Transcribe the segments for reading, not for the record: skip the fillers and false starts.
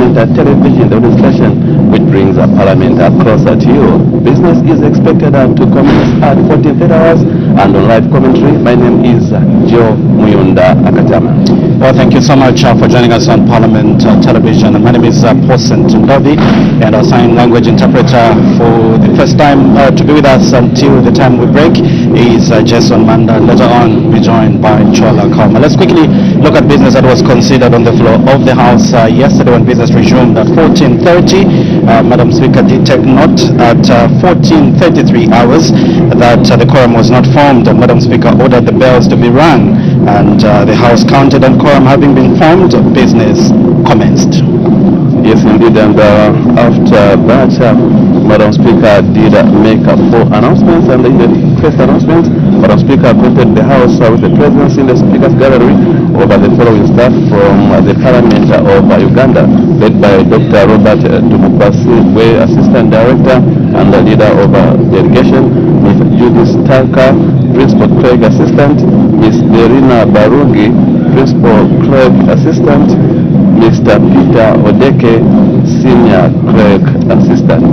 Parliamentary Television, the discussion which brings Parliament closer to you. Business is expected to commence at 14:30 hours, and on live commentary, my name is Joe Muyunda Akatama. Well, thank you so much for joining us on Parliament Television. My name is Paulson Tundovi, and our sign language interpreter for the first time to be with us until the time we break is Jason Manda. Later on, be joined by Chola Kama. Let's quickly look at business that was considered on the floor of the House yesterday when business resumed at 14:30. Madam Speaker did take note at 14:33 hours that the quorum was not formed. Madam Speaker ordered the bells to be rung, and the House counted, and quorum having been formed, business commenced. Yes, indeed, and after that, Madam Speaker did make 4 announcements, and in the first announcement, Madam Speaker acquainted the House with the presence in the Speaker's Gallery over the following staff from the Parliament of Uganda, led by Dr. Robert Tumukwasi, Assistant Director and the leader of delegation, Ms. Judith Tanka, Principal Clerk Assistant, Ms. Derina Barugi, Principal Clerk Assistant, Mr. Peter Odeke, Senior Clerk Assistant.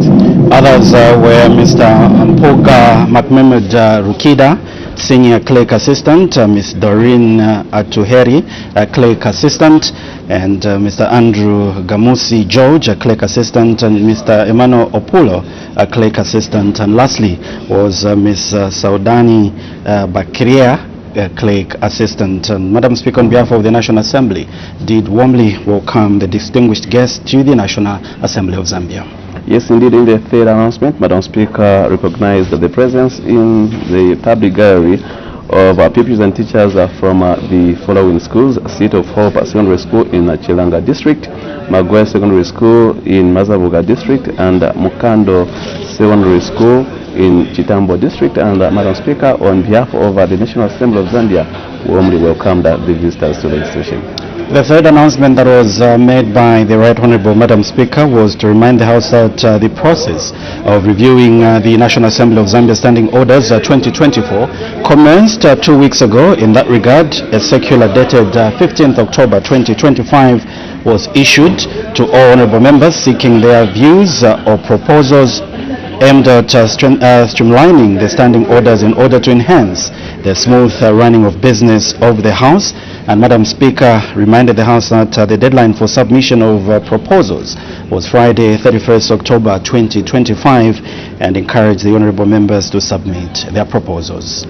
Others were Mr. Mpoga Makmemed Rukida, Senior Clerk Assistant, Ms. Doreen Atuheri, Clerk Assistant, and Mr. Andrew Gamusi George, Clerk Assistant, and Mr. Emmanuel Opulo, Clerk Assistant, and lastly was Ms. Saudani Bakiria, Clerk Assistant. And Madam Speaker, on behalf of the National Assembly, did warmly welcome the distinguished guests to the National Assembly of Zambia. Yes, indeed, in the third announcement, Madam Speaker recognized the presence in the public gallery of pupils and teachers from the following schools: Seat of Hope Secondary School in Chilanga District, Magwe Secondary School in Mazabuga District, and Mukando Secondary School in Chitambo District. And Madam Speaker, on behalf of the National Assembly of Zambia, warmly welcomed the visitors to the institution. The third announcement that was made by the Right Honorable Madam Speaker was to remind the House that the process of reviewing the National Assembly of Zambia Standing Orders 2024 commenced 2 weeks ago. In that regard, a circular dated 15th October 2025 was issued to all honorable members seeking their views or proposals aimed at streamlining the standing orders in order to enhance the smooth running of business of the House. And Madam Speaker reminded the House that the deadline for submission of proposals was Friday, 31st October 2025, and encouraged the honorable members to submit their proposals.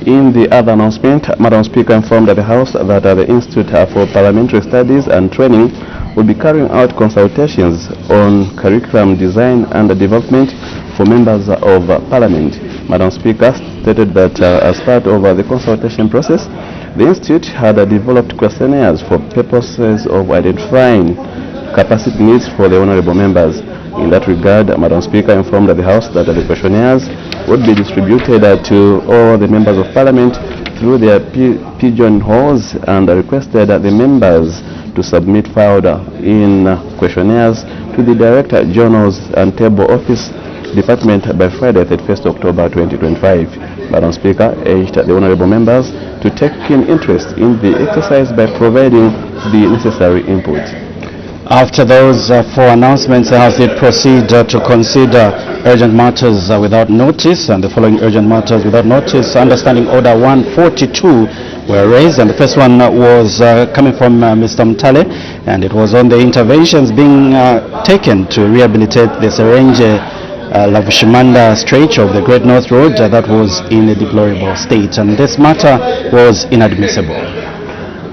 In the other announcement, Madam Speaker informed the House that the Institute for Parliamentary Studies and Training will be carrying out consultations on curriculum design and development for members of Parliament. Madam Speaker stated that as part of the consultation process, the Institute had developed questionnaires for purposes of identifying capacity needs for the honorable members. In that regard, Madam Speaker informed the House that the questionnaires would be distributed to all the members of Parliament through their pigeon holes, and requested the members to submit filed in questionnaires to the Director Journals and Table Office Department by Friday, 31st October 2025. Madam Speaker urged the honorable members to take keen interest in the exercise by providing the necessary input. After those 4 announcements, the House did proceed to consider urgent matters without notice, and the following urgent matters without notice, Understanding Order 142, were raised, and the first one was coming from Mr. Mtale, and it was on the interventions being taken to rehabilitate the Serenge Lavushimanda stretch of the Great North Road that was in a deplorable state, and this matter was inadmissible.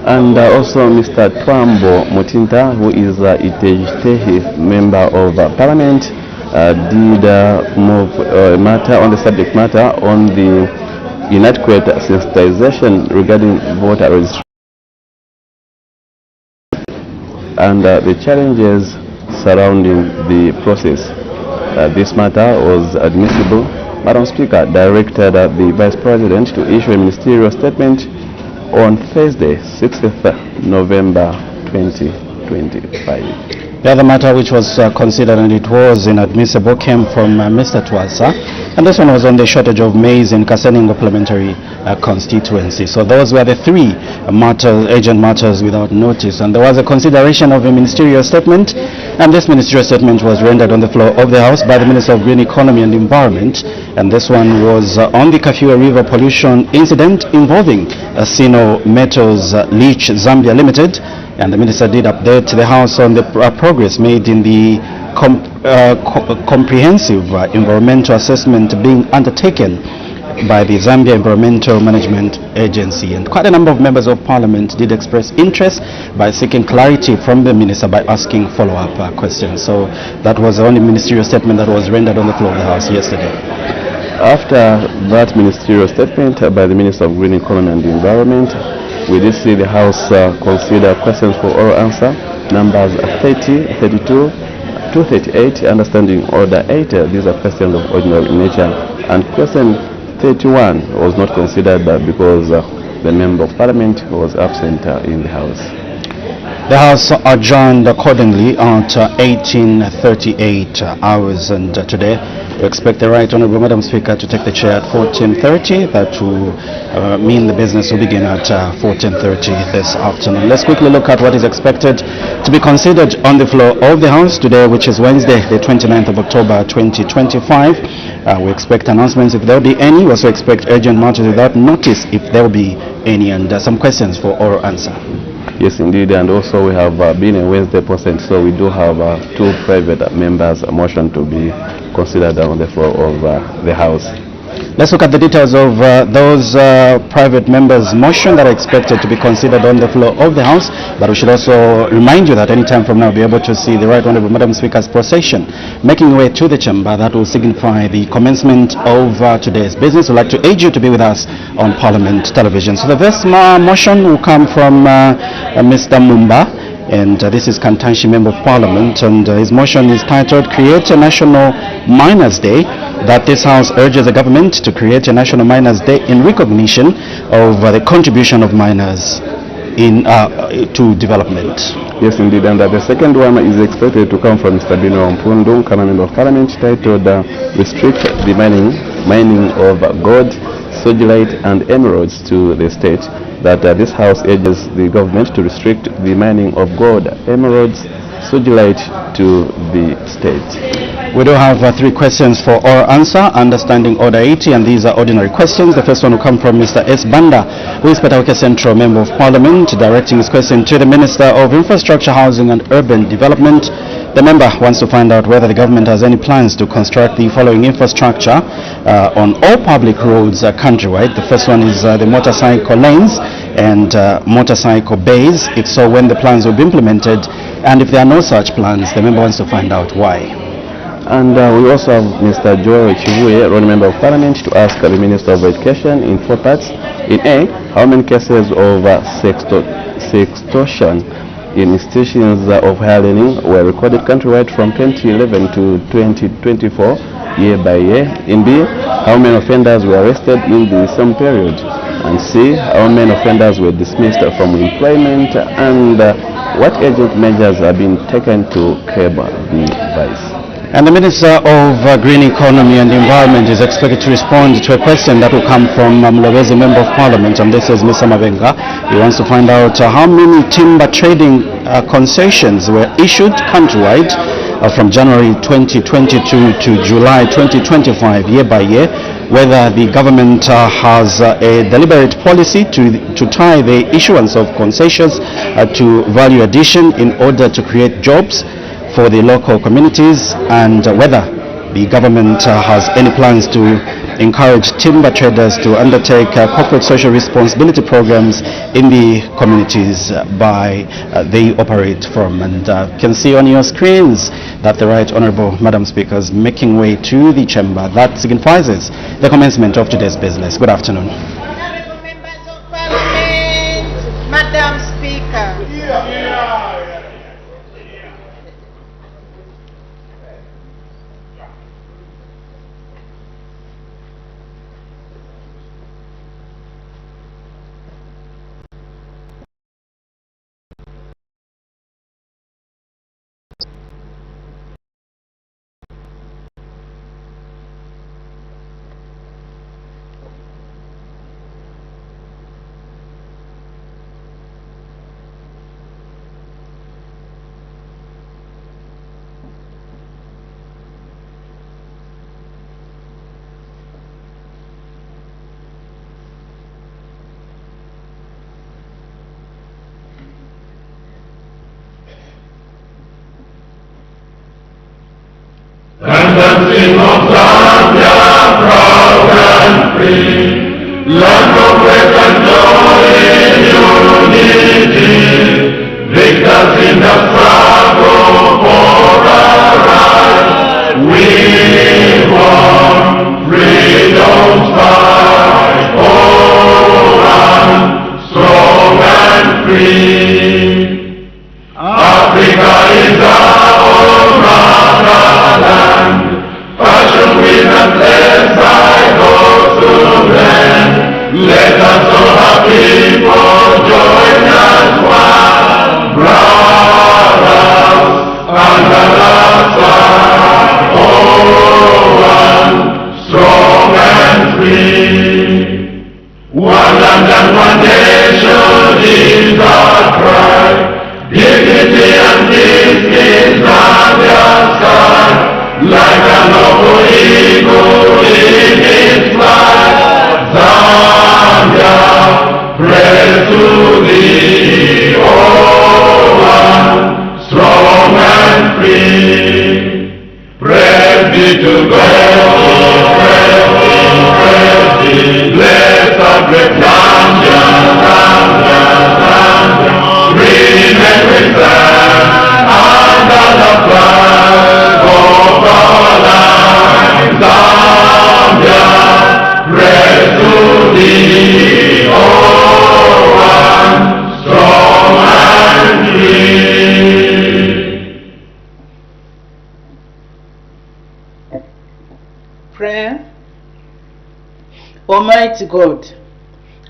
And also Mr. Twambo Mutinta, who is Itejitehi member of Parliament, did move matter on the subject matter on the inadequate sensitization regarding voter registration and the challenges surrounding the process. This matter was admissible. Madam Speaker directed the Vice President to issue a ministerial statement on Thursday, 6th November 2025. The other matter which was considered and it was inadmissible came from Mr. Twasa, and this one was on the shortage of maize in Kaseningo Parliamentary constituency. So those were the 3 urgent matters without notice, and there was a consideration of a ministerial statement And this ministerial statement was rendered on the floor of the House by the Minister of Green Economy and Environment. And this one was on the Kafue River pollution incident involving Sino Metals Leach Zambia Limited. And the Minister did update the House on the progress made in the comprehensive environmental assessment being undertaken by the Zambia Environmental Management Agency. And quite a number of members of Parliament did express interest by seeking clarity from the Minister by asking follow-up questions. So that was the only ministerial statement that was rendered on the floor of the House yesterday. After that ministerial statement by the Minister of Green Economy and Environment, we did see the House consider questions for oral answer, numbers 30, 32, 238, understanding order 8. These are questions of ordinary nature. And question 31 was not considered because the Member of Parliament was absent in the House. The House adjourned accordingly at 18:38 hours, and today we expect the Right Honourable Madam Speaker to take the chair at 14:30. That will mean the business will begin at 14:30 this afternoon. Let's quickly look at what is expected to be considered on the floor of the House today, which is Wednesday, the 29th of October 2025. We expect announcements if there will be any. We also expect urgent matters without notice if there will be any, and some questions for oral answer. Yes, indeed, and also we have been a Wednesday person, so we do have two private members' motion to be considered on the floor of the House. Let's look at the details of those private members' motion that are expected to be considered on the floor of the House. But we should also remind you that any time from now we'll be able to see the Right Honourable Madam Speaker's procession making way to the chamber. That will signify the commencement of today's business. We'd like to urge you to be with us on Parliament Television. So the first motion will come from Mr. Mumba. And this is Kantanshi, Member of Parliament, and his motion is titled Create a National Miners' Day, that this House urges the government to create a National Miners' Day in recognition of the contribution of miners to development. Yes, indeed, and the second one is expected to come from Mr. Bino Mpundu, Member of Parliament, titled Restrict the mining of gold, sodalite and emeralds to the state. That this House urges the government to restrict the mining of gold, emeralds, sodalite to the state. We do have three questions for oral answer, understanding order 80, and these are ordinary questions. The first one will come from Mr. S. Banda, who is Petaoke Central Member of Parliament, directing his question to the Minister of Infrastructure, Housing and Urban Development. The member wants to find out whether the government has any plans to construct the following infrastructure on all public roads countrywide. The first one is the motorcycle lanes and motorcycle bays. If so, when the plans will be implemented, and if there are no such plans, the member wants to find out why. And we also have Mr. Joel Chivuye, Road Member of Parliament, to ask the Minister of Education in four parts. In A, how many cases of sextortion in institutions of higher learning were recorded countrywide from 2011 to 2024, year by year? In B, how many offenders were arrested in the same period? And C, how many offenders were dismissed from employment? And what urgent measures have been taken to curb the vice? And the Minister of Green Economy and Environment is expected to respond to a question that will come from Mlowezi, Member of Parliament, and this is Mr. Mavenga. He wants to find out how many timber trading concessions were issued countrywide from January 2022 to July 2025, year by year, whether the government has a deliberate policy to tie the issuance of concessions to value addition in order to create jobs for the local communities, and whether the government has any plans to encourage timber traders to undertake corporate social responsibility programs in the communities they operate from. And you can see on your screens that the Right Honourable Madam Speaker is making way to the chamber. That signifies the commencement of today's business. Good afternoon. Honourable Members of Parliament, Madam Speaker. free. Praise be to God, praise be. Bless our great Zambia, remain with us under the flag of our life. Zambia, praise to thee, O one, strong and free. Prayer. Almighty God,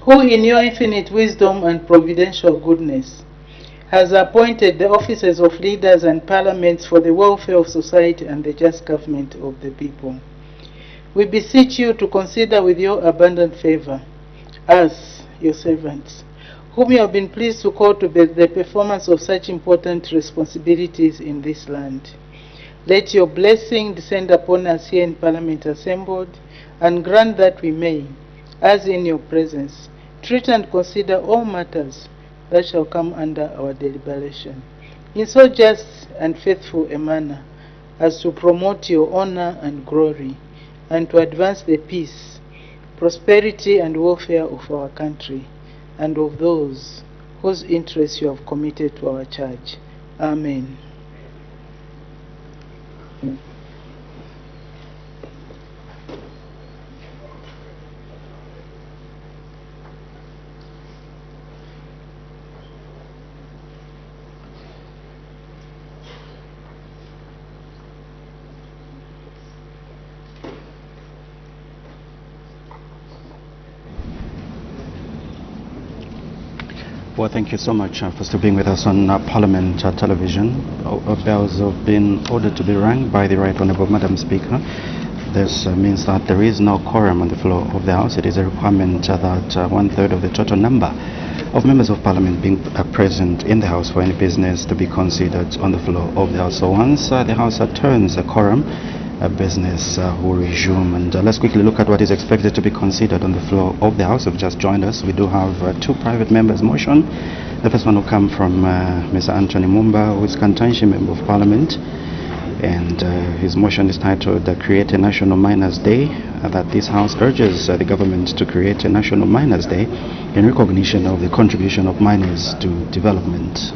who in your infinite wisdom and providential goodness has appointed the offices of leaders and parliaments for the welfare of society and the just government of the people, we beseech you to consider with your abundant favor us, your servants, whom you have been pleased to call to the performance of such important responsibilities in this land. Let your blessing descend upon us here in Parliament assembled, and grant that we may, as in your presence, treat and consider all matters that shall come under our deliberation, in so just and faithful a manner as to promote your honor and glory, and to advance the peace, prosperity, and welfare of our country, and of those whose interests you have committed to our charge. Amen. Well, thank you so much for still being with us on Parliament Television. Bells have been ordered to be rung by the Right Honourable Madam Speaker. This means that there is no quorum on the floor of the House. It is a requirement that 1/3 of the total number of members of Parliament being present in the House for any business to be considered on the floor of the House. So once the House turns a quorum, business will resume. And let's quickly look at what is expected to be considered on the floor of the House. Have just joined us. We do have two private members' motion. The first one will come from Mr. Anthony Mumba, who is Kantanshi Member of Parliament, and his motion is titled Create a National Miners Day, that this House urges the government to create a National Miners Day in recognition of the contribution of miners to development.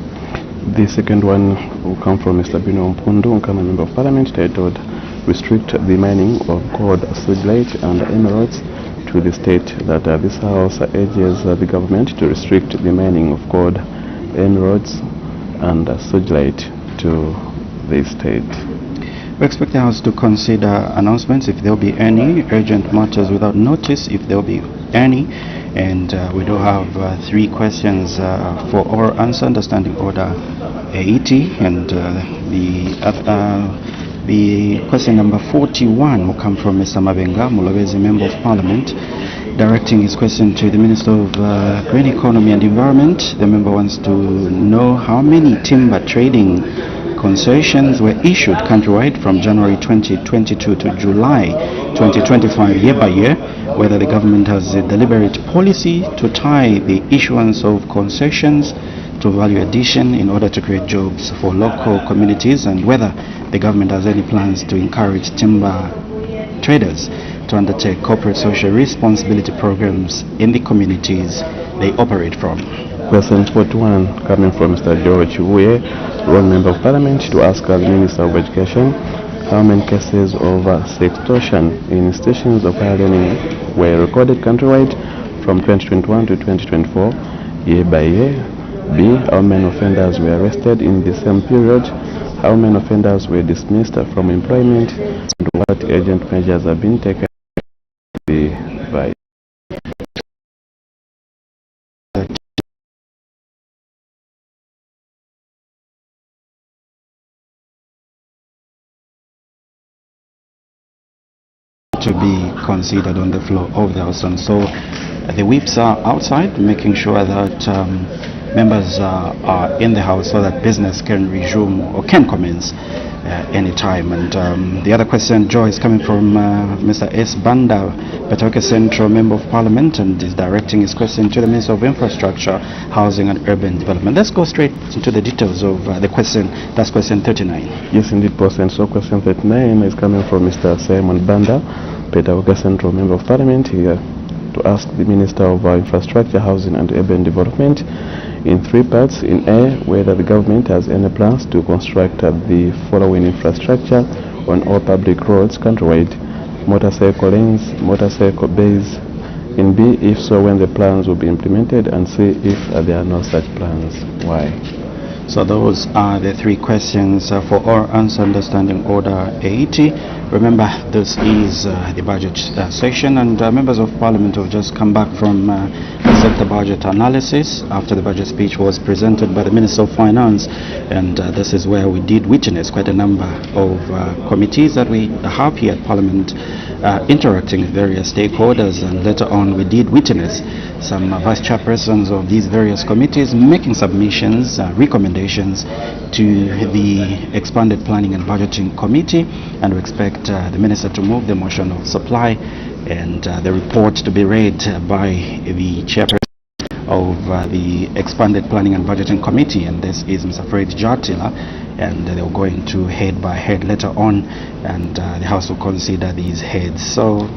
The second one will come from Mr. Bino Mpundu, Nkama Member of Parliament, titled Restrict the Mining of Gold, Silverite and Emeralds to the state, that this House urges the government to restrict the mining of gold, emeralds and silverite to the state. We expect the House to consider announcements, if there will be any, urgent matters without notice, if there will be any, and we do have three questions for oral answer under Standing Order 80, and the question number 41 will come from Mr. Mabenga Mulobezi, Member of Parliament, directing his question to the Minister of Green Economy and Environment. The member wants to know how many timber trading concessions were issued countrywide from January 2022 to July 2025 year by year, whether the government has a deliberate policy to tie the issuance of concessions to value addition in order to create jobs for local communities, and whether the government has any plans to encourage timber traders to undertake corporate social responsibility programs in the communities they operate from. Question 41 coming from Mr. George Wuye, Wrong Member of Parliament, to ask the Minister of Education how many cases of sextortion in institutions of higher learning were recorded countrywide from 2021 to 2024 year by year. B. How many offenders were arrested in the same period? How many offenders were dismissed from employment? And what urgent measures have been taken by to be considered on the floor of the House. And so the whips are outside, making sure that members are in the House so that business can resume or can commence anytime. And the other question, Joe, is coming from Mr. S. Banda, Petoke Central Member of Parliament, and is directing his question to the Minister of Infrastructure, Housing and Urban Development. Let's go straight into the details of the question. That's question 39. Yes, indeed, President. So question 39 is coming from Mr. Simon Banda, Petoke Central Member of Parliament, here to ask the Minister of Infrastructure, Housing and Urban Development in three parts. In A, whether the government has any plans to construct the following infrastructure on all public roads countrywide: motorcycle lanes, motorcycle bays. In B, if so, when the plans will be implemented, and C, if there are no such plans, why? So those are the three questions for our answer understanding order 80. Remember, this is the budget session, and members of Parliament have just come back from the sector budget analysis after the budget speech was presented by the Minister of Finance, and this is where we did witness quite a number of committees that we have here at Parliament interacting with various stakeholders, and later on we did witness some vice chairpersons of these various committees making submissions, recommendations to the expanded planning and budgeting committee, and we expect the minister to move the motion of supply and the report to be read by the chairperson of the expanded planning and budgeting committee, and this is Mr. Fred Jatila, and they're going to head by head later on, and the House will consider these heads. So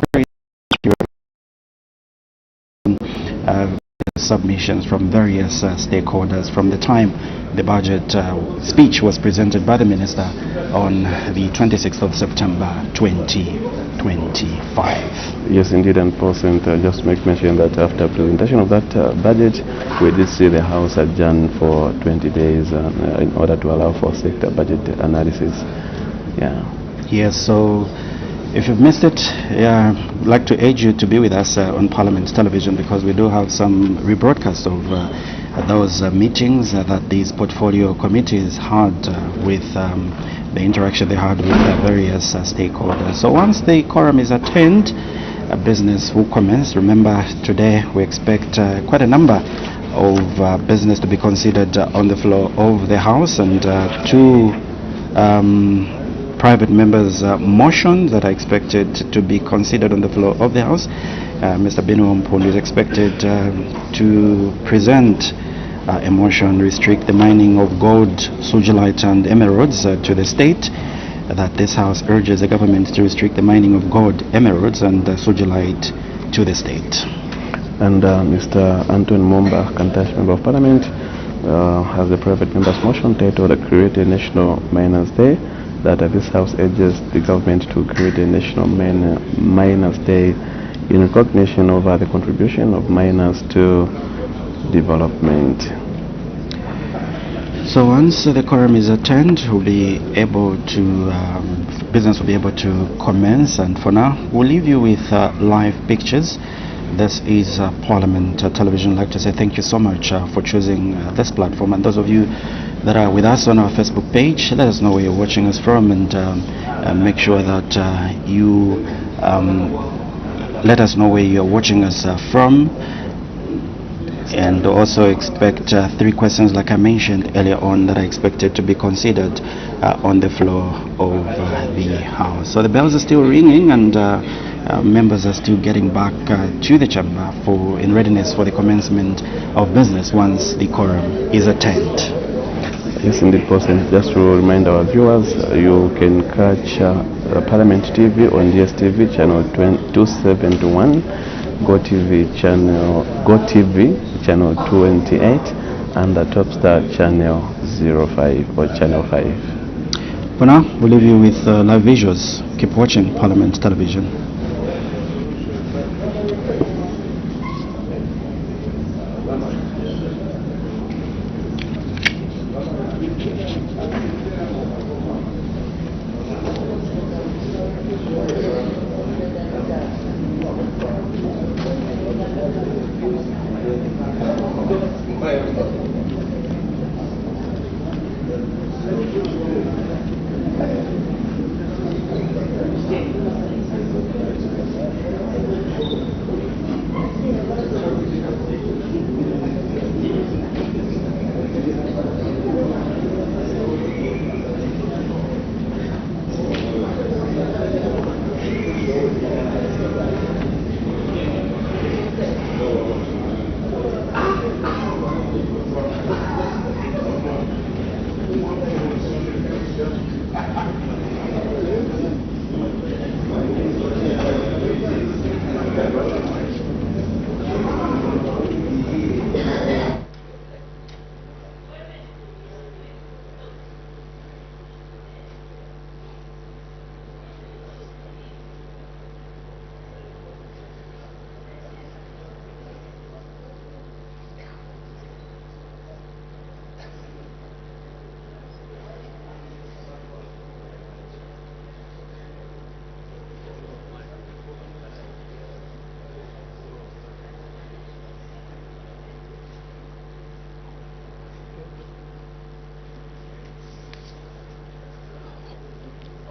submissions from various stakeholders from the time the budget speech was presented by the minister on the 26th of September 2025. Yes, indeed, and President, just make mention that after presentation of that budget, we did see the House adjourn for 20 days in order to allow for sector budget analysis. Yeah. Yes, so if you've missed it, I'd like to urge you to be with us on Parliament Television, because we do have some rebroadcast of those meetings that these portfolio committees had with the interaction they had with various stakeholders. So once the quorum is attained, business will commence. Remember, today we expect quite a number of business to be considered on the floor of the House, and two private members' motions that are expected to be considered on the floor of the House. Mr. Binu Mpundu is expected to present a motion restrict the mining of gold, sugilite and emeralds to the state, that this House urges the government to restrict the mining of gold, emeralds and sugilite to the state. And Mr. Anton Momba, Kantash Member of Parliament, has a private member's motion titled Create a National Miners Day, that this House urges the government to create a National Miners Day in recognition of the contribution of miners to development. So once the quorum is attained, we'll be able to, business will be able to commence, and for now, we'll leave you with live pictures. This is Parliament Television. I'd like to say thank you so much for choosing this platform, and those of you that are with us on our Facebook page, let us know where you're watching us from, and make sure that you let us know where you're watching us from, and also expect three questions like I mentioned earlier on that are expected to be considered on the floor of the House. So the bells are still ringing, and members are still getting back to the chamber in readiness for the commencement of business once the quorum is attained. Yes, indeed, President. Just to remind our viewers, you can catch Parliament TV on DSTV channel 271, GoTV channel 28, and the Topstar channel 05 or channel 5. For now, we'll leave you with live visuals. Keep watching Parliament Television.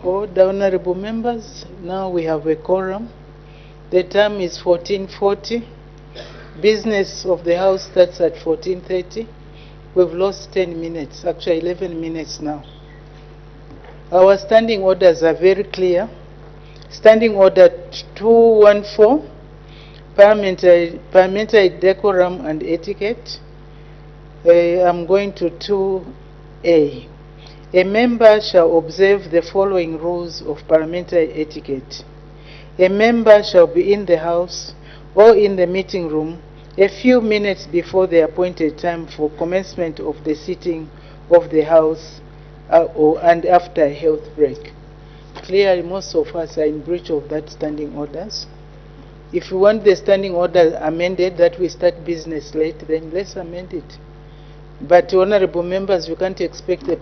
Order, honorable members. Now we have a quorum. The time is 14:40. Business of the House starts at 14:30. We've lost 10 minutes, actually 11 minutes now. Our standing orders are very clear. Standing Order 214, Parliamentary Decorum and Etiquette. I'm going to 2A. A member shall observe the following rules of parliamentary etiquette. A member shall be in the House or in the meeting room a few minutes before the appointed time for commencement of the sitting of the House and after a health break. Clearly, most of us are in breach of that standing orders. If you want the standing order amended, that we start business late, then let's amend it. But honorable members, you can't expect the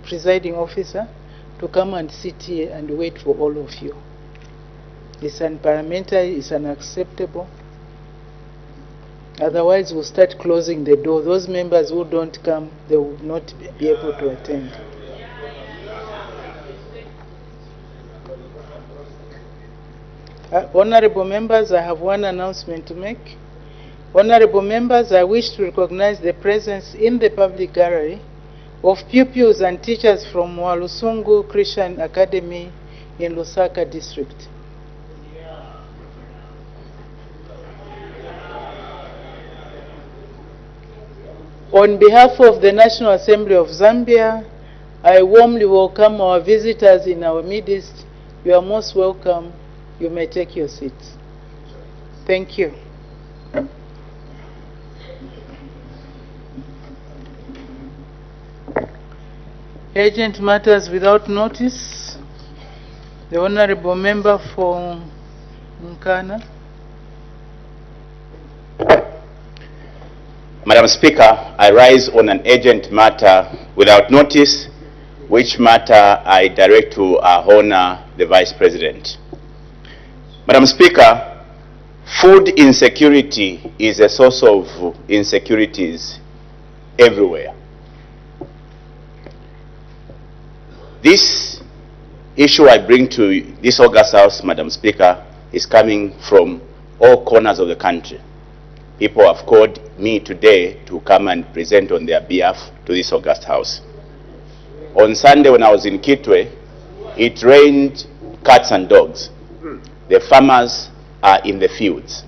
presiding officer to come and sit here and wait for all of you. It's unparliamentary, it's unacceptable. Otherwise, we'll start closing the door. Those members who don't come, they will not be able to attend. Honorable members, I have one announcement to make. Honorable members, I wish to recognize the presence in the public gallery of pupils and teachers from Walusungu Christian Academy in Lusaka district. On behalf of the National Assembly of Zambia, I warmly welcome our visitors in our midst. You are most welcome. You may take your seats. Thank you. Urgent matters without notice. The Honorable Member for Nkana. Madam Speaker, I rise on an urgent matter without notice, which matter I direct to our Honor, the Vice President. Madam Speaker, food insecurity is a source of insecurities everywhere. This issue I bring to this August House, Madam Speaker, is coming from all corners of the country. People have called me today to come and present on their behalf to this August House. On Sunday when I was in Kitwe, it rained cats and dogs. The farmers are in the fields.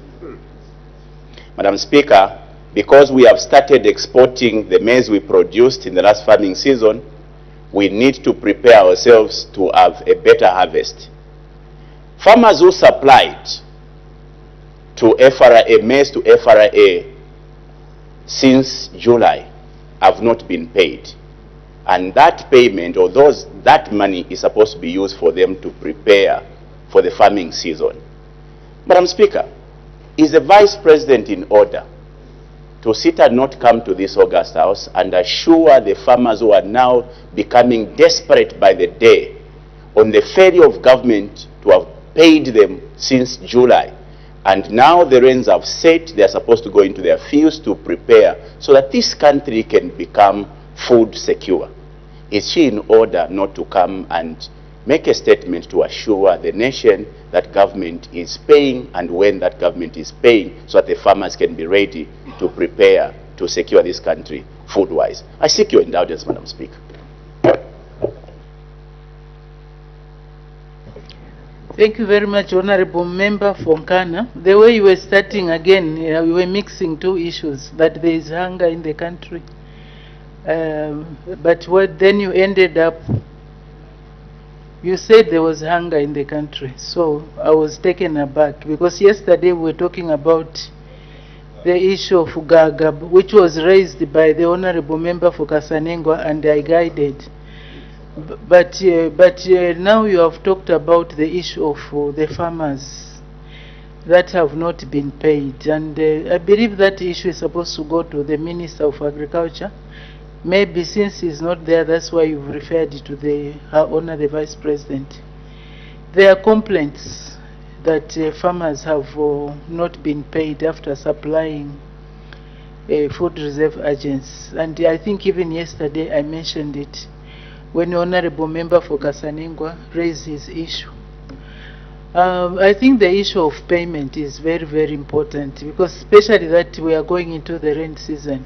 Madam Speaker, because we have started exporting the maize we produced in the last farming season, we need to prepare ourselves to have a better harvest. Farmers who supplied to FRA, maize to FRA since July have not been paid. And that payment, or that money is supposed to be used for them to prepare for the farming season. Madam Speaker, is the Vice President in order to sit and not come to this August House and assure the farmers who are now becoming desperate by the day on the failure of government to have paid them since July, and now the rains have set, they are supposed to go into their fields to prepare so that this country can become food secure? Is she in order not to come and make a statement to assure the nation that government is paying, and when that government is paying, so that the farmers can be ready to prepare to secure this country food-wise? I seek your indulgence, Madam Speaker. Thank you very much, Honorable Member for Nkana. The way you were starting again, we were mixing two issues, that there is hunger in the country. But then you ended up, you said there was hunger in the country. So I was taken aback, because yesterday we were talking about the issue of Gagab, which was raised by the Honorable Member for Kasanengwa, and I guided. But now you have talked about the issue of the farmers that have not been paid. And I believe that issue is supposed to go to the Minister of Agriculture. Maybe since he's not there, that's why you've referred to Her Honor the Vice President. There are complaints that farmers have not been paid after supplying food reserve agents. And I think even yesterday I mentioned it. when Honorable Member for Kasaningwa raised his issue. I think the issue of payment is very, very important, because especially that we are going into the rain season.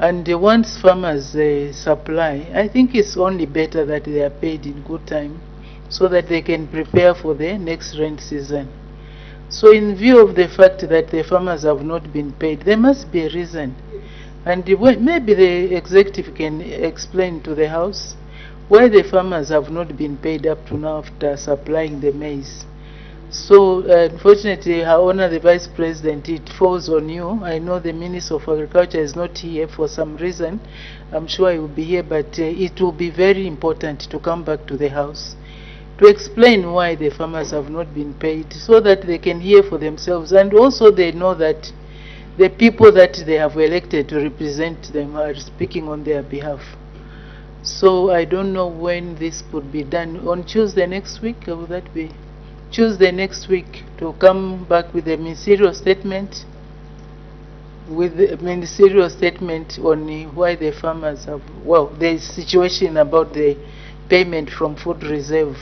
And once farmers supply, I think it's only better that they are paid in good time so that they can prepare for the next rain season. So in view of the fact that the farmers have not been paid, there must be a reason. And maybe the executive can explain to the House why the farmers have not been paid up to now after supplying the maize. So unfortunately, Her Honor the Vice President, it falls on you. I know the Minister of Agriculture is not here for some reason. I'm sure he will be here, but it will be very important to come back to the House to explain why the farmers have not been paid, so that they can hear for themselves, and also they know that the people that they have elected to represent them are speaking on their behalf. So I don't know when this could be done. On Tuesday next week, will that be? Tuesday next week, to come back with a ministerial statement, on why the farmers have, well, the situation about the payment from food reserve,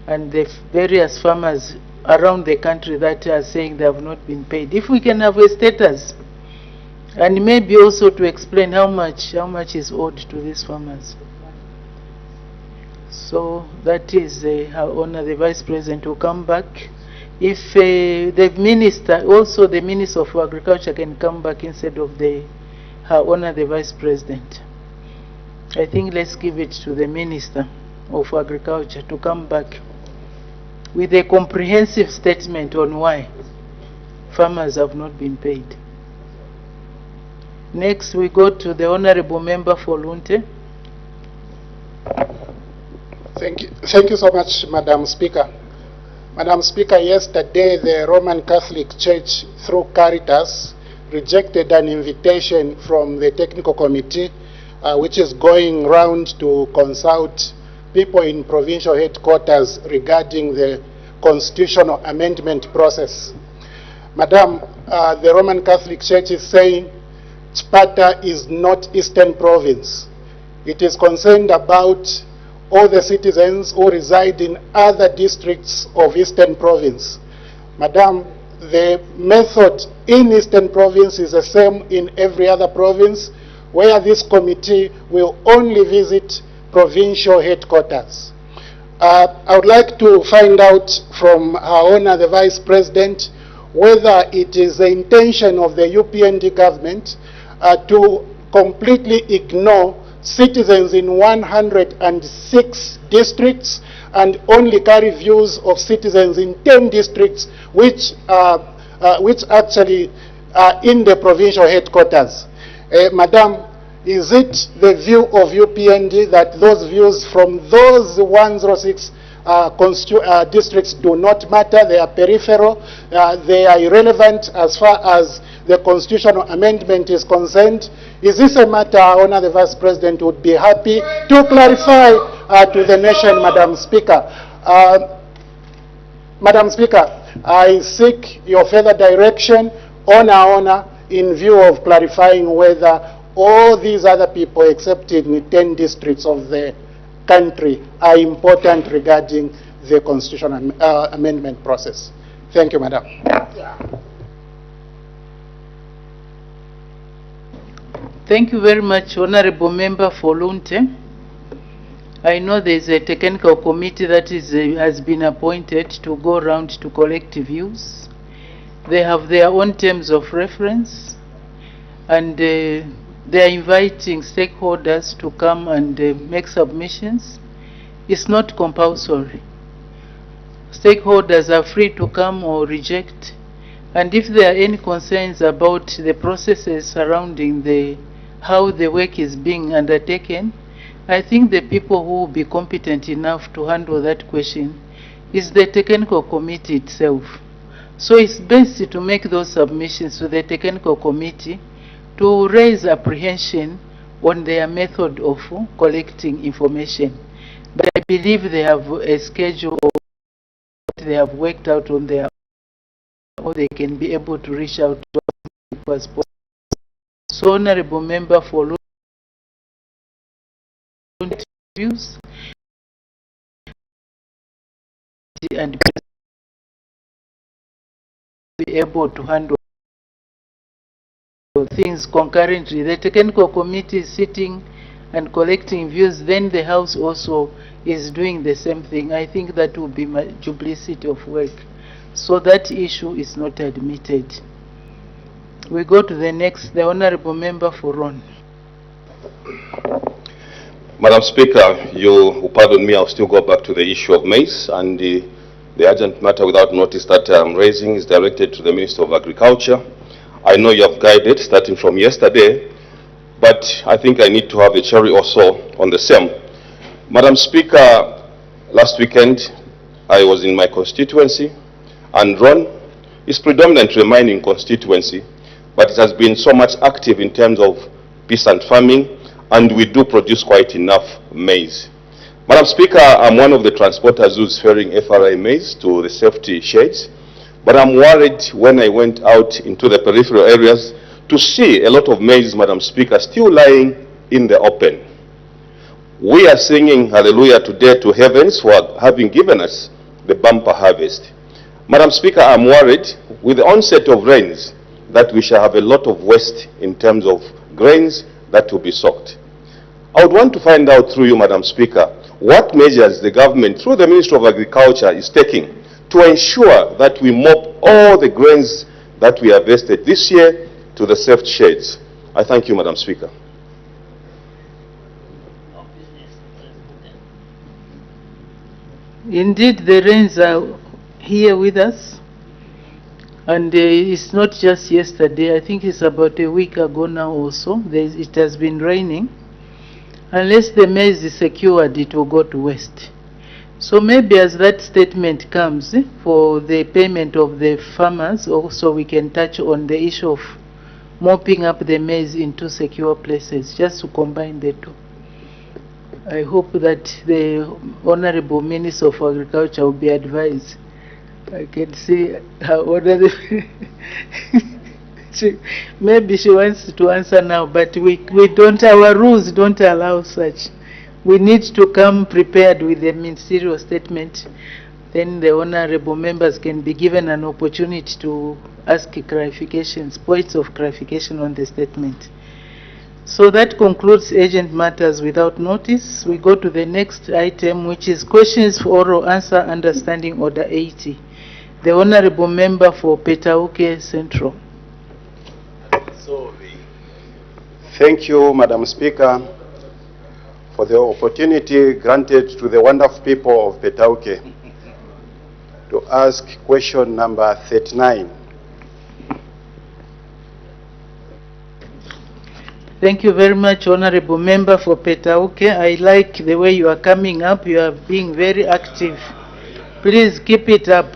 and the various farmers around the country that are saying they have not been paid. If we can have a status, and maybe also to explain how much is owed to these farmers. So that is Her Honor the Vice President will come back. If the Minister, also the Minister of Agriculture, can come back instead of Her Honor the Vice President. I think let's give it to the Minister of Agriculture to come back with a comprehensive statement on why farmers have not been paid. Next, we go to the Honorable Member for Lunte. Thank you so much, Madam Speaker. Madam Speaker, yesterday the Roman Catholic Church, through Caritas, rejected an invitation from the technical committee, which is going round to consult people in provincial headquarters regarding the constitutional amendment process. Madam, the Roman Catholic Church is saying Sparta is not Eastern Province. It is concerned about all the citizens who reside in other districts of Eastern Province. Madam, the method in Eastern Province is the same in every other province, where this committee will only visit provincial headquarters. I would like to find out from Her Honor the Vice President whether it is the intention of the UPND government to completely ignore citizens in 106 districts and only carry views of citizens in 10 districts, which actually are in the provincial headquarters. Madam, is it the view of UPND that those views from those 106 districts do not matter? They are peripheral, they are irrelevant as far as the constitutional amendment is concerned? Is this a matter Our Honor the Vice President would be happy to clarify to the nation, Madam Speaker? Madam Speaker, I seek your further direction on Our Honor in view of clarifying whether all these other people, except in 10 districts of the country, are important regarding the constitutional amendment process. Thank you, Madam. Thank you very much, Honorable Member for Lunte. I know there is a technical committee that has been appointed to go around to collect views. They have their own terms of reference, and they are inviting stakeholders to come and make submissions. It's not compulsory. Stakeholders are free to come or reject. And if there are any concerns about the processes surrounding how the work is being undertaken, I think the people who will be competent enough to handle that question is the technical committee itself. So it's best to make those submissions to the technical committee to raise apprehension on their method of collecting information. But I believe they have a schedule that they have worked out on their own, or they can be able to reach out to people as possible. So, Honorable Member for views and be able to handle things concurrently. The technical committee is sitting and collecting views, then the House also is doing the same thing. I think that will be duplicity of work. So that issue is not admitted. We go to the next, the Honorable Member for Ron. Madam Speaker, you will pardon me, I'll still go back to the issue of maize, and the urgent matter without notice that I'm raising is directed to the Minister of Agriculture. I know you have guided starting from yesterday, but I think I need to have a cherry or so on the same. Madam Speaker, last weekend I was in my constituency, and Ron is predominantly a mining constituency, but it has been so much active in terms of peasant farming, and we do produce quite enough maize. Madam Speaker, I'm one of the transporters who's ferrying FRI maize to the safety sheds, but I'm worried when I went out into the peripheral areas to see a lot of maize, Madam Speaker, still lying in the open. We are singing hallelujah today to heavens for having given us the bumper harvest. Madam Speaker, I'm worried with the onset of rains that we shall have a lot of waste in terms of grains that will be soaked. I would want to find out through you, Madam Speaker, what measures the government, through the Ministry of Agriculture, is taking to ensure that we mop all the grains that we harvested this year to the safe shades. I thank you, Madam Speaker. Indeed, the rains are here with us. And it's not just yesterday, I think it's about a week ago now also. It has been raining. Unless the maize is secured, it will go to waste. So maybe as that statement comes for the payment of the farmers, also we can touch on the issue of mopping up the maize into secure places, just to combine the two. I hope that the Honorable Minister of Agriculture will be advised. I can see her order. Maybe she wants to answer now, but we don't, our rules don't allow such. We need to come prepared with a ministerial statement. Then the honorable members can be given an opportunity to ask clarifications, points of clarification on the statement. So that concludes urgent matters without notice. We go to the next item, which is questions for oral answer under Standing Order 80. The Honorable Member for Petauke Central. Thank you, Madam Speaker, for the opportunity granted to the wonderful people of Petauke to ask question number 39. Thank you very much, Honorable Member for Petauke. I like the way you are coming up. You are being very active. Please keep it up.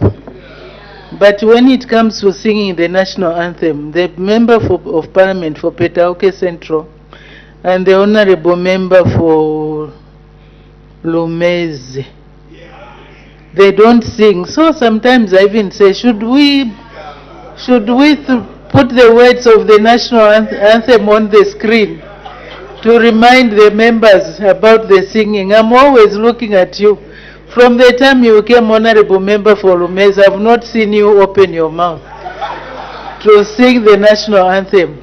But when it comes to singing the national anthem, the Member of Parliament for Petauke Central and the Honorable Member for Lumezi, they don't sing. So sometimes I even say, should we put the words of the national anthem on the screen to remind the members about the singing? I'm always looking at you. From the time you came Honorable Member for Lumezi, I've not seen you open your mouth to sing the national anthem.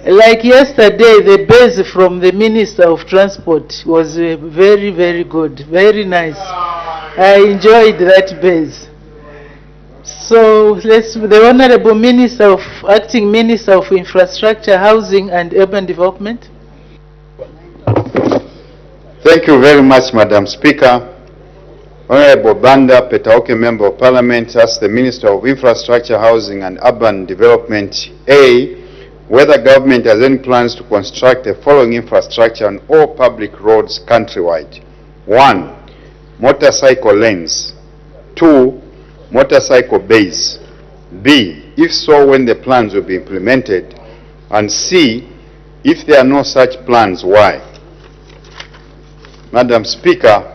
Like yesterday, the bass from the Minister of Transport was very, very good, very nice. I enjoyed that bass. So the Honorable Minister of Acting Minister of Infrastructure, Housing and Urban Development. Thank you very much, Madam Speaker. Honorable Banda, Petauke Member of Parliament, asks the Minister of Infrastructure, Housing and Urban Development, A, whether government has any plans to construct the following infrastructure on all public roads countrywide. 1. Motorcycle lanes. 2. Motorcycle bays. B, if so, when the plans will be implemented. And C, if there are no such plans, why? Madam Speaker,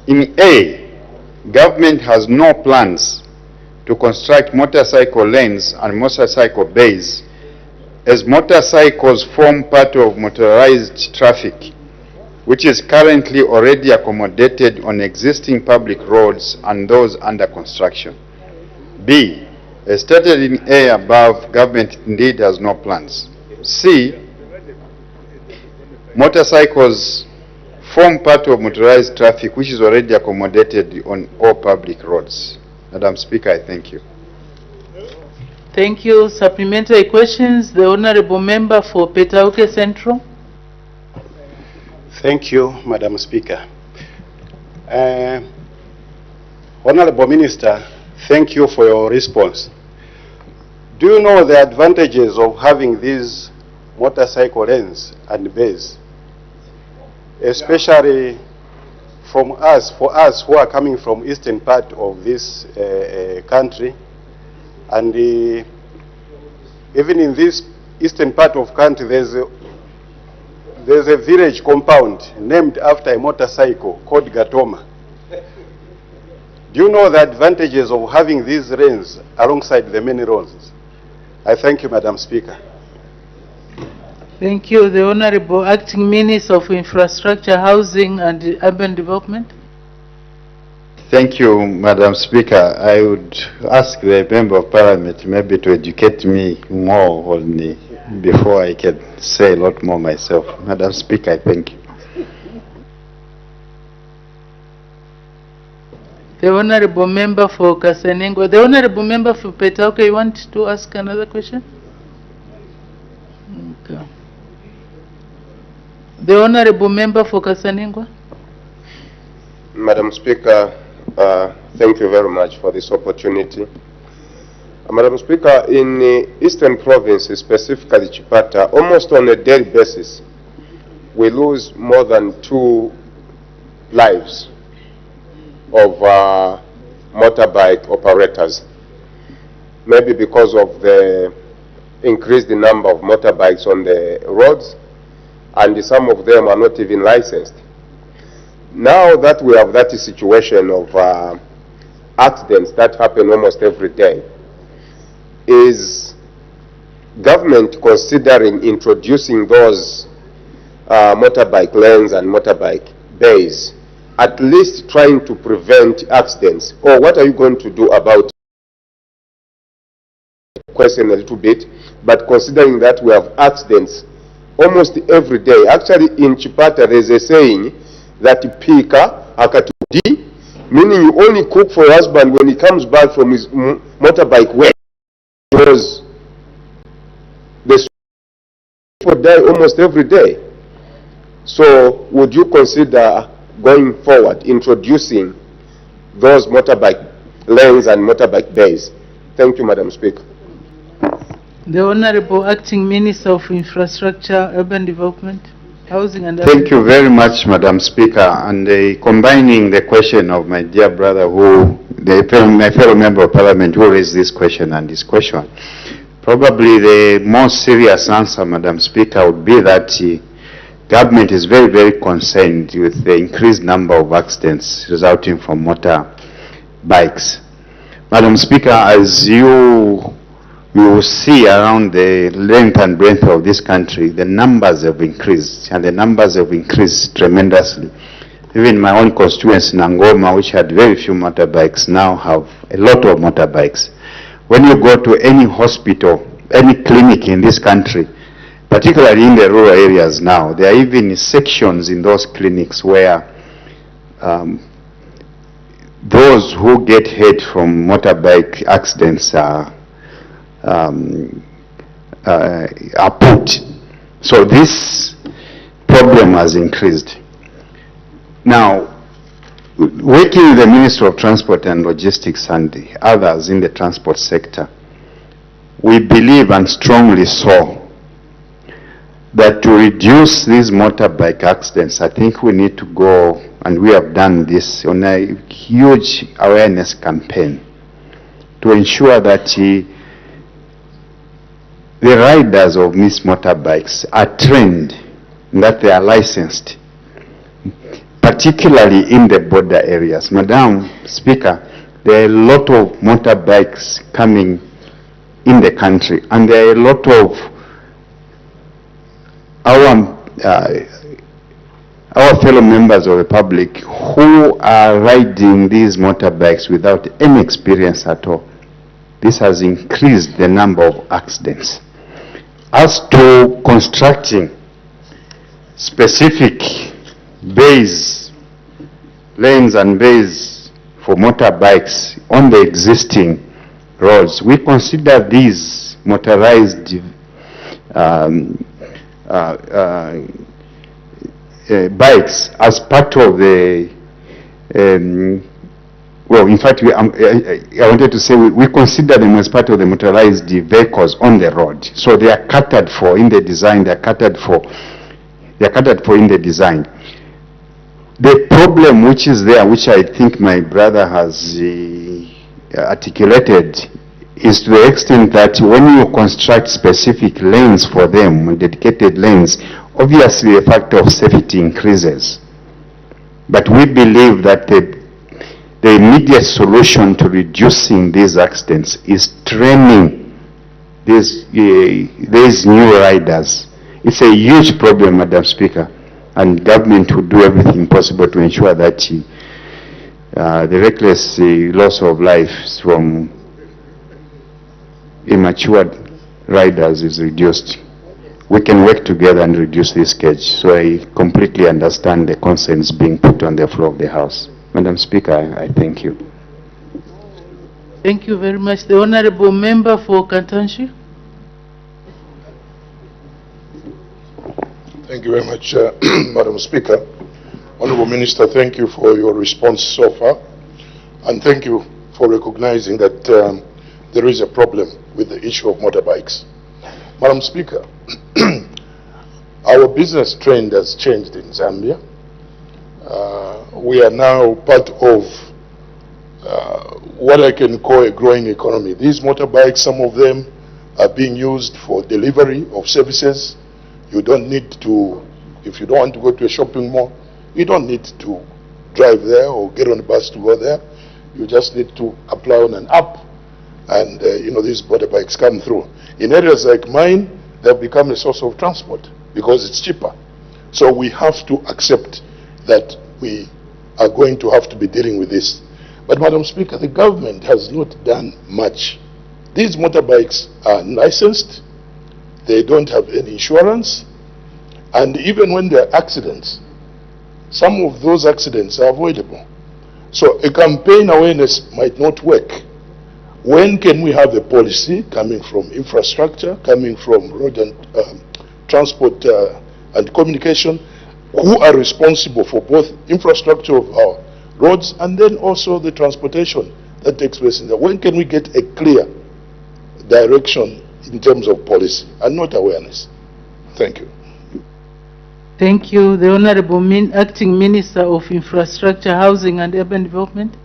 in A, government has no plans to construct motorcycle lanes and motorcycle bays, as motorcycles form part of motorized traffic, which is currently already accommodated on existing public roads and those under construction? B, as stated in A above, government indeed has no plans. C, motorcycles form part of motorized traffic which is already accommodated on all public roads. Madam Speaker, I thank you. Thank you. Supplementary questions. The Honorable Member for Petauke Central. Thank you, Madam Speaker. Honorable Minister, thank you for your response. Do you know the advantages of having these motorcycle lanes and bays? Especially for us who are coming from eastern part of this country, and even in this eastern part of country, there's a village compound named after a motorcycle called Gatoma. Do you know the advantages of having these lanes alongside the main roads? I thank you, Madam Speaker. Thank you. The Honorable Acting Minister of Infrastructure, Housing and Urban Development. Thank you, Madam Speaker. I would ask the Member of Parliament maybe to educate me more on the, before I can say a lot more myself. Madam Speaker, I thank you. The Honorable Member for Kasanengwa. The Honorable Member for Petauke, you want to ask another question? Okay. The Honorable Member for Kasanengwa. Madam Speaker, thank you very much for this opportunity. Madam Speaker, in the Eastern Province, specifically Chipata, almost on a daily basis, we lose more than 2 lives of motorbike operators. Maybe because of the increased number of motorbikes on the roads, and some of them are not even licensed. Now that we have that situation of accidents that happen almost every day, is government considering introducing those motorbike lanes and motorbike bays, at least trying to prevent accidents? Or what are you going to do about it? Question a little bit, but considering that we have accidents almost every day. Actually, in Chipata, there's a saying that pika akatudi, meaning you only cook for your husband when he comes back from his motorbike work, because the people die almost every day. So would you consider going forward introducing those motorbike lanes and motorbike bays? Thank you, Madam Speaker. The Honorable Acting Minister of Infrastructure, Urban Development, Housing and Urban Thank you very much, Madam Speaker. And combining the question of my dear brother, my fellow Member of Parliament who raised this question and this question, probably the most serious answer, Madam Speaker, would be that government is very, very concerned with the increased number of accidents resulting from motorbikes. Madam Speaker, as you will see around the length and breadth of this country, the numbers have increased, and the numbers have increased tremendously. Even my own constituency, Nangoma, which had very few motorbikes, now have a lot of motorbikes. When you go to any hospital, any clinic in this country, particularly in the rural areas now, there are even sections in those clinics where those who get hurt from motorbike accidents are put. So this problem has increased. Now, working with the Minister of Transport and Logistics and others in the transport sector, we believe, and strongly so, that to reduce these motorbike accidents, I think we need to go, and we have done this on a huge awareness campaign to ensure that the riders of these motorbikes are trained, that they are licensed, particularly in the border areas. Madam Speaker, there are a lot of motorbikes coming in the country, and there are a lot of our fellow members of the public who are riding these motorbikes without any experience at all. This has increased the number of accidents. As to constructing specific lanes and bays for motorbikes on the existing roads, we consider these motorized bikes as part of the well, in fact, I wanted to say we consider them as part of the motorized vehicles on the road. So they are catered for in the design. They are catered for in the design. The problem which is there, which I think my brother has articulated, is to the extent that when you construct specific lanes for them, dedicated lanes, obviously the factor of safety increases. But we believe that the immediate solution to reducing these accidents is training these new riders. It's a huge problem, Madam Speaker, and government will do everything possible to ensure that the reckless loss of life from immature riders is reduced. We can work together and reduce this scourge. So I completely understand the concerns being put on the floor of the House. Madam Speaker, I thank you. Thank you very much. The Honorable Member for Kantanshi. Thank you very much, Madam Speaker. Honorable Minister, thank you for your response so far, and thank you for recognizing that there is a problem with the issue of motorbikes. Madam Speaker, our business trend has changed in Zambia. We are now part of what I can call a growing economy. These motorbikes, some of them are being used for delivery of services. You don't need to, if you don't want to go to a shopping mall, you don't need to drive there or get on a bus to go there. You just need to apply on an app, and these motorbikes come through. In areas like mine, they've become a source of transport because it's cheaper. So we have to accept that we are going to have to be dealing with this. But Madam Speaker, the government has not done much. These motorbikes are licensed, they don't have any insurance, and even when there are accidents, some of those accidents are avoidable. So a campaign awareness might not work. When can we have a policy coming from infrastructure, coming from road and transport and communication, who are responsible for both infrastructure of our roads and then also the transportation that takes place in there? When can we get a clear direction in terms of policy and not awareness? Thank you. Thank you. The Honorable Acting Minister of Infrastructure, Housing and Urban Development.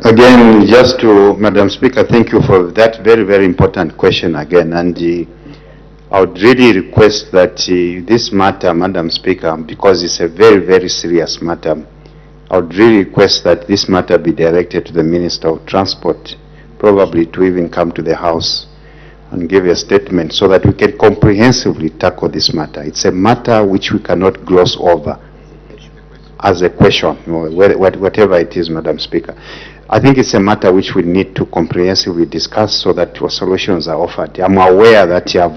Again, just to Madam Speaker, thank you for that very, very important question again. And I would really request that this matter, Madam Speaker, because it's a very, very serious matter, I would really request that this matter be directed to the Minister of Transport, probably to even come to the House and give a statement so that we can comprehensively tackle this matter. It's a matter which we cannot gloss over as a question, whatever it is, Madam Speaker. I think it's a matter which we need to comprehensively discuss so that solutions are offered. I'm aware that you have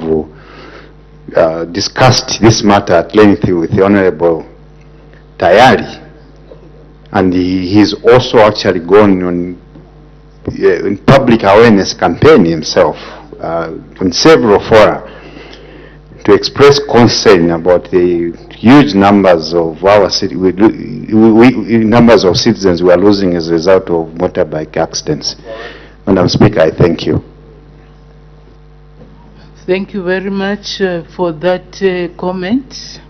discussed this matter at length with the Honorable Tayari, and he's also actually gone on in public awareness campaign himself on several fora to express concern about the huge numbers of our city, numbers of citizens we are losing as a result of motorbike accidents. Madam Speaker, I thank you. Thank you very much for that comment.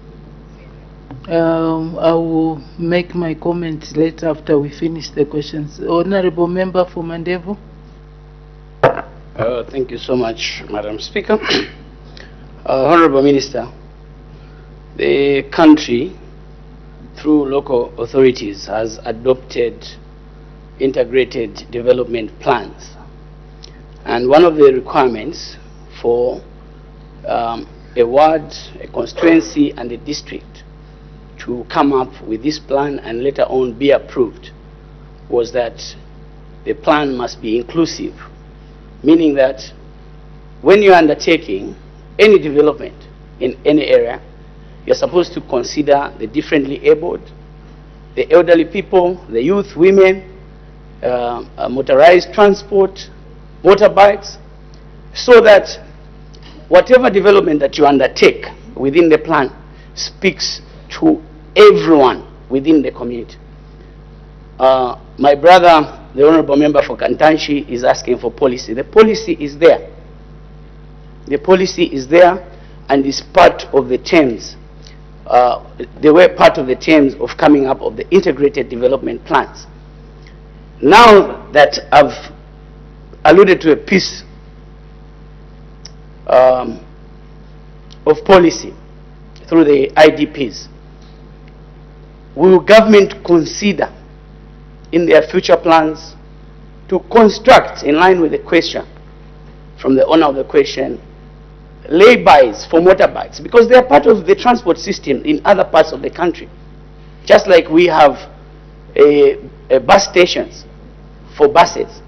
I will make my comments later after we finish the questions. Honorable Member for Mandevo. Thank you so much, Madam Speaker. Honorable Minister, the country, through local authorities, has adopted integrated development plans. And one of the requirements for a ward, a constituency, and a district to to come up with this plan and later on be approved was that the plan must be inclusive, meaning that when you're undertaking any development in any area, you're supposed to consider the differently abled, the elderly people, the youth, women, motorized transport, motorbikes, so that whatever development that you undertake within the plan speaks to everyone within the community. My brother, the Honorable Member for Kantanshi, is asking for policy. The policy is there. The policy is there and is part of the terms. They were part of the terms of coming up of the integrated development plans. Now that I've alluded to a piece of policy through the IDPs, will government consider in their future plans to construct, in line with the question from the owner of the question, lay-bys for motorbikes, because they are part of the transport system in other parts of the country, just like we have bus stations for buses.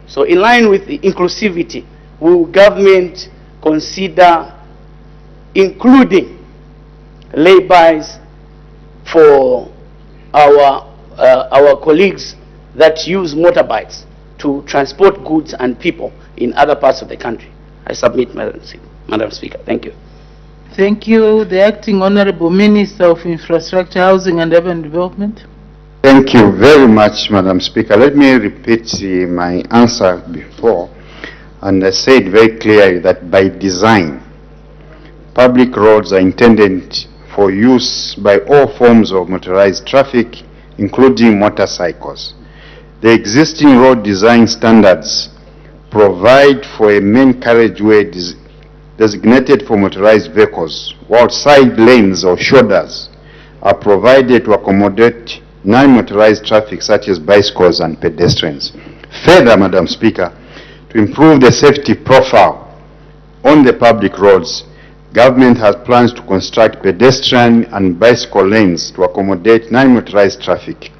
So in line with the inclusivity, will government consider including lay-bys for our colleagues that use motorbikes to transport goods and people in other parts of the country? I submit, Madam Speaker. Thank you. Thank you. The Acting Honorable Minister of Infrastructure, Housing and Urban Development. Thank you very much, Madam Speaker. Let me repeat my answer before. And I said very clearly that by design, public roads are intended for use by all forms of motorized traffic, including motorcycles. The existing road design standards provide for a main carriageway designated for motorized vehicles, while side lanes or shoulders are provided to accommodate non-motorized traffic such as bicycles and pedestrians. Further, Madam Speaker, to improve the safety profile on the public roads, government has plans to construct pedestrian and bicycle lanes to accommodate non-motorized traffic.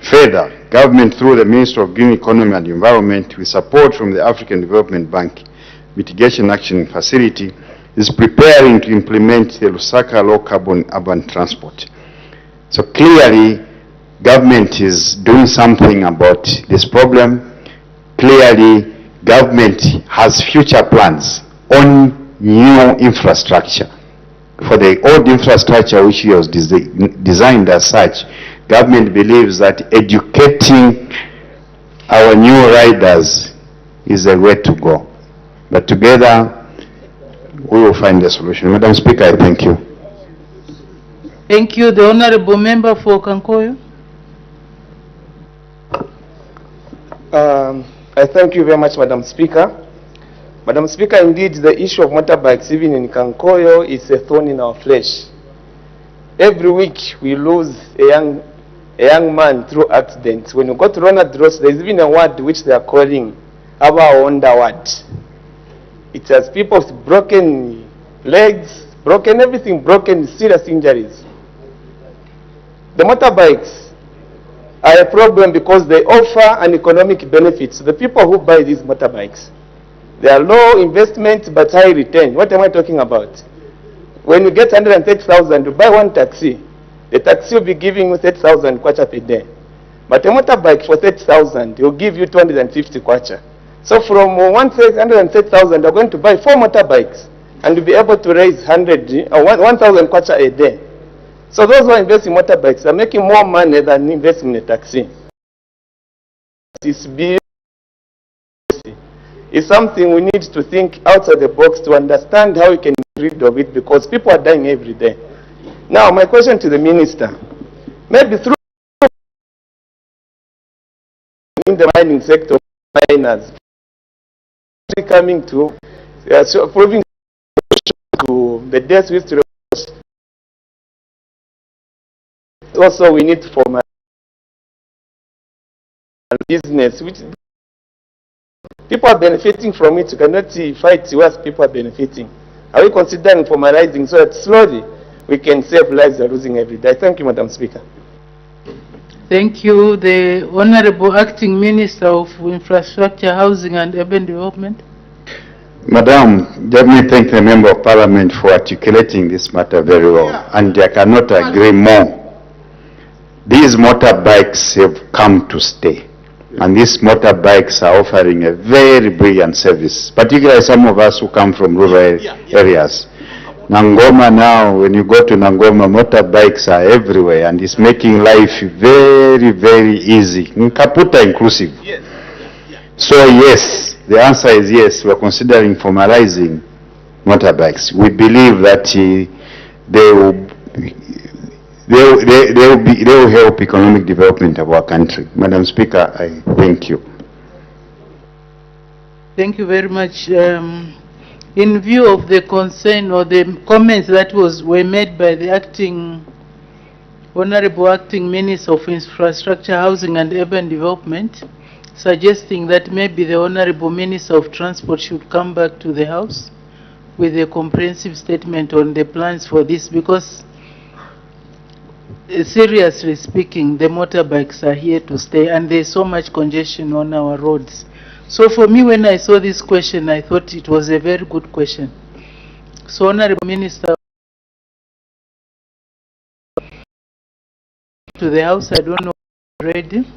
Further, government through the Ministry of Green Economy and Environment, with support from the African Development Bank Mitigation Action Facility, is preparing to implement the Lusaka Low Carbon Urban Transport. So clearly, government is doing something about this problem. Clearly, government has future plans on new infrastructure. For the old infrastructure which was designed as such, government believes that educating our new riders is the way to go. But together, we will find a solution. Madam Speaker, I thank you. Thank you. The Honorable Member for Kankoyo. I thank you very much, Madam Speaker. Madam Speaker, indeed, the issue of motorbikes, even in Kankoyo, is a thorn in our flesh. Every week, we lose a young man through accidents. When you go to Ronald Ross, there is even a word which they are calling our Honda word. It has people with broken legs, broken everything, broken, serious injuries. The motorbikes are a problem because they offer an economic benefit to the people who buy these motorbikes. They are low investment but high return. What am I talking about? When you get 130,000 to buy one taxi, the taxi will be giving you 30,000 kwacha per day. But a motorbike for 30,000 will give you 250 kwacha. So from 130,000, they're going to buy 4 motorbikes and you'll be able to raise 1,000 kwacha a day. So those who are investing in motorbikes are making more money than investing in a taxi. It's something we need to think outside the box to understand how we can get rid of it, because people are dying every day. Now, my question to the minister, maybe through in the mining sector, miners coming to proving to the death with also we need to form a business which people are benefiting from it. You cannot fight whilst people are benefiting. Are we considering formalizing so that slowly we can save lives are losing every day. Thank you, Madam Speaker. Thank you. The Honorable Acting Minister of Infrastructure, Housing and Urban Development. Madam, let me thank the Member of Parliament for articulating this matter very well, and I cannot agree more. These motorbikes have come to stay, and these motorbikes are offering a very brilliant service, particularly some of us who come from rural areas. Nangoma now, when you go to Nangoma, motorbikes are everywhere, and it's making life very, very easy. Nkaputa inclusive. So yes, the answer is yes, we're considering formalizing motorbikes. We believe that they will help economic development of our country. Madam Speaker, I thank you. Thank you very much. In view of the concern or the comments that were made by the Honorable Acting Minister of Infrastructure, Housing and Urban Development, suggesting that maybe the Honorable Minister of Transport should come back to the House with a comprehensive statement on the plans for this, because seriously speaking, the motorbikes are here to stay and there's so much congestion on our roads. So for me, when I saw this question, I thought it was a very good question. So Honorable Minister, to the House, I don't know, ready.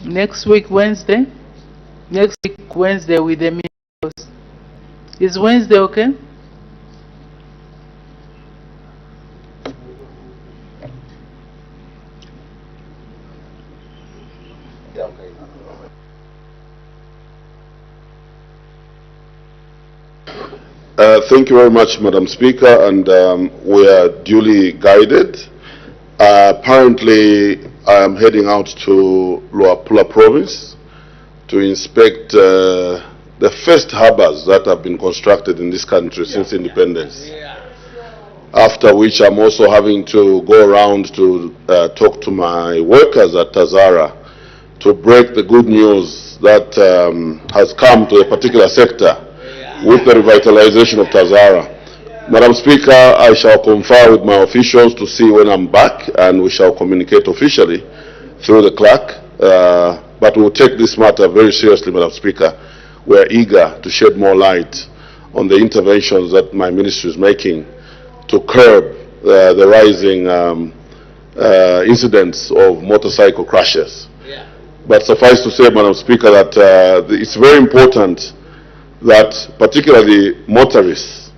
Next week, Wednesday? Next week, Wednesday with the ministers. Is Wednesday okay? Thank you very much, Madam Speaker, and we are duly guided. Apparently, I am heading out to Luapula Province to inspect the first harbors that have been constructed in this country since independence. After which, I'm also having to go around to talk to my workers at Tazara to break the good news that has come to a particular sector with the revitalization of Tazara. Madam Speaker, I shall confer with my officials to see when I'm back, and we shall communicate officially through the clerk. But we'll take this matter very seriously, Madam Speaker. We're eager to shed more light on the interventions that my ministry is making to curb the rising incidents of motorcycle crashes. But suffice to say, Madam Speaker, that it's very important that particularly motorists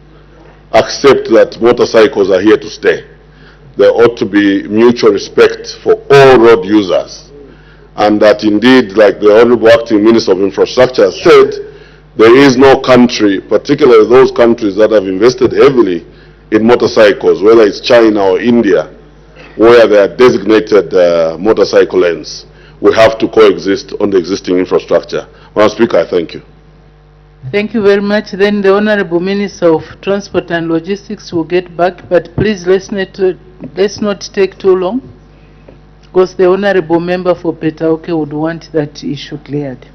accept that motorcycles are here to stay. There ought to be mutual respect for all road users, and that indeed, like the Honorable Acting Minister of Infrastructure said, there is no country, particularly those countries that have invested heavily in motorcycles, whether it's China or India, where there are designated motorcycle lanes. We have to coexist on the existing infrastructure. Madam Speaker, I thank you. Thank you very much. Then the Honorable Minister of Transport and Logistics will get back, but please let's not take too long, because the Honorable Member for Petauke would want that issue cleared.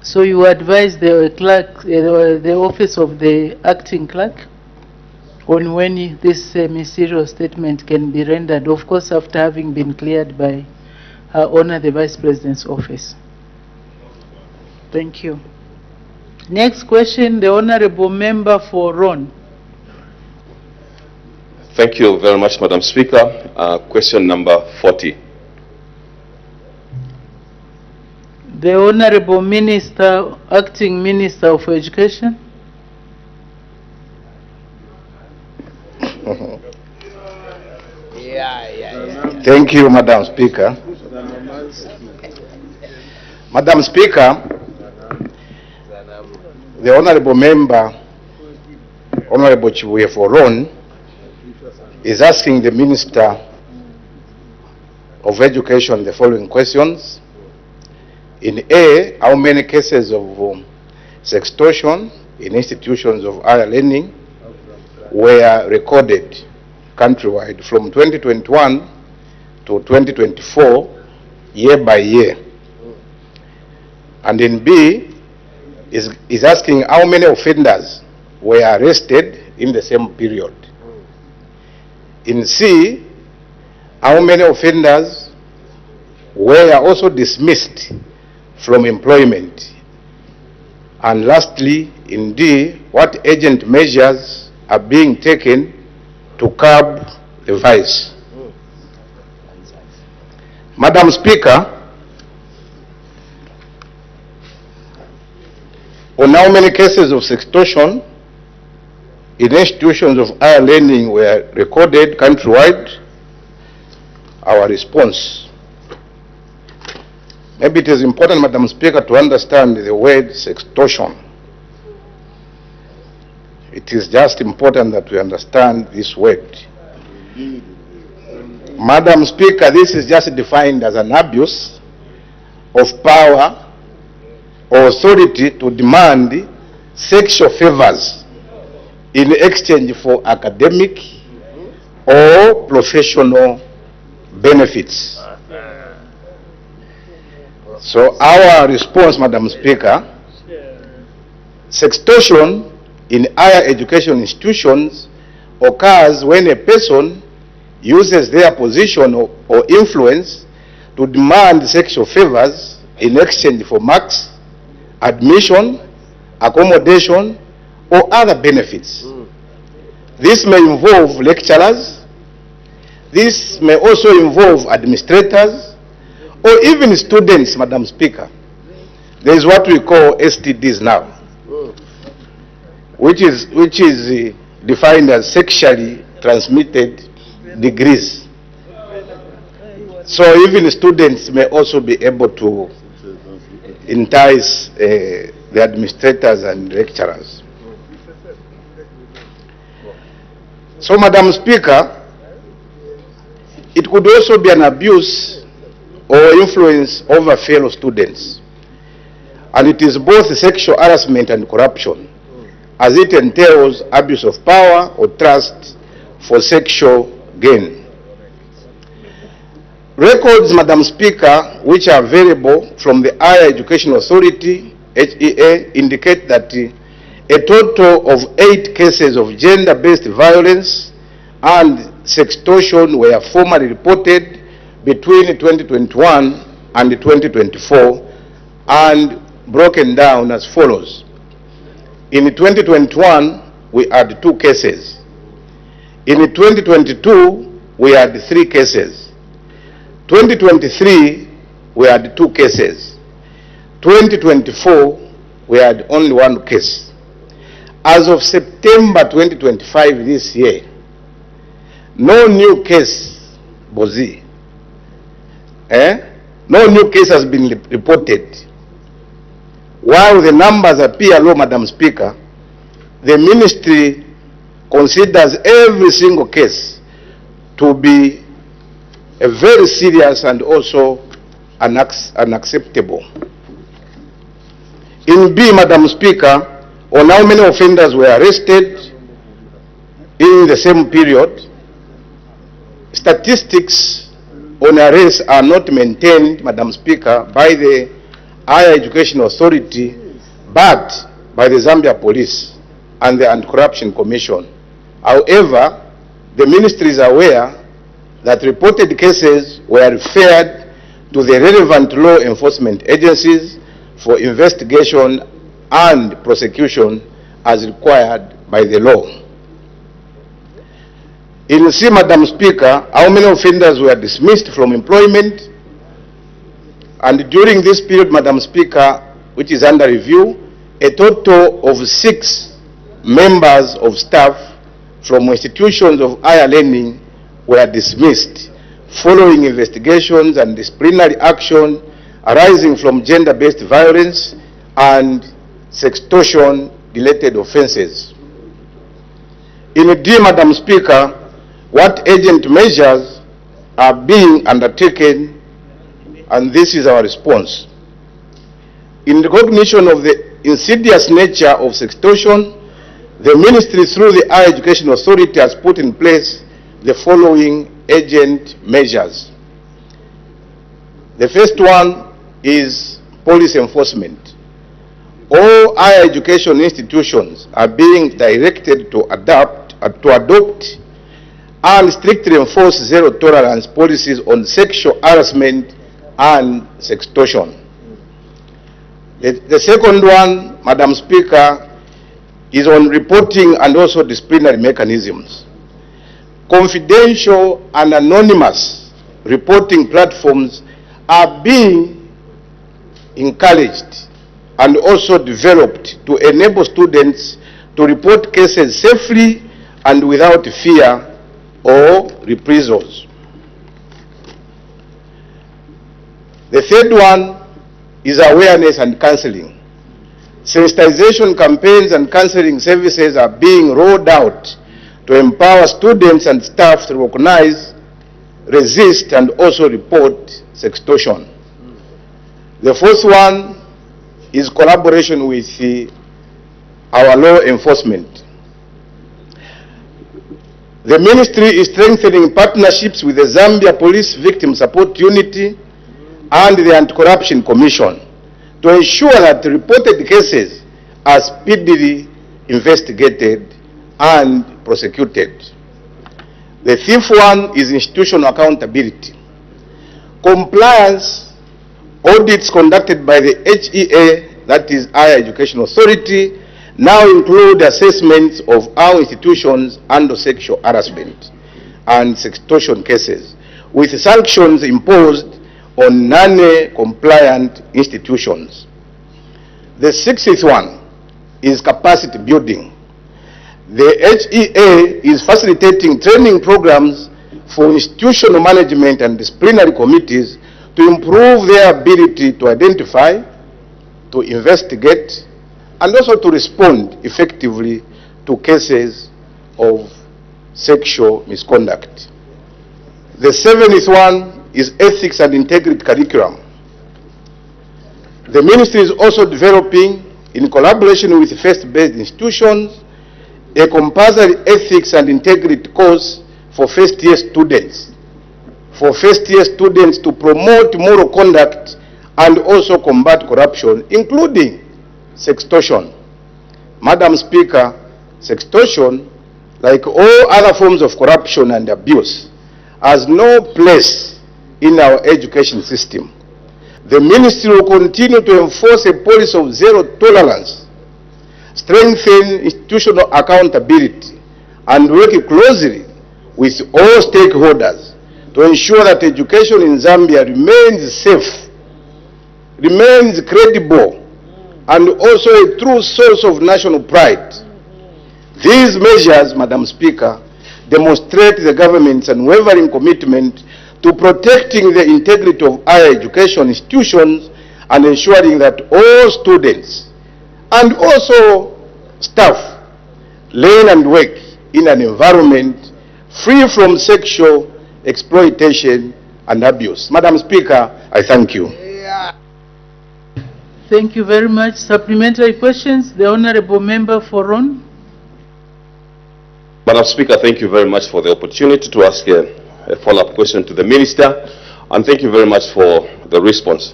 So you advise the clerk, the office of the acting clerk, on when this ministerial statement can be rendered, of course after having been cleared by Her Honor the Vice President's office. Thank you. Next question, the Honorable Member for Ron. Thank you very much, Madam Speaker. Question number 40. The Honorable Minister, Acting Minister of Education. Thank you, Madam Speaker. Madam Speaker, the Honorable Member, Honorable Chibuye for Ron, is asking the Minister of Education the following questions. In A, how many cases of sextortion in institutions of higher learning were recorded countrywide from 2021 to 2024, year by year? And in B, is asking how many offenders were arrested in the same period. In C, how many offenders were also dismissed from employment? And lastly, in D, what urgent measures are being taken to curb the vice? Madam Speaker, on how many cases of sextortion in institutions of higher learning were recorded countrywide? Our response. Maybe it is important, Madam Speaker, to understand the word sextortion. It is just important that we understand this word. Madam Speaker, this is just defined as an abuse of power or authority to demand sexual favors in exchange for academic or professional benefits. So our response, Madam Speaker, sextortion in higher education institutions occurs when a person uses their position or influence to demand sexual favors in exchange for marks, admission, accommodation, or other benefits. This may involve lecturers. This may also involve administrators or even students, Madam Speaker. There is what we call STDs now, which is defined as sexually transmitted degrees. So even students may also be able to entice the administrators and lecturers. So, Madam Speaker, it could also be an abuse or influence over fellow students. And it is both sexual harassment and corruption, as it entails abuse of power or trust for sexual gain. Records, Madam Speaker, which are available from the Higher Education Authority, HEA, indicate that a total of 8 cases of gender-based violence and sextortion were formally reported between 2021 and 2024 and broken down as follows. In 2021, we had 2 cases. In 2022, we had 3 cases. 2023, we had 2 cases. 2024, we had only 1 case. As of September 2025 this year, no new case, Bozi, no new case has been reported. While the numbers appear low, Madam Speaker, the ministry considers every single case to be a very serious and also unacceptable. In B, Madam Speaker, on how many offenders were arrested in the same period, statistics on arrests are not maintained, Madam Speaker, by the Higher Education Authority, but by the Zambia Police and the Anti-Corruption Commission. However, the ministry is aware that reported cases were referred to the relevant law enforcement agencies for investigation and prosecution as required by the law. In C, Madam Speaker, how many offenders were dismissed from employment? And during this period, Madam Speaker, which is under review, a total of 6 members of staff from institutions of higher learning were dismissed following investigations and disciplinary action arising from gender-based violence and sextortion-related offenses. In D, Madam Speaker, what urgent measures are being undertaken? And this is our response. In recognition of the insidious nature of sextortion, the ministry through the Higher Education Authority has put in place the following urgent measures. The first one is police enforcement. All higher education institutions are being directed to adopt and strictly enforce zero tolerance policies on sexual harassment and sextortion. The second one, Madam Speaker, is on reporting and also disciplinary mechanisms. Confidential and anonymous reporting platforms are being encouraged and also developed to enable students to report cases safely and without fear or reprisals. The third one is awareness and counseling. Sensitization campaigns and counseling services are being rolled out to empower students and staff to recognize, resist, and also report sextortion. The fourth one is collaboration with our law enforcement. The ministry is strengthening partnerships with the Zambia Police Victim Support Unit and the Anti-Corruption Commission to ensure that reported cases are speedily investigated and prosecuted. The fifth one is institutional accountability. Compliance audits conducted by the HEA, that is Higher Education Authority, now include assessments of our institutions under sexual harassment and sextortion cases, with sanctions imposed on non-compliant institutions. The sixth one is capacity building. The HEA is facilitating training programs for institutional management and disciplinary committees to improve their ability to identify, to investigate, and also to respond effectively to cases of sexual misconduct. The seventh one is ethics and integrity curriculum. The ministry is also developing, in collaboration with faith-based institutions, a compulsory ethics and integrity course for first-year students. For first-year students to promote moral conduct and also combat corruption, including sextortion. Madam Speaker, sextortion, like all other forms of corruption and abuse, has no place in our education system. The ministry will continue to enforce a policy of zero tolerance, strengthen institutional accountability, and work closely with all stakeholders to ensure that education in Zambia remains safe, remains credible, and also a true source of national pride. These measures, Madam Speaker, demonstrate the government's unwavering commitment to protecting the integrity of higher education institutions and ensuring that all students and also staff learn and work in an environment free from sexual exploitation and abuse. Madam Speaker, I thank you. Thank you very much. Supplementary questions, the Honorable Member for Ron. Madam Speaker, thank you very much for the opportunity to ask a follow-up question to the Minister, and thank you very much for the response.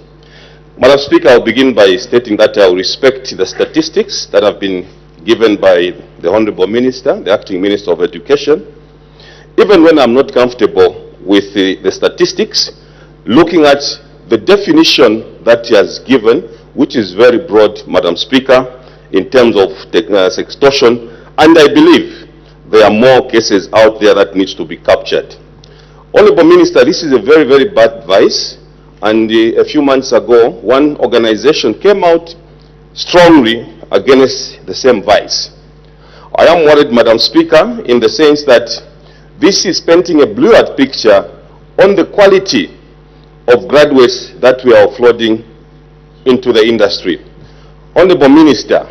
Madam Speaker, I'll begin by stating that I respect the statistics that have been given by the Honorable Minister, the Acting Minister of Education. Even when I'm not comfortable with the statistics, looking at the definition that he has given, which is very broad, Madam Speaker, in terms of sextortion, and I believe there are more cases out there that needs to be captured. Honorable Minister, this is a very, very bad vice, and a few months ago, one organization came out strongly against the same vice. I am worried, Madam Speaker, in the sense that this is painting a blurred picture on the quality of graduates that we are offloading into the industry. Honorable Minister,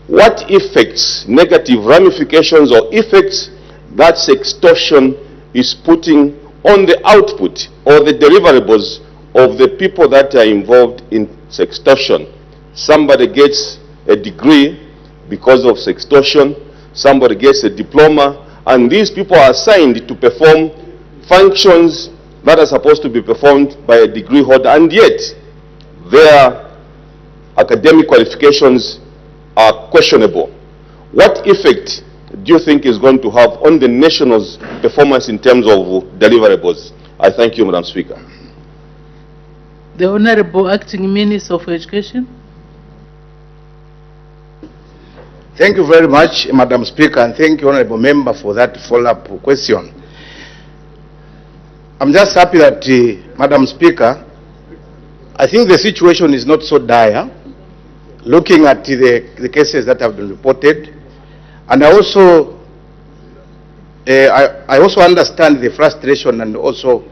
what effects, negative ramifications or effects that sextortion is putting on the output or the deliverables of the people that are involved in sextortion? Somebody gets a degree because of sextortion, somebody gets a diploma, and these people are assigned to perform functions that are supposed to be performed by a degree holder, and yet their academic qualifications are questionable. What effect do you think is going to have on the nation's performance in terms of deliverables? I thank you, Madam Speaker. The Honorable Acting Minister of Education. Thank you very much, Madam Speaker, and thank you, Honorable Member, for that follow-up question. I'm just happy that, Madam Speaker, I think the situation is not so dire, looking at the cases that have been reported. And I also understand the frustration and also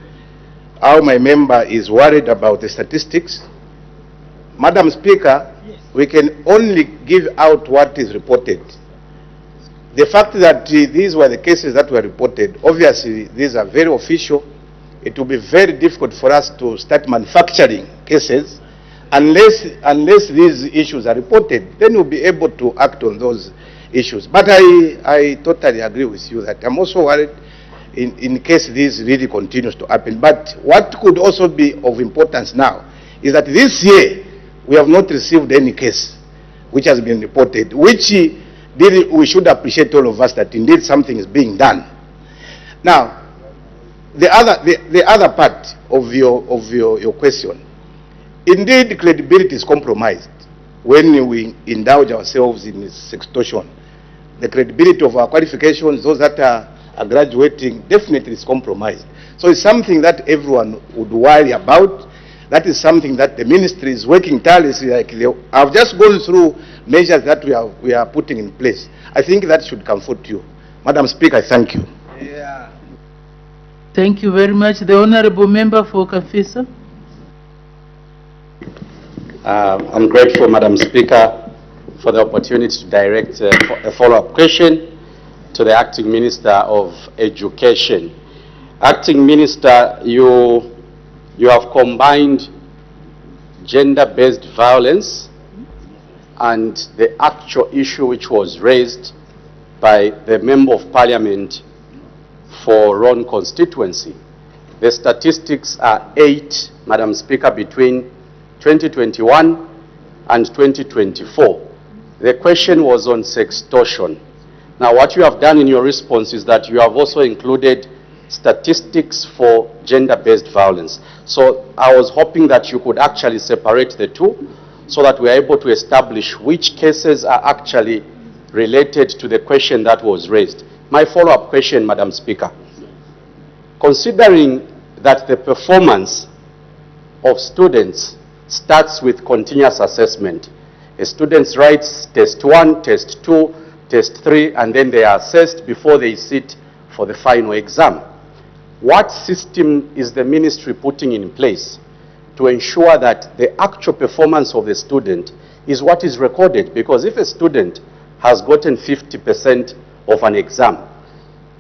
how my member is worried about the statistics. Madam Speaker, we can only give out what is reported. The fact that these were the cases that were reported, obviously these are very official. It will be very difficult for us to start manufacturing cases unless these issues are reported. Then we'll be able to act on those issues. But I totally agree with you that I'm also worried in case this really continues to happen. But what could also be of importance now is that this year we have not received any case which has been reported, which we should appreciate, all of us, that indeed something is being done. Now, the other part of your question, indeed credibility is compromised when we indulge ourselves in sextortion. The credibility of our qualifications, those that are graduating, definitely is compromised. So it's something that everyone would worry about. That is something that the ministry is working tirelessly. I've just gone through measures that we are putting in place. I think that should comfort you. Madam Speaker, I thank you. Thank you very much. The Honorable Member for Kafisa. I'm grateful, Madam Speaker, for the opportunity to direct a follow-up question to the Acting Minister of Education. Acting Minister, you have combined gender-based violence and the actual issue which was raised by the Member of Parliament for Ron constituency. The statistics are 8, Madam Speaker, between 2021 and 2024. The question was on sextortion. Now, what you have done in your response is that you have also included statistics for gender-based violence. So I was hoping that you could actually separate the two so that we are able to establish which cases are actually related to the question that was raised. My follow-up question, Madam Speaker, considering that the performance of students starts with continuous assessment, a student writes test 1, test 2, test 3, and then they are assessed before they sit for the final exam. What system is the ministry putting in place to ensure that the actual performance of the student is what is recorded? Because if a student has gotten 50% of an exam,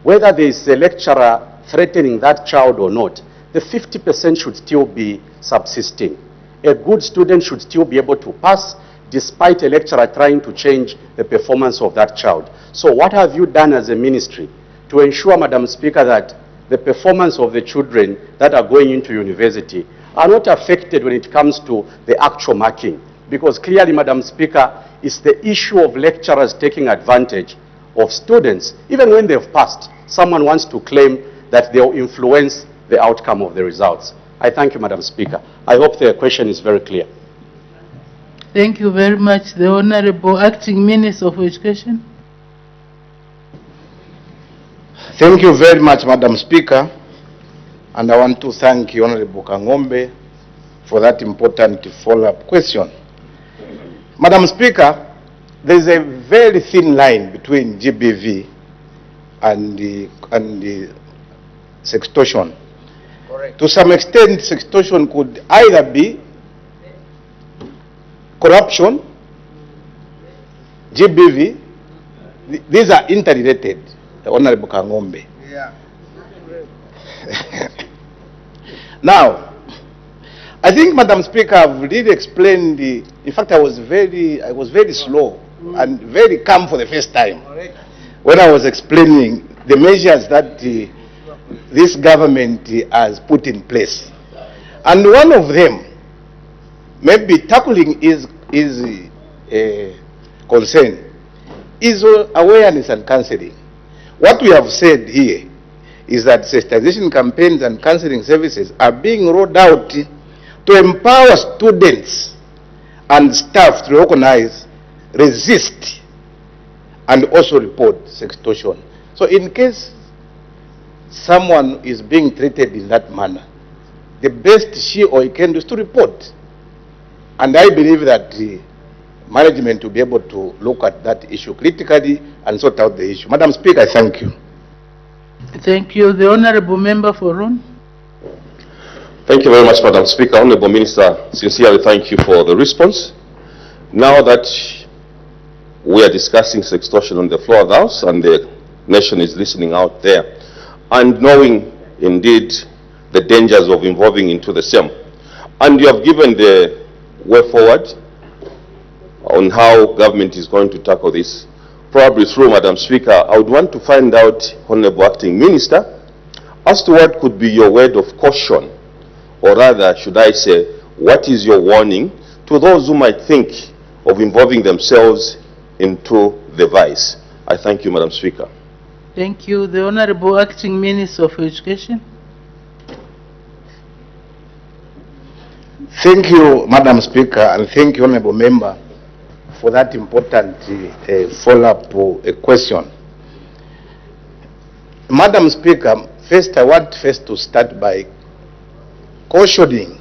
whether there is a lecturer threatening that child or not, the 50% should still be subsisting. A good student should still be able to pass despite a lecturer trying to change the performance of that child. So what have you done as a ministry to ensure, Madam Speaker, that the performance of the children that are going into university are not affected when it comes to the actual marking? Because clearly, Madam Speaker, it's the issue of lecturers taking advantage of students. Even when they've passed, someone wants to claim that they'll influence the outcome of the results. I thank you, Madam Speaker. I hope the question is very clear. Thank you very much. The Honorable Acting Minister of Education. Thank you very much, Madam Speaker. And I want to thank you, Honorable Kangombe, for that important follow-up question. Madam Speaker, there is a very thin line between GBV and the sextortion. Correct. To some extent, sextortion could either be corruption, GBV. These are interrelated, Honorable Kangombe. Yeah. Now, I think, Madam Speaker, I've really explained in fact, I was very slow and very calm for the first time when I was explaining the measures that this government has put in place. And one of them, maybe tackling is a concern, is awareness and counseling. What we have said here is that sensitization campaigns and counseling services are being rolled out to empower students and staff to recognize, resist, and also report sextortion. So in case someone is being treated in that manner, the best she or he can do is to report. And I believe that the management will be able to look at that issue critically and sort out the issue. Madam Speaker, I thank you. Thank you. The Honorable Member for Ron. Thank you very much, Madam Speaker. Honorable Minister, sincerely thank you for the response. Now that we are discussing sextortion on the floor of the House and the nation is listening out there, and knowing indeed the dangers of involving into the same, and you have given the way forward on how government is going to tackle this, probably through Madam Speaker, I would want to find out, Honorable Acting Minister, as to what could be your word of caution, or rather, should I say, what is your warning to those who might think of involving themselves into the vice? I thank you, Madam Speaker. Thank you. The Honorable Acting Minister of Education. Thank you, Madam Speaker, and thank you, Honorable Member, for that important follow-up question. Madam Speaker, first I want to start by cautioning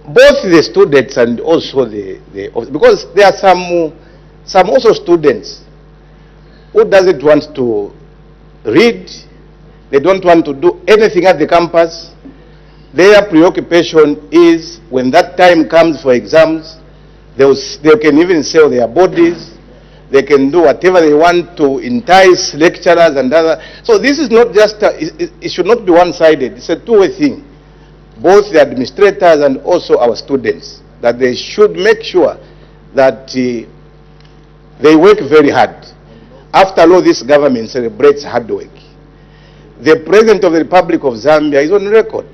both the students and also because there are some also students who doesn't want to read, they don't want to do anything at the campus. Their preoccupation is when that time comes for exams, they can even sell their bodies, they can do whatever they want to entice lecturers and other. So this is not just, it should not be one-sided, it's a two-way thing. Both the administrators and also our students, that they should make sure that they work very hard. After all, this government celebrates hard work. The President of the Republic of Zambia is on record.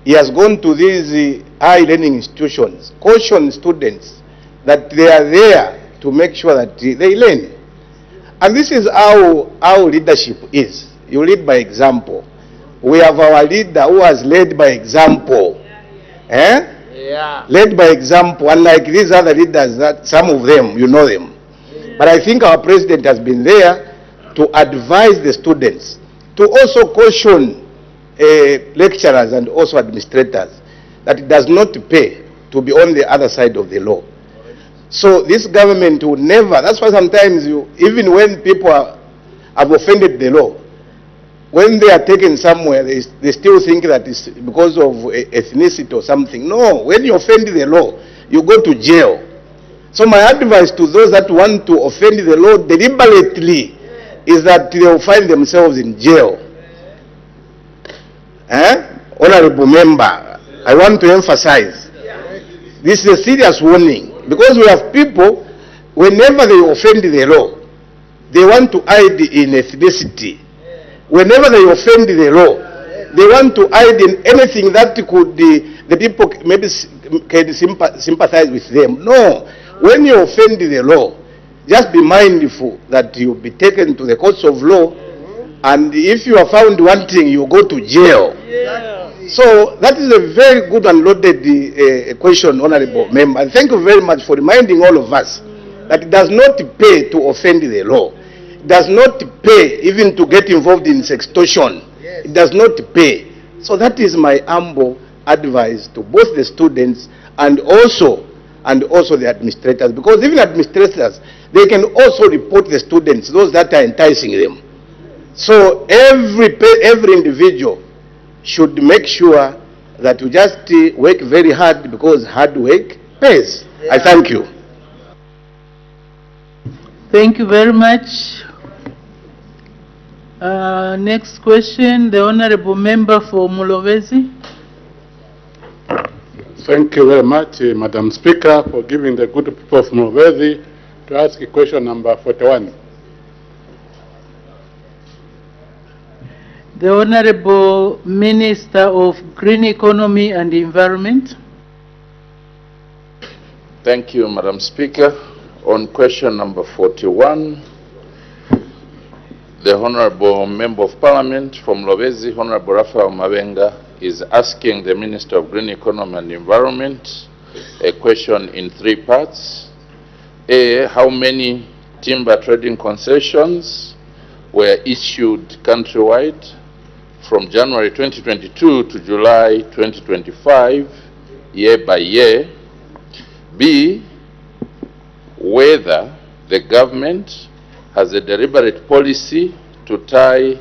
He has gone to these high learning institutions, caution students that they are there to make sure that they learn. And this is how leadership is. You lead by example. We have our leader who has led by example. Led by example, unlike these other leaders, that some of them, you know them. But I think our president has been there to advise the students, to also caution lecturers and also administrators that it does not pay to be on the other side of the law. So this government will never, that's why sometimes even when people have offended the law, when they are taken somewhere, they still think that it's because of ethnicity or something. No, when you offend the law, you go to jail. So my advice to those that want to offend the law deliberately is that they will find themselves in jail. Honorable Member, I want to emphasize, this is a serious warning, because we have people, whenever they offend the law, they want to hide in ethnicity. Whenever they offend the law, they want to hide in anything that could the people maybe can sympathize with them. No, when you offend the law, just be mindful that you'll be taken to the courts of law, and if you are found wanting, you go to jail. So that is a very good and loaded question, Honorable Member. And thank you very much for reminding all of us that it does not pay to offend the law. It does not pay even to get involved in sextortion. It does not pay. So that is my humble advice to both the students and also the administrators, because even administrators, they can also report the students, those that are enticing them. So every individual should make sure that we just work very hard, because hard work pays. I thank you. Thank you very much. Next question, the Honorable Member for Mulowezi. Thank you very much, Madam Speaker, for giving the good people of Mulowezi to ask question number 41. The Honorable Minister of Green Economy and Environment. Thank you, Madam Speaker. On question number 41, The Honorable Member of Parliament from Lobezi, Honorable Raphael Mabenga, is asking the Minister of Green Economy and Environment a question in three parts. A, how many timber trading concessions were issued countrywide from January 2022 to July 2025, year by year? B, whether the government has a deliberate policy to tie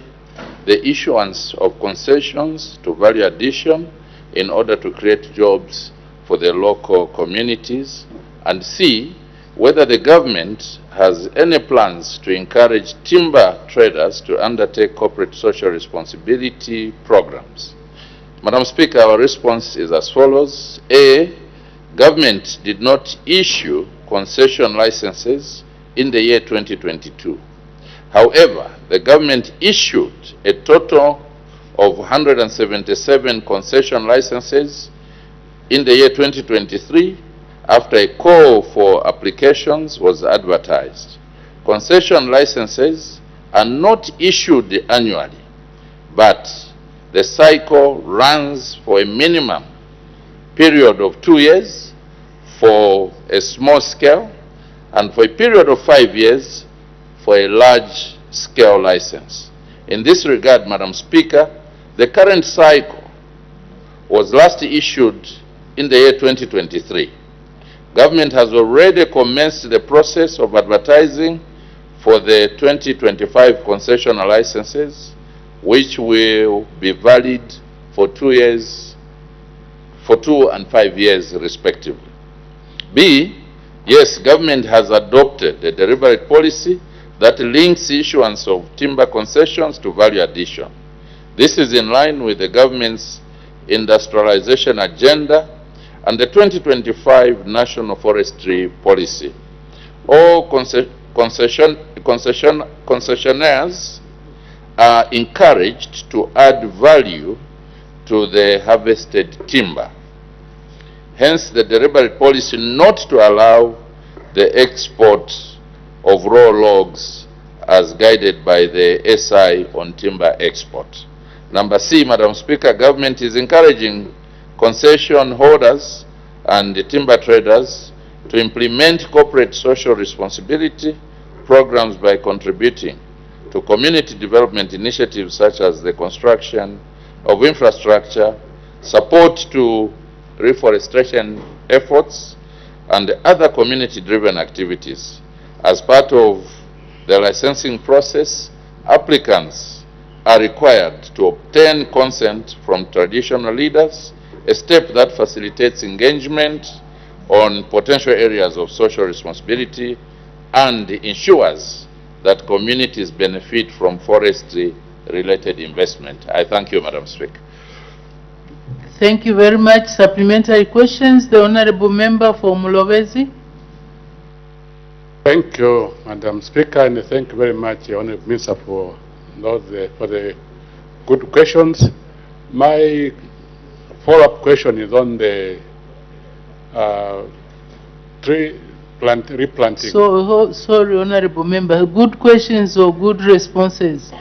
the issuance of concessions to value addition in order to create jobs for the local communities. And C, whether the government has any plans to encourage timber traders to undertake corporate social responsibility programs. Madam Speaker, our response is as follows. A, government did not issue concession licenses in the year 2022. However, the government issued a total of 177 concession licenses in the year 2023 after a call for applications was advertised. Concession licenses are not issued annually, but the cycle runs for a minimum period of 2 years for a small scale and for a period of 5 years for a large scale license. In this regard, Madam Speaker, the current cycle was last issued in the year 2023. Government has already commenced the process of advertising for the 2025 concessional licenses, which will be valid for 2 years, for 2 and 5 years respectively. B, yes, government has adopted a deliberate policy that links issuance of timber concessions to value addition. This is in line with the government's industrialization agenda and the 2025 National Forestry Policy. All concessionaires are encouraged to add value to the harvested timber. Hence, the deliberate policy not to allow the export of raw logs as guided by the SI on timber export. Number C, Madam Speaker, government is encouraging concession holders and the timber traders to implement corporate social responsibility programs by contributing to community development initiatives such as the construction of infrastructure, support to reforestation efforts, and other community-driven activities. As part of the licensing process, applicants are required to obtain consent from traditional leaders, a step that facilitates engagement on potential areas of social responsibility and ensures that communities benefit from forestry-related investment. I thank you, Madam Speaker. Thank you very much. Supplementary questions. The Honorable Member for Mulobezi. Thank you, Madam Speaker, and thank you very much, Honorable Minister, for the good questions. My follow-up question is on the tree replanting. So, sorry, Honorable Member, good questions or good responses?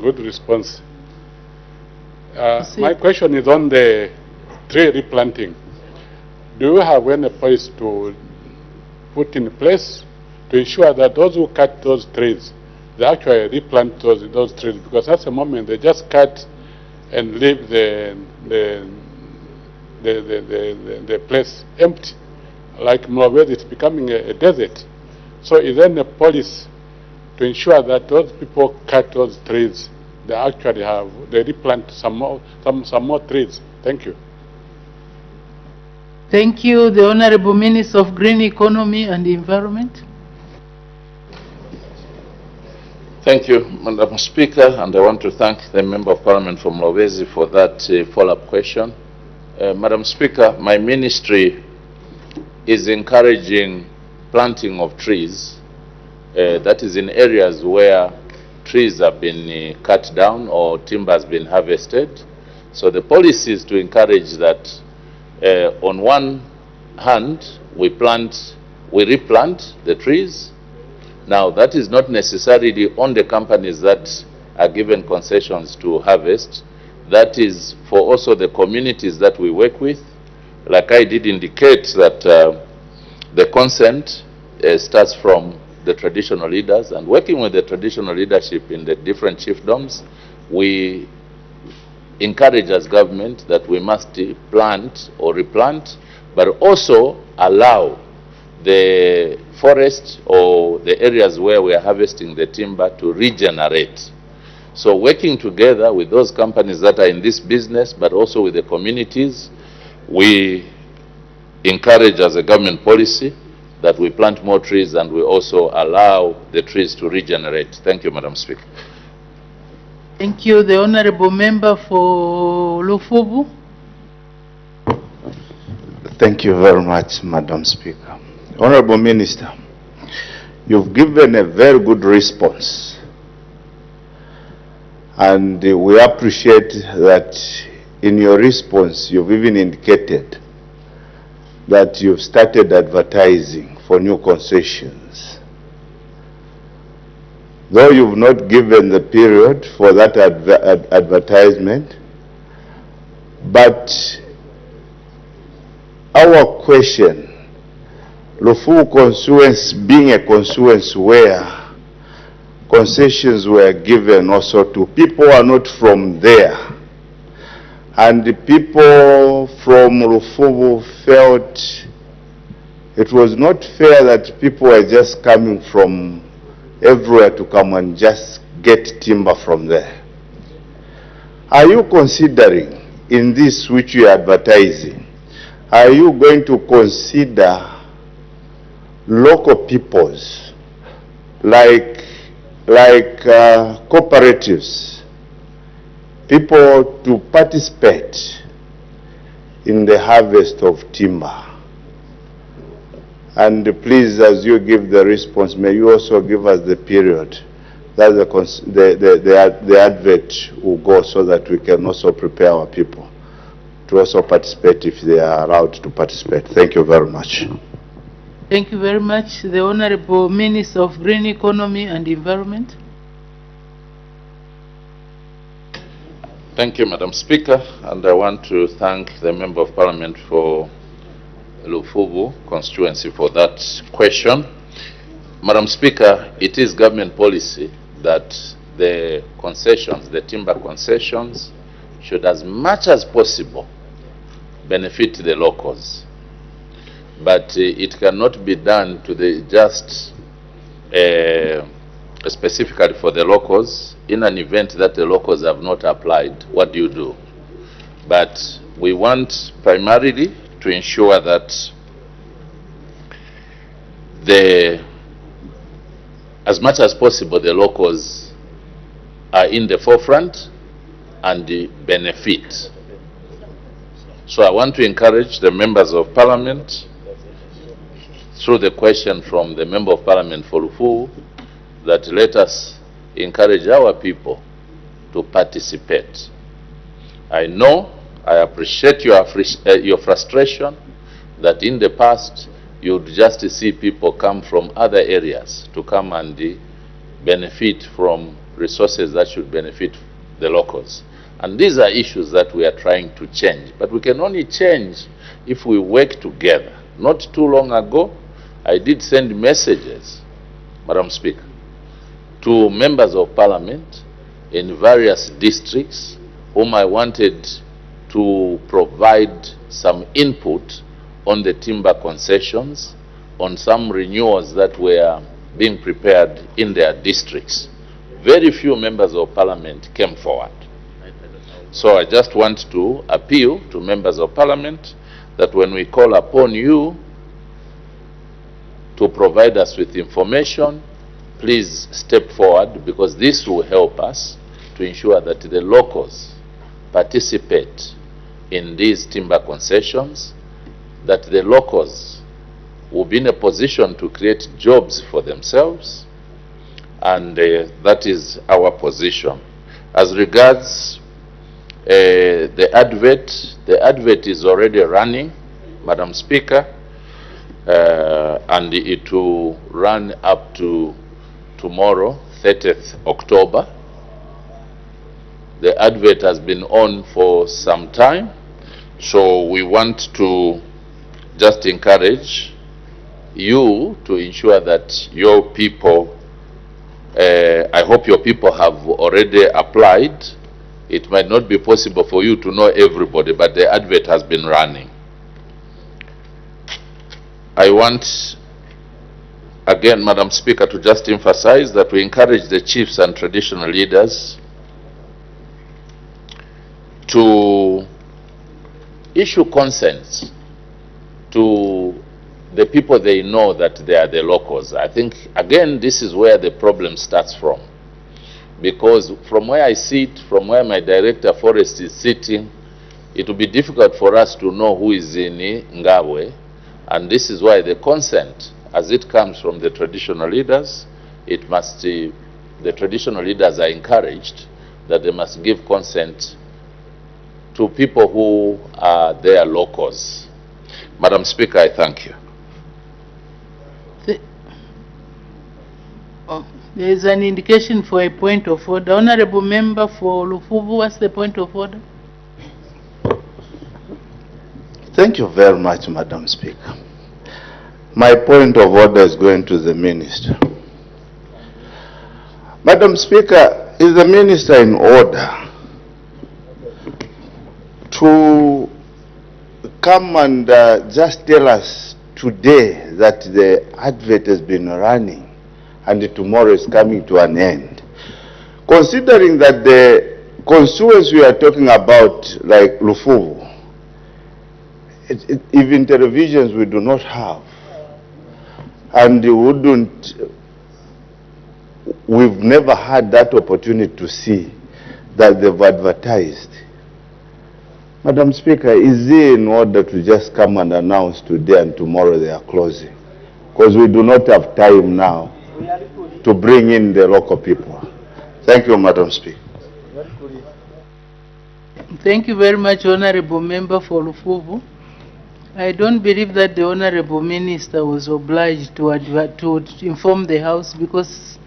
Good response. My question is on the tree replanting. Do you have any place to put in place to ensure that those who cut those trees, they actually replant those trees? Because at the moment they just cut and leave the place empty. Like Mwabed, it's becoming a desert. So is there any policy to ensure that those people cut those trees, they actually they replant some more trees? Thank you. Thank you. The Honorable Minister of Green Economy and Environment. Thank you, Madam Speaker, and I want to thank the Member of Parliament from Lobezi for that follow-up question. Madam Speaker, my ministry is encouraging planting of trees, that is in areas where trees have been cut down or timber has been harvested. So the policy is to encourage that on one hand we replant the trees, Now, that is not necessarily on the companies that are given concessions to harvest. That is for also the communities that we work with. Like I did indicate that the consent starts from the traditional leaders, and working with the traditional leadership in the different chiefdoms, we encourage as government that we must plant or replant, but also allow the forest or the areas where we are harvesting the timber to regenerate. So working together with those companies that are in this business, but also with the communities, we encourage as a government policy that we plant more trees and we also allow the trees to regenerate. Thank you, Madam Speaker. Thank you. The Honorable Member for Lufubu. Thank you very much, Madam Speaker. Honorable Minister, you've given a very good response, and we appreciate that in your response you've even indicated that you've started advertising for new concessions. Though you've not given the period for that advertisement, but our question, Lufubu constituency being a constituency where concessions were given also to people who are not from there, and the people from Lufubu felt it was not fair that people were just coming from everywhere to come and just get timber from there. Are you considering in this which you are advertising, are you going to consider local peoples like cooperatives, people to participate in the harvest of timber? And please, as you give the response, may you also give us the period that the advert will go, so that we can also prepare our people to also participate if they are allowed to participate. Thank you very much. Thank you very much. The Honorable Minister of Green Economy and Environment. Thank you, Madam Speaker, and I want to thank the Member of Parliament for Lufubu constituency for that question. Madam Speaker, it is government policy that the concessions, the timber concessions, should as much as possible benefit the locals. But it cannot be done to the just specifically for the locals. In an event that the locals have not applied, what do you do? But we want primarily to ensure that as much as possible the locals are in the forefront and benefit. So I want to encourage the members of Parliament, through the question from the Member of Parliament for Lufubu, that let us encourage our people to participate. I know, I appreciate your frustration that in the past you'd just see people come from other areas to come and benefit from resources that should benefit the locals. And these are issues that we are trying to change. But we can only change if we work together. Not too long ago, I did send messages, Madam Speaker, to members of Parliament in various districts whom I wanted to provide some input on the timber concessions, on some renewals that were being prepared in their districts. Very few members of Parliament came forward. So I just want to appeal to members of Parliament that when we call upon you to provide us with information, please step forward, because this will help us to ensure that the locals participate in these timber concessions, that the locals will be in a position to create jobs for themselves, and that is our position. As regards the advert is already running, Madam Speaker, and it will run up to tomorrow, 30th October. The advert has been on for some time, so we want to just encourage you to ensure that your people, I hope your people have already applied. It might not be possible for you to know everybody, but the advert has been running. I want, again, Madam Speaker, to just emphasize that we encourage the chiefs and traditional leaders to issue consents to the people they know that they are the locals. I think, again, this is where the problem starts from. Because from where I sit, from where my director forest is sitting, it will be difficult for us to know who is in Ngabwe. And this is why the consent, as it comes from the traditional leaders, it must, the traditional leaders are encouraged that they must give consent to people who are their locals. Madam Speaker, I thank you. There is an indication for a point of order. Honorable Member for Lufuvu, what's the point of order? Thank you very much, Madam Speaker. My point of order is going to the Minister. Madam Speaker, is the Minister in order to come and just tell us today that the advert has been running and tomorrow is coming to an end? Considering that the constituents we are talking about, like Lufuvu, even televisions we do not have, and we've never had that opportunity to see that they've advertised. Madam Speaker, is it in order to just come and announce today and tomorrow they are closing? Because we do not have time now to bring in the local people. Thank you, Madam Speaker. Thank you very much, Honorable Member for Lufuvu. I don't believe that the Honorable Minister was obliged to inform the House, because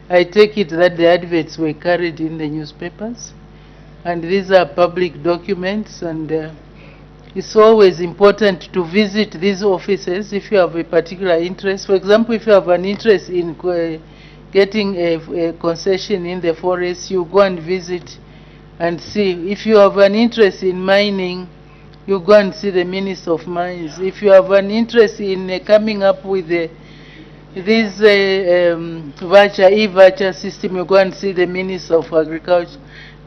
I take it that the adverts were carried in the newspapers, and these are public documents, and it's always important to visit these offices if you have a particular interest. For example, if you have an interest in getting a concession in the forest, you go and visit and see. If you have an interest in mining, you go and see the Minister of Mines. If you have an interest in coming up with this e-voucher system, you go and see the Minister of Agriculture.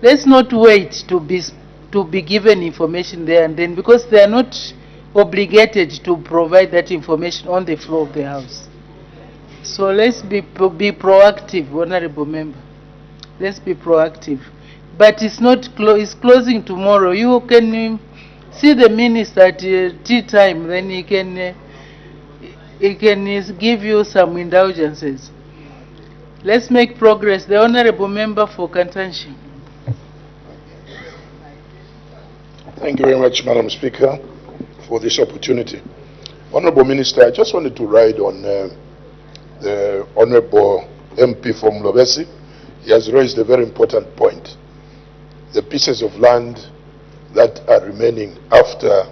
Let's not wait to be given information there and then, because they are not obligated to provide that information on the floor of the House. So let's be proactive, Honorable Member. Let's be proactive. But it's not it's closing tomorrow. You can see the Minister at tea time, then he can give you some indulgences. Let's make progress. The Honorable Member for Kantanshi. Thank you very much, Madam Speaker, for this opportunity. Honorable Minister, I just wanted to ride on the Honorable MP from Lobesi. He has raised a very important point. The pieces of land that are remaining after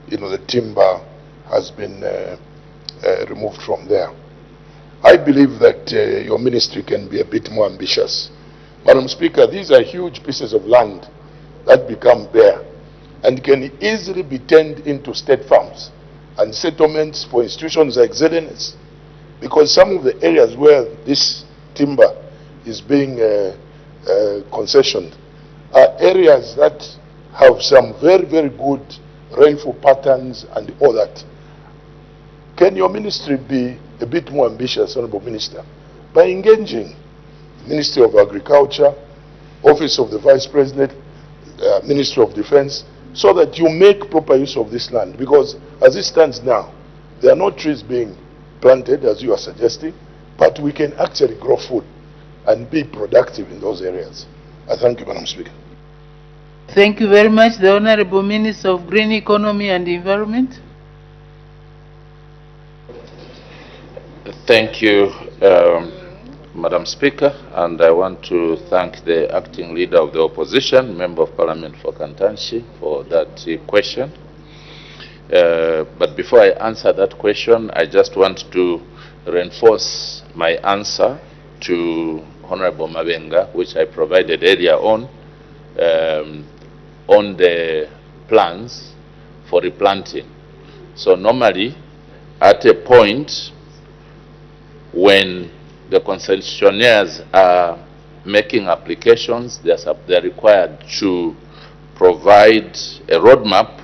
the timber has been removed from there. I believe that your ministry can be a bit more ambitious. Madam Speaker, these are huge pieces of land that become bare and can easily be turned into state farms and settlements for institutions like ZNS, because some of the areas where this timber is being concessioned are areas that have some very, very good rainfall patterns and all that. Can your ministry be a bit more ambitious, Honorable Minister, by engaging Ministry of Agriculture, Office of the Vice President, Ministry of Defense, so that you make proper use of this land? Because as it stands now, there are no trees being planted, as you are suggesting, but we can actually grow food and be productive in those areas. I thank you, Madam Speaker. Thank you very much. The Honorable Minister of Green Economy and Environment. Thank you, Madam Speaker, and I want to thank the acting leader of the opposition, Member of Parliament for Kantanshi, for that question. But before I answer that question, I just want to reinforce my answer to Honorable Mabenga, which I provided earlier on the plans for replanting. So normally, at a point when the concessionaires are making applications, they're required to provide a roadmap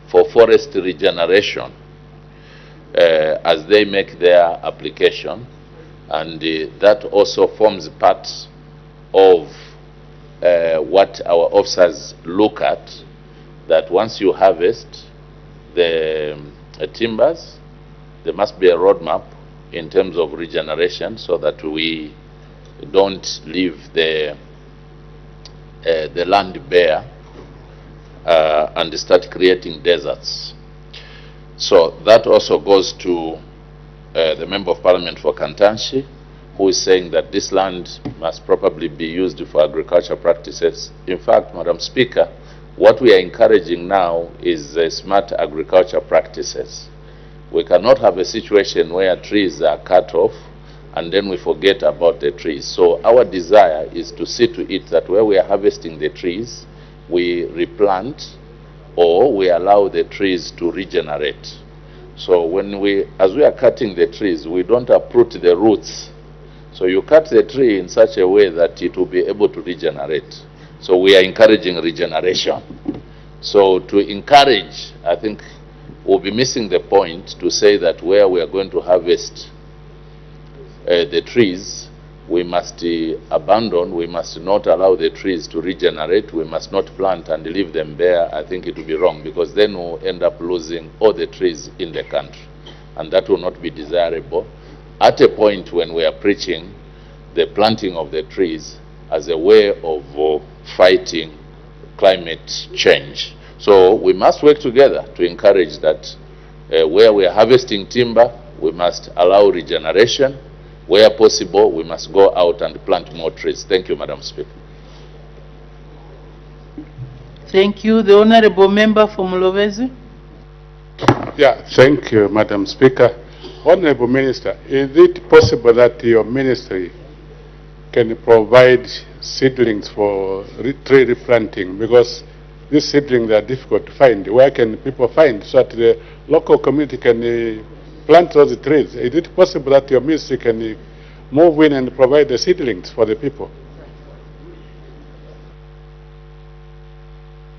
for forest regeneration as they make their application. And that also forms part of what our officers look at, that once you harvest the timbers, there must be a roadmap in terms of regeneration so that we don't leave the land bare and start creating deserts. So that also goes to the Member of Parliament for Kantanshi, who is saying that this land must probably be used for agricultural practices. In fact, Madam Speaker, what we are encouraging now is smart agriculture practices. We cannot have a situation where trees are cut off and then we forget about the trees. So our desire is to see to it that where we are harvesting the trees, we replant or we allow the trees to regenerate. So as we are cutting the trees, we don't uproot the roots. So you cut the tree in such a way that it will be able to regenerate. So we are encouraging regeneration. So to encourage, I think we'll be missing the point to say that where we are going to harvest the trees, we must abandon, we must not allow the trees to regenerate, we must not plant and leave them bare. I think it will be wrong, because then we'll end up losing all the trees in the country, and that will not be desirable at a point when we are preaching the planting of the trees as a way of fighting climate change. So we must work together to encourage that where we are harvesting timber, we must allow regeneration. Where possible, we must go out and plant more trees. Thank you, Madam Speaker. Thank you. The Honorable Member for Mulobezi. Yeah, thank you, Madam Speaker. Honorable Minister, is it possible that your ministry can provide seedlings for tree replanting? Because these seedlings are difficult to find. Where can people find so that the local community can plant those trees? Is it possible that your ministry can move in and provide the seedlings for the people?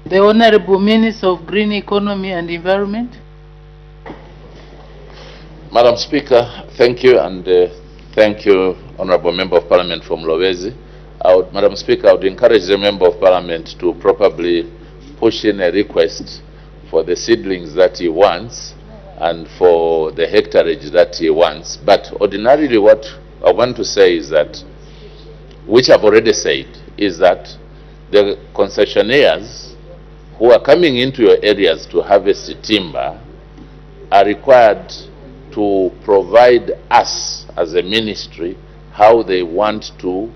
The Honorable Minister of Green Economy and Environment. Madam Speaker, thank you, and thank you, Honorable Member of Parliament from Mulobezi. Madam Speaker, I would encourage the Member of Parliament to probably push in a request for the seedlings that he wants and for the hectareage that he wants. But ordinarily what I want to say is that, which I've already said, is that the concessionaires who are coming into your areas to harvest timber are required to provide us as a ministry how they want to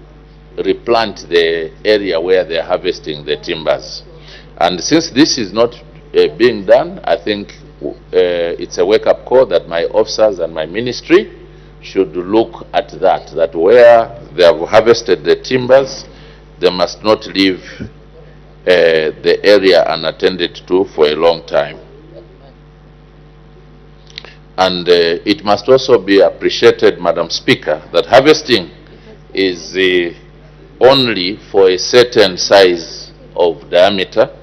replant the area where they're harvesting the timbers. And since this is not being done, I think it's a wake-up call that my officers and my ministry should look at that where they have harvested the timbers, they must not leave the area unattended to for a long time. And it must also be appreciated, Madam Speaker, that harvesting is only for a certain size of diameter.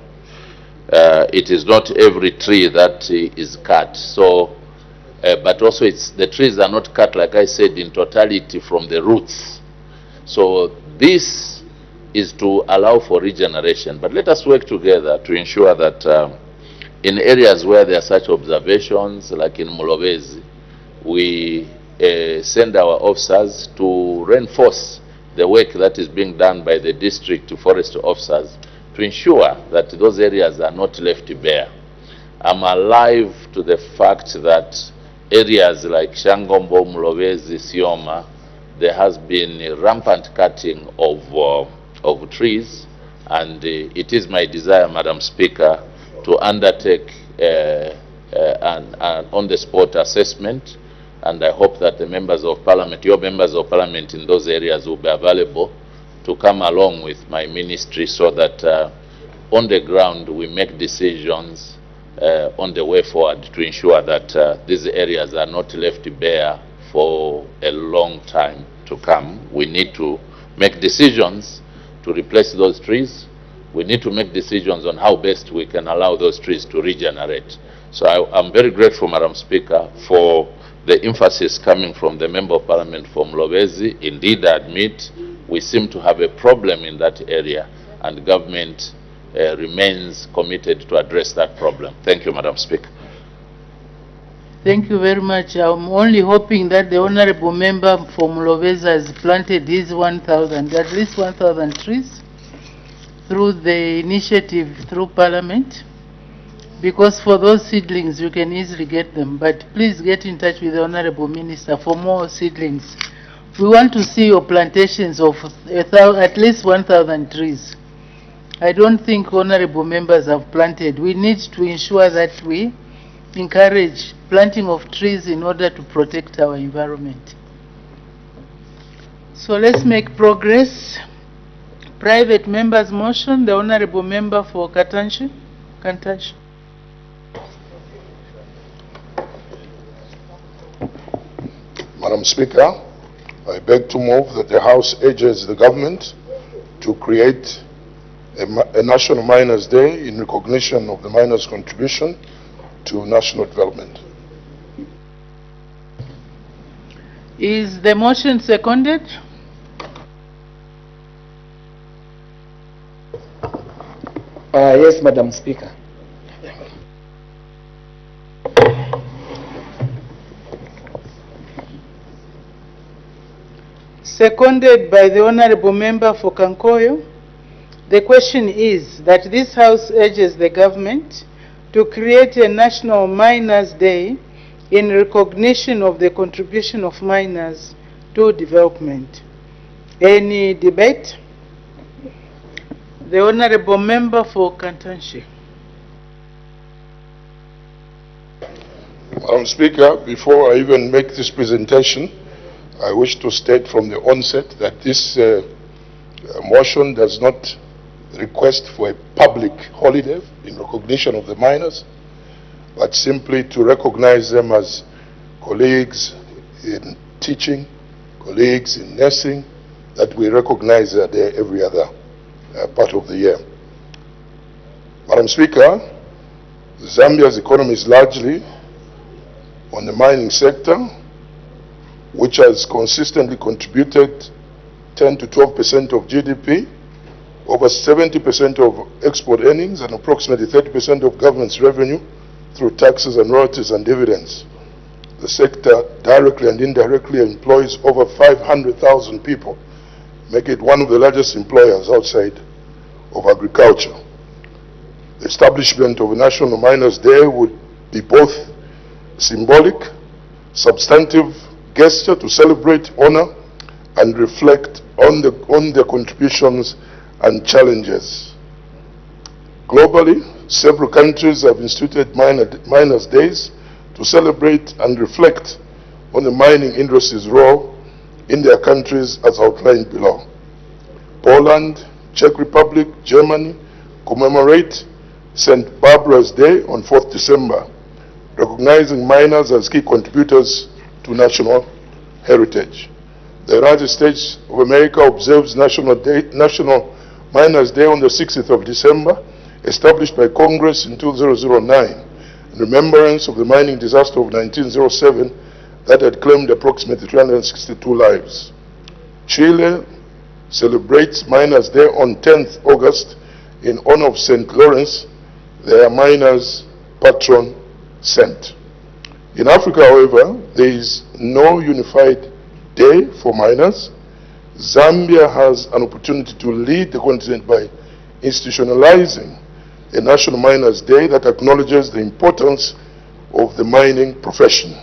It is not every tree that is cut. So, but also the trees are not cut, like I said, in totality from the roots. So this is to allow for regeneration. But let us work together to ensure that in areas where there are such observations, like in Mulobezi, we send our officers to reinforce the work that is being done by the district forest officers to ensure that those areas are not left bare. I'm alive to the fact that areas like Shangombo, Mulobezi, Sioma, there has been a rampant cutting of trees, and it is my desire, Madam Speaker, to undertake an on-the-spot assessment, and I hope that the members of Parliament, your members of Parliament in those areas will be available to come along with my ministry so that on the ground we make decisions on the way forward to ensure that these areas are not left bare for a long time to come. We need to make decisions to replace those trees. We need to make decisions on how best we can allow those trees to regenerate. So I'm very grateful, Madam Speaker, for the emphasis coming from the Member of Parliament from Mulobezi. Indeed, I admit we seem to have a problem in that area, and government remains committed to address that problem. Thank you, Madam Speaker. Thank you very much. I'm only hoping that the honorable member from Mulobezi has planted his 1,000, at least 1,000 trees through the initiative through Parliament, because for those seedlings you can easily get them. But please get in touch with the honorable minister for more seedlings. We want to see your plantations of at least 1,000 trees. I don't think honorable members have planted. We need to ensure that we encourage planting of trees in order to protect our environment. So let's make progress. Private members' motion, the honorable member for Kantanshi. Madam Speaker, I beg to move that the House urges the government to create a National Miners' Day in recognition of the miners' contribution to national development. Is the motion seconded? Yes, Madam Speaker. Seconded by the honorable member for Kankoyo. The question is that this House urges the government to create a National Miners' Day in recognition of the contribution of miners to development. Any debate? The honorable member for Kantanshi. Madam Speaker, before I even make this presentation, I wish to state from the onset that this motion does not request for a public holiday in recognition of the miners, but simply to recognize them as colleagues in teaching, colleagues in nursing, that we recognize that they're every other part of the year. Madam Speaker, Zambia's economy is largely on the mining sector, which has consistently contributed 10 to 12% of GDP, over 70% of export earnings, and approximately 30% of government's revenue through taxes and royalties and dividends. The sector directly and indirectly employs over 500,000 people, making it one of the largest employers outside of agriculture. The establishment of a National Miners' Day would be both symbolic, substantive gesture to celebrate, honor, and reflect on their contributions and challenges. Globally, several countries have instituted miners' days to celebrate and reflect on the mining industry's role in their countries as outlined below. Poland, Czech Republic, Germany commemorate St. Barbara's Day on 4th December, recognizing miners as key contributors to national heritage. The United States of America observes National Miners' Day on the 6th of December, established by Congress in 2009, in remembrance of the mining disaster of 1907 that had claimed approximately 362 lives. Chile celebrates Miners' Day on 10th August in honor of St. Lawrence, their miners' patron saint. In Africa, however, there is no unified day for miners. Zambia has an opportunity to lead the continent by institutionalizing a National Miners' Day that acknowledges the importance of the mining profession.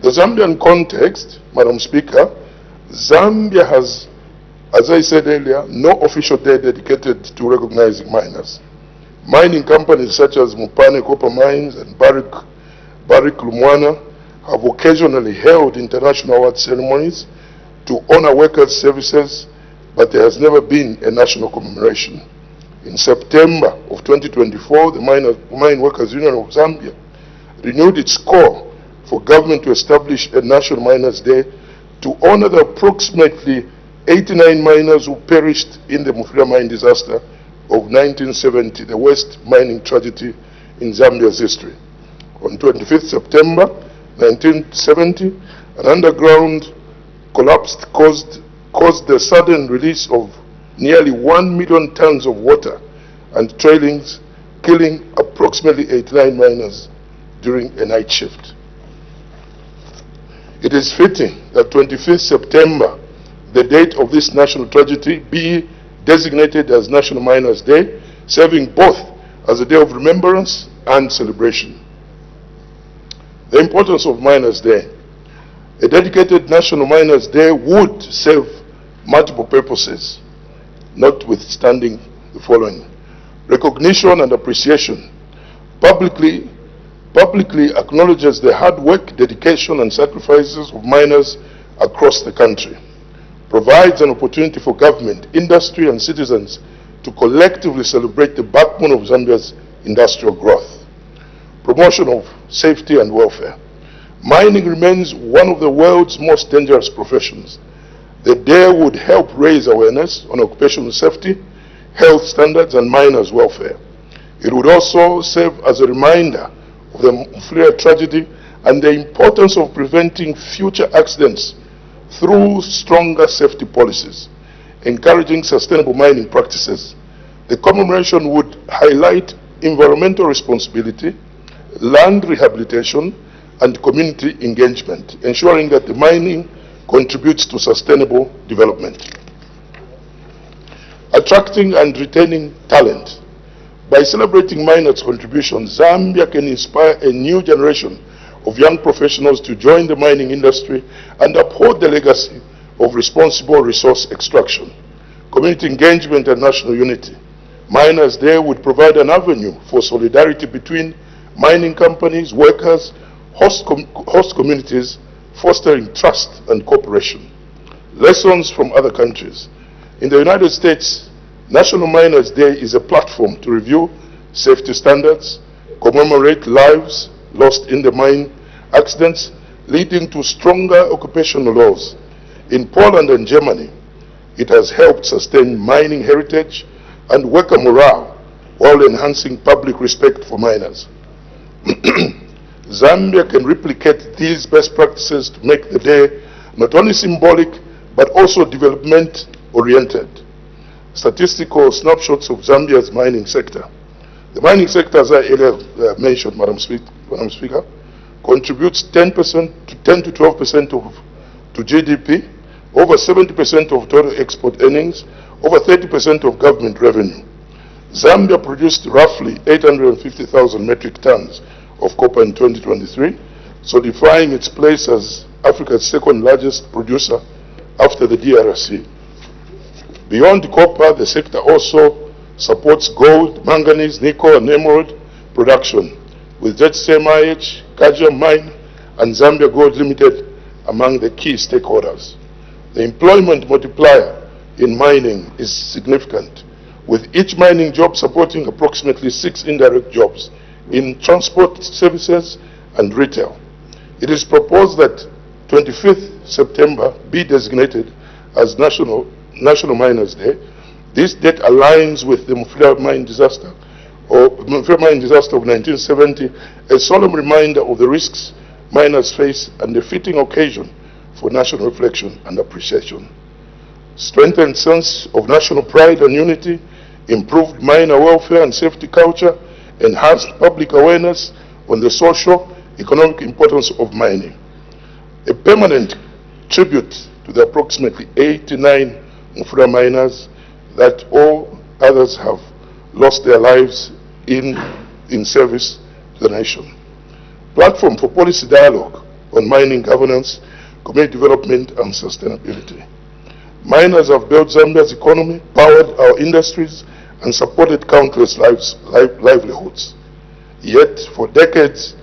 The Zambian context, Madam Speaker, Zambia has, as I said earlier, no official day dedicated to recognizing miners. Mining companies such as Mupane Copper Mines and Barrick Lumwana have occasionally held international award ceremonies to honor workers' services, but there has never been a national commemoration. In September of 2024, the Mine Workers Union of Zambia renewed its call for government to establish a National Miners' Day to honor the approximately 89 miners who perished in the Mufulira mine disaster of 1970, the worst mining tragedy in Zambia's history. On 25th September 1970, an underground collapse caused the sudden release of nearly 1 million tons of water and trailings, killing approximately 89 miners during a night shift. It is fitting that 25th September, the date of this national tragedy, be designated as National Miners' Day, serving both as a day of remembrance and celebration. The importance of Miners' Day. A dedicated National Miners' Day would serve multiple purposes, notwithstanding the following: recognition and appreciation. Publicly acknowledges the hard work, dedication, and sacrifices of miners across the country. Provides an opportunity for government, industry, and citizens to collectively celebrate the backbone of Zambia's industrial growth. Promotion of safety and welfare. Mining remains one of the world's most dangerous professions. The day would help raise awareness on occupational safety, health standards, and miners' welfare. It would also serve as a reminder of the Mufulira tragedy and the importance of preventing future accidents through stronger safety policies, encouraging sustainable mining practices. The commemoration would highlight environmental responsibility, land rehabilitation, and community engagement, ensuring that the mining contributes to sustainable development. Attracting and retaining talent. By celebrating miners' contributions, Zambia can inspire a new generation of young professionals to join the mining industry and uphold the legacy of responsible resource extraction. Community engagement and national unity. Miners' Day would provide an avenue for solidarity between mining companies, workers, host communities, fostering trust and cooperation. Lessons from other countries. In the United States, National Miners' Day is a platform to review safety standards, commemorate lives lost in the mine accidents, leading to stronger occupational laws. In Poland and Germany, it has helped sustain mining heritage and worker morale while enhancing public respect for miners. Zambia can replicate these best practices to make the day not only symbolic but also development-oriented. Statistical snapshots of Zambia's mining sector. The mining sector, as I earlier mentioned, Madam Speaker, contributes 10 to 12% to GDP, over 70% of total export earnings, over 30% of government revenue. Zambia produced roughly 850,000 metric tons of copper in 2023, solidifying its place as Africa's second largest producer after the DRC. Beyond copper, the sector also supports gold, manganese, nickel, and emerald production, with ZCMIH, Kajia Mine, and Zambia Gold Limited among the key stakeholders. The employment multiplier in mining is significant, with each mining job supporting approximately 6 indirect jobs in transport services and retail. It is proposed that 25th September be designated as National Miners' Day. This date aligns with the Mufulira mine disaster of 1970, a solemn reminder of the risks miners face and a fitting occasion for national reflection and appreciation. Strengthened sense of national pride and unity, improved miner welfare and safety culture, enhanced public awareness on the social, economic importance of mining. A permanent tribute to the approximately 89 Mufulira miners that all others have lost their lives in service to the nation. Platform for policy dialogue. on mining governance, community development, and sustainability. Miners have built Zambia's economy, powered our industries, and supported countless livelihoods. Yet, for decades,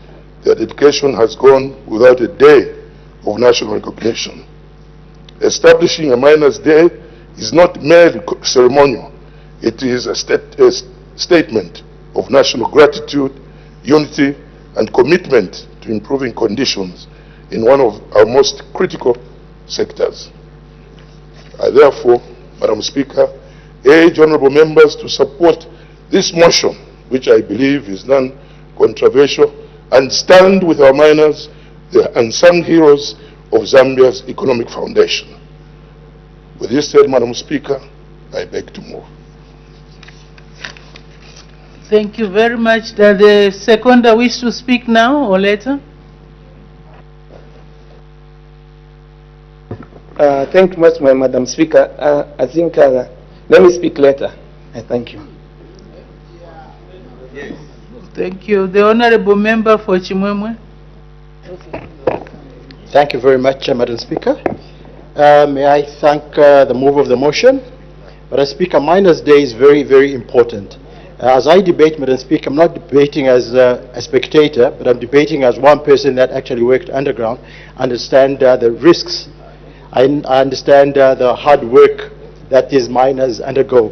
their dedication has gone without a day of national recognition. Establishing a Miners' Day is not merely ceremonial. It is a statement of national gratitude, unity, and commitment to improving conditions in one of our most critical sectors. I therefore, Madam Speaker, urge honourable members to support this motion, which I believe is non-controversial, and stand with our miners, the unsung heroes of Zambia's economic foundation. With this said, Madam Speaker, I beg to move. Thank you very much. Does the seconder wish to speak now or later? Thank you much, Madam Speaker. I think let me speak later. I thank you. Thank you. The Honourable Member for Chimwemwe. Thank you very much, Madam Speaker. May I thank the mover of the motion. Madam Speaker, Miners' Day is very, very important. As I debate, Madam Speaker, I'm not debating as a spectator, but I'm debating as one person that actually worked underground, understand the risks. I understand the hard work that these miners undergo.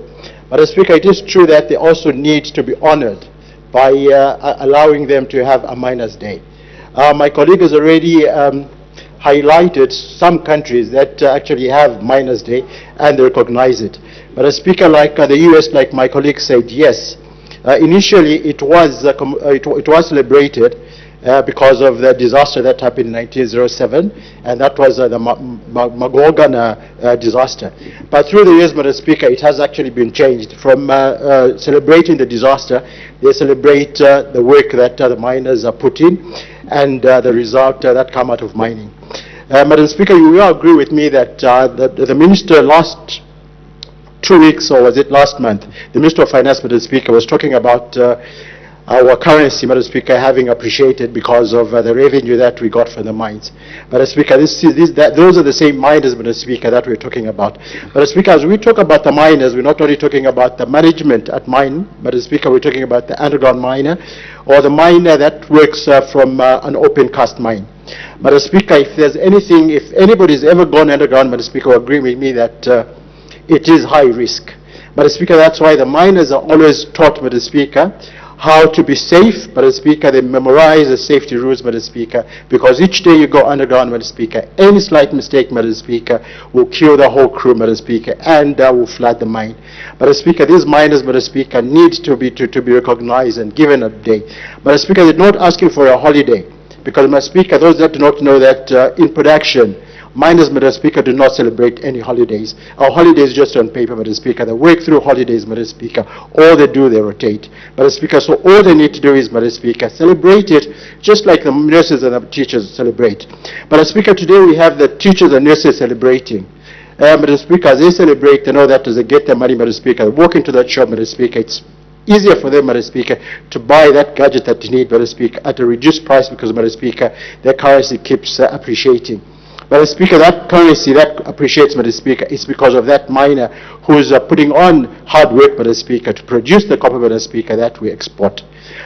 Madam Speaker, it is true that they also need to be honored by allowing them to have a Miners' Day. My colleague has already highlighted some countries that actually have Miners' Day and they recognize it. But a speaker like the US, like my colleague said, yes. Initially, it was celebrated because of the disaster that happened in 1907, and that was the Magogana disaster. But through the years, Madam Speaker, it has actually been changed. From celebrating the disaster, they celebrate the work that the miners are put in and the result that come out of mining. Madam Speaker, you will agree with me that the Minister last 2 weeks, or was it last month, the Minister of Finance, Madam Speaker, was talking about our currency, Madam Speaker, having appreciated because of the revenue that we got from the mines. Madam Speaker, those are the same miners, Madam Speaker, that we're talking about. Madam Speaker, as we talk about the miners, we're not only talking about the management at mine, Madam Speaker, we're talking about the underground miner or the miner that works from an open cast mine. Madam Speaker, if there's anything, if anybody's ever gone underground, Madam Speaker, will agree with me that it is high risk. Madam Speaker, that's why the miners are always taught, Madam Speaker, how to be safe. Madam Speaker, they memorize the safety rules, Madam Speaker, because each day you go underground, Madam Speaker, any slight mistake, Madam Speaker, will kill the whole crew, Madam Speaker, and will flood the mine. Madam Speaker, these miners, Madam Speaker, need to be recognized and given a day. Madam Speaker, they're not asking for a holiday, because, Madam Speaker, those that do not know that in production, miners, Madam Speaker, do not celebrate any holidays. Our holidays just on paper, Madam Speaker. They work through holidays, Madam Speaker. All they do, they rotate. Madam Speaker, so all they need to do is, Madam Speaker, celebrate it just like the nurses and the teachers celebrate. Madam Speaker, today we have the teachers and nurses celebrating. Madam Speaker, as they celebrate, they know that as they get their money, Madam Speaker, they walk into that shop, Madam Speaker, it's easier for them, Madam Speaker, to buy that gadget that they need, Madam Speaker, at a reduced price because, Madam Speaker, their currency keeps appreciating. Madam Speaker, that currency that appreciates, Madam Speaker, is because of that miner who is putting on hard work, Madam Speaker, to produce the copper, Madam Speaker, that we export.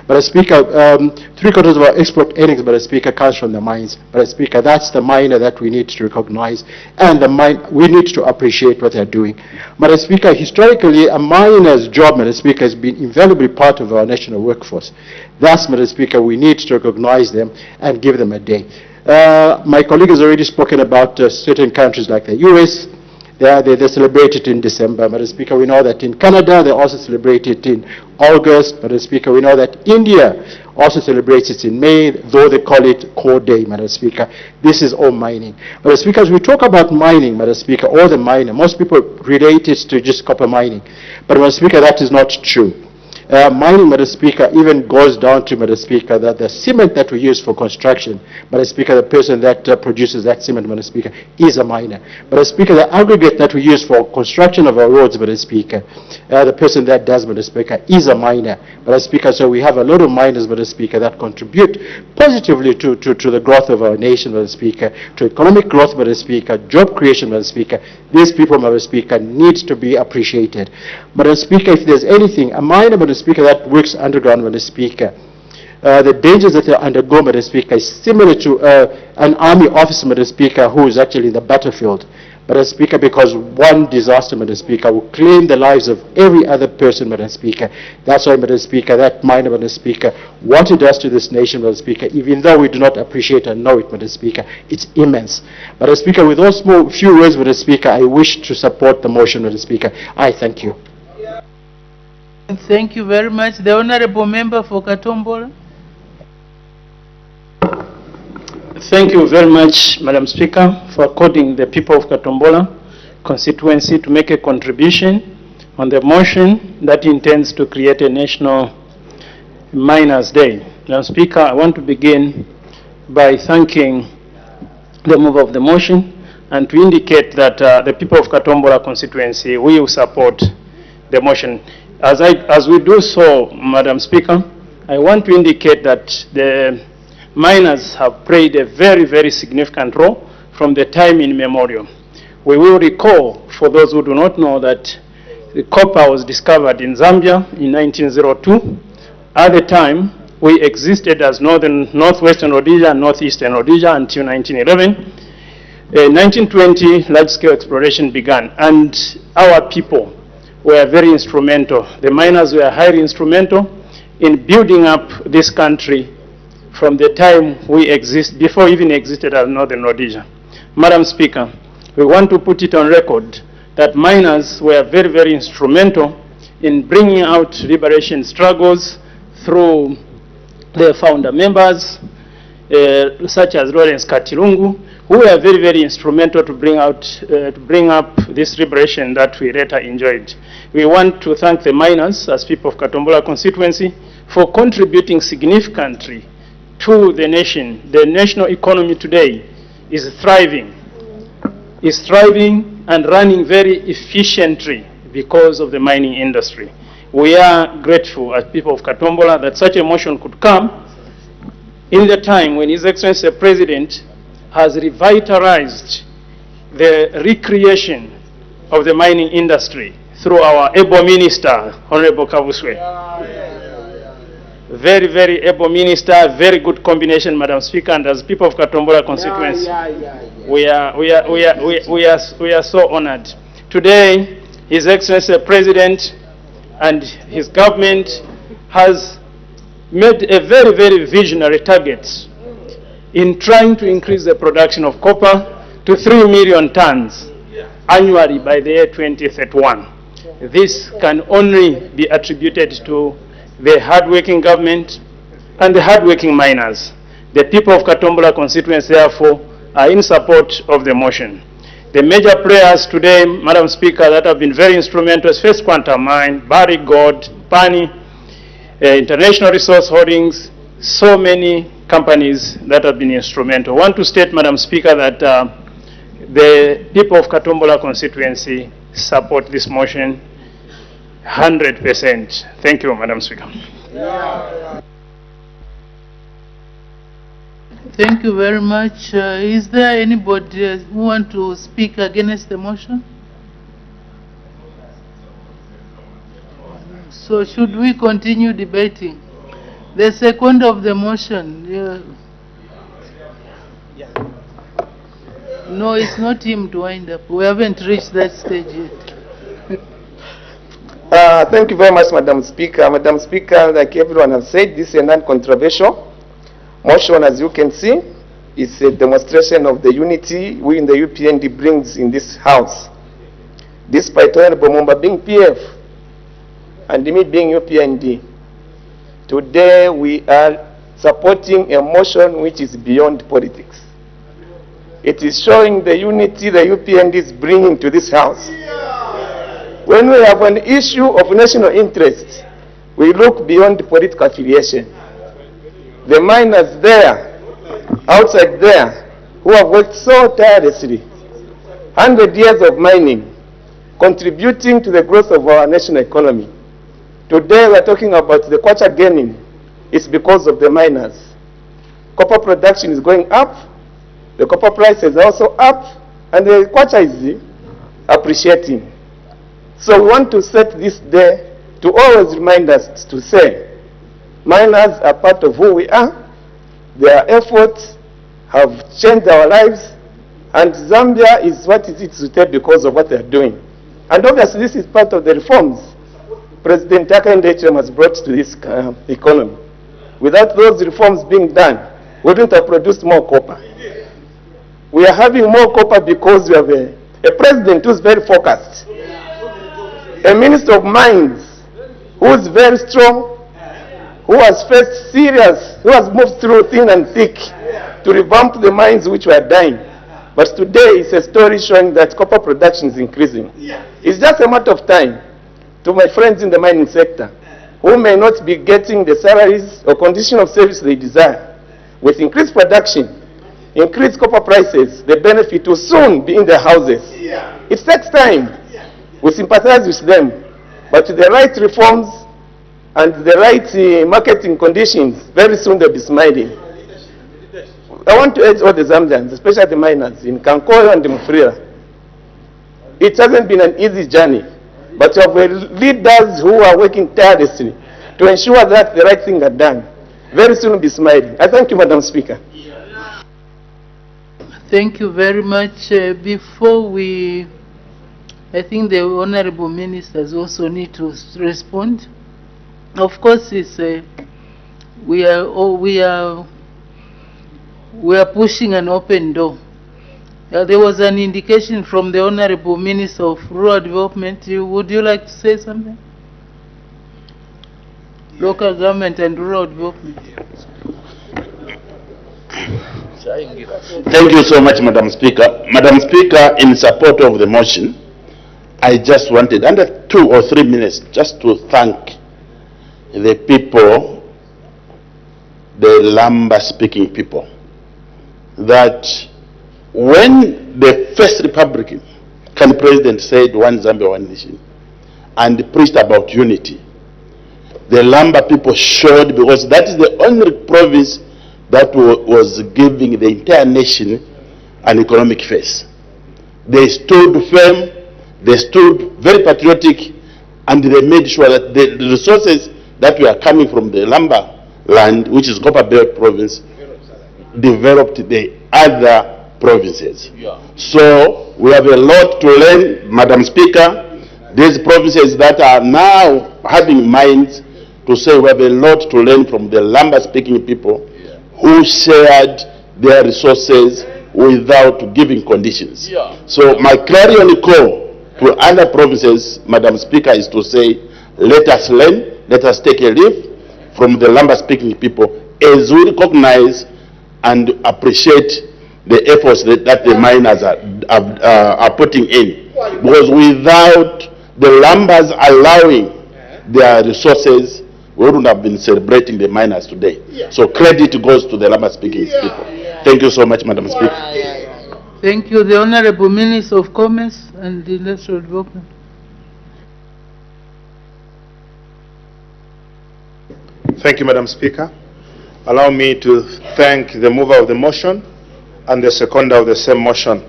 Madam Speaker, 3/4 of our export earnings, Madam Speaker, comes from the mines. Madam Speaker, that's the miner that we need to recognize, and we need to appreciate what they're doing. Madam Speaker, historically, a miner's job, Madam Speaker, has been invaluably part of our national workforce. Thus, Madam Speaker, we need to recognize them and give them a day. My colleague has already spoken about certain countries like the US. They celebrate it in December. Madam Speaker, we know that in Canada they also celebrate it in August. Madam Speaker, we know that India also celebrates it in May, though they call it Core Day, Madam Speaker. This is all mining. Madam Speaker, as we talk about mining, Madam Speaker, all the mining, most people relate it to just copper mining. But Madam Speaker, that is not true. Mining, Madam Speaker, even goes down to, Madam Speaker, that the cement that we use for construction, Madam Speaker, the person that produces that cement, Madam Speaker, is a miner. Madam Speaker, the aggregate that we use for construction of our roads, Madam Speaker, the person that does, Madam Speaker, is a miner. Madam Speaker, so we have a lot of miners, Madam Speaker, that contribute positively to the growth of our nation, Madam Speaker, to economic growth, Madam Speaker, job creation, Madam Speaker. These people, Madam Speaker, need to be appreciated. Madam Speaker, if there's anything, a miner, Madam Speaker, that works underground, Madam Speaker, the dangers that they undergo, Madam Speaker, is similar to an army officer, Madam Speaker, who is actually in the battlefield. Madam Speaker, because one disaster, Madam Speaker, will claim the lives of every other person, Madam Speaker. That's why, Madam Speaker, that miner, Madam Speaker, what it does to this nation, Madam Speaker, even though we do not appreciate and know it, Madam Speaker, it's immense. Madam Speaker, with those few words, Madam Speaker, I wish to support the motion, Madam Speaker. I thank you. Thank you very much. The Honorable Member for Katombola. Thank you very much, Madam Speaker, for according the people of Katombola constituency to make a contribution on the motion that intends to create a National Miners' Day. Madam Speaker, I want to begin by thanking the mover of the motion and to indicate that the people of Katombola constituency will support the motion. As we do so, Madam Speaker, I want to indicate that the miners have played a very, very significant role from the time immemorial. We will recall, for those who do not know, that the copper was discovered in Zambia in 1902. At the time, we existed as Northwestern Rhodesia and Northeastern Rhodesia until 1911. In 1920, large-scale exploration began, and our people were very instrumental. The miners were highly instrumental in building up this country from the time before we even existed as Northern Rhodesia. Madam Speaker, we want to put it on record that miners were very, very instrumental in bringing out liberation struggles through their founder members, such as Lawrence Katilungu, who were very, very instrumental to bring up this liberation that we later enjoyed. We want to thank the miners, as people of Katombola constituency, for contributing significantly to the nation. The national economy today is thriving and running very efficiently because of the mining industry. We are grateful as people of Katombola that such a motion could come in the time when His Excellency the President has revitalized the recreation of the mining industry through our able minister, Honorable Kavuswe. Very, very able minister, very good combination, Madam Speaker, and as people of Katombola constituency, we are so honored. Today, His Excellency the President and his government has made a very, very visionary target in trying to increase the production of copper to 3 million tons annually by the year 2031. This can only be attributed to the hard-working government and the hard-working miners. The people of Katombola constituency, therefore, are in support of the motion. The major players today, Madam Speaker, that have been very instrumental is First Quantum Mine, Barry Gold, Pani, International Resource Holdings, so many companies that have been instrumental. I want to state, Madam Speaker, that the people of Katombola constituency support this motion 100%. Thank you, Madam Speaker. Thank you very much. Is there anybody who wants to speak against the motion? So should we continue debating? The second of the motion. No, it's not him to wind up. We haven't reached that stage yet. Thank you very much, Madam Speaker. Madam Speaker, like everyone has said, this is a non-controversial motion. As you can see, it's a demonstration of the unity we in the UPND brings in this House. Despite Honorable Mumba being PF and me being UPND, today we are supporting a motion which is beyond politics. It is showing the unity the UPND is bringing to this House. When we have an issue of national interest, we look beyond political affiliation. The miners there, outside there, who have worked so tirelessly, 100 years of mining, contributing to the growth of our national economy. Today we are talking about the kwacha gaining. It's because of the miners. Copper production is going up, the copper prices are also up, and the kwacha is appreciating. So we want to set this day to always remind us to say, miners are part of who we are, their efforts have changed our lives, and Zambia is what it is today because of what they are doing. And obviously this is part of the reforms President Hakainde Hichilema has brought to this economy. Without those reforms being done, we wouldn't have produced more copper. We are having more copper because we have a president who is very focused, a minister of mines who is very strong, who has faced serious, who has moved through thin and thick to revamp the mines which were dying. But today it's a story showing that copper production is increasing. It's just a matter of time to my friends in the mining sector who may not be getting the salaries or condition of service they desire. With increased production, increased copper prices, the benefit will soon be in their houses. It takes time. We sympathize with them, but with the right reforms and the right marketing conditions, very soon they'll be smiling. I want to urge all the Zambians, especially the miners in Kankoyo and Mufrira. It hasn't been an easy journey, but you have leaders who are working tirelessly to ensure that the right things are done. Very soon we'll be smiling. I thank you, Madam Speaker. Thank you very much. Before we, I think the honorable ministers also need to respond. Of course, it's we are pushing an open door. There was an indication from the honorable Minister of Rural Development. Would you like to say something? Local government and rural development. Thank you so much, Madam Speaker. Madam Speaker, in support of the motion, I just wanted, under 2 or 3 minutes, just to thank the people, the Lamba-speaking people, that when the first Republican president said one Zambia, one nation, and preached about unity, the Lamba people showed, because that is the only province that was giving the entire nation an economic face. They stood firm, they stood very patriotic, and they made sure that the resources that were coming from the Lamba land, which is Copper Belt province, developed the other provinces. So we have a lot to learn, Madam Speaker. These provinces that are now having minds to say we have a lot to learn from the Lamba-speaking people who shared their resources without giving conditions. So my clarion call to other provinces, Madam Speaker, is to say, let us learn, let us take a leaf from the Lamba-speaking people as we recognize and appreciate the efforts that the miners are putting in. Because without the Lambas allowing their resources, we wouldn't have been celebrating the miners today. So credit goes to the Lamba-speaking people. Thank you so much, Madam Speaker. Thank you. The Honorable Minister of Commerce and Industrial Development. Thank you, Madam Speaker. Allow me to thank the mover of the motion and the seconder of the same motion.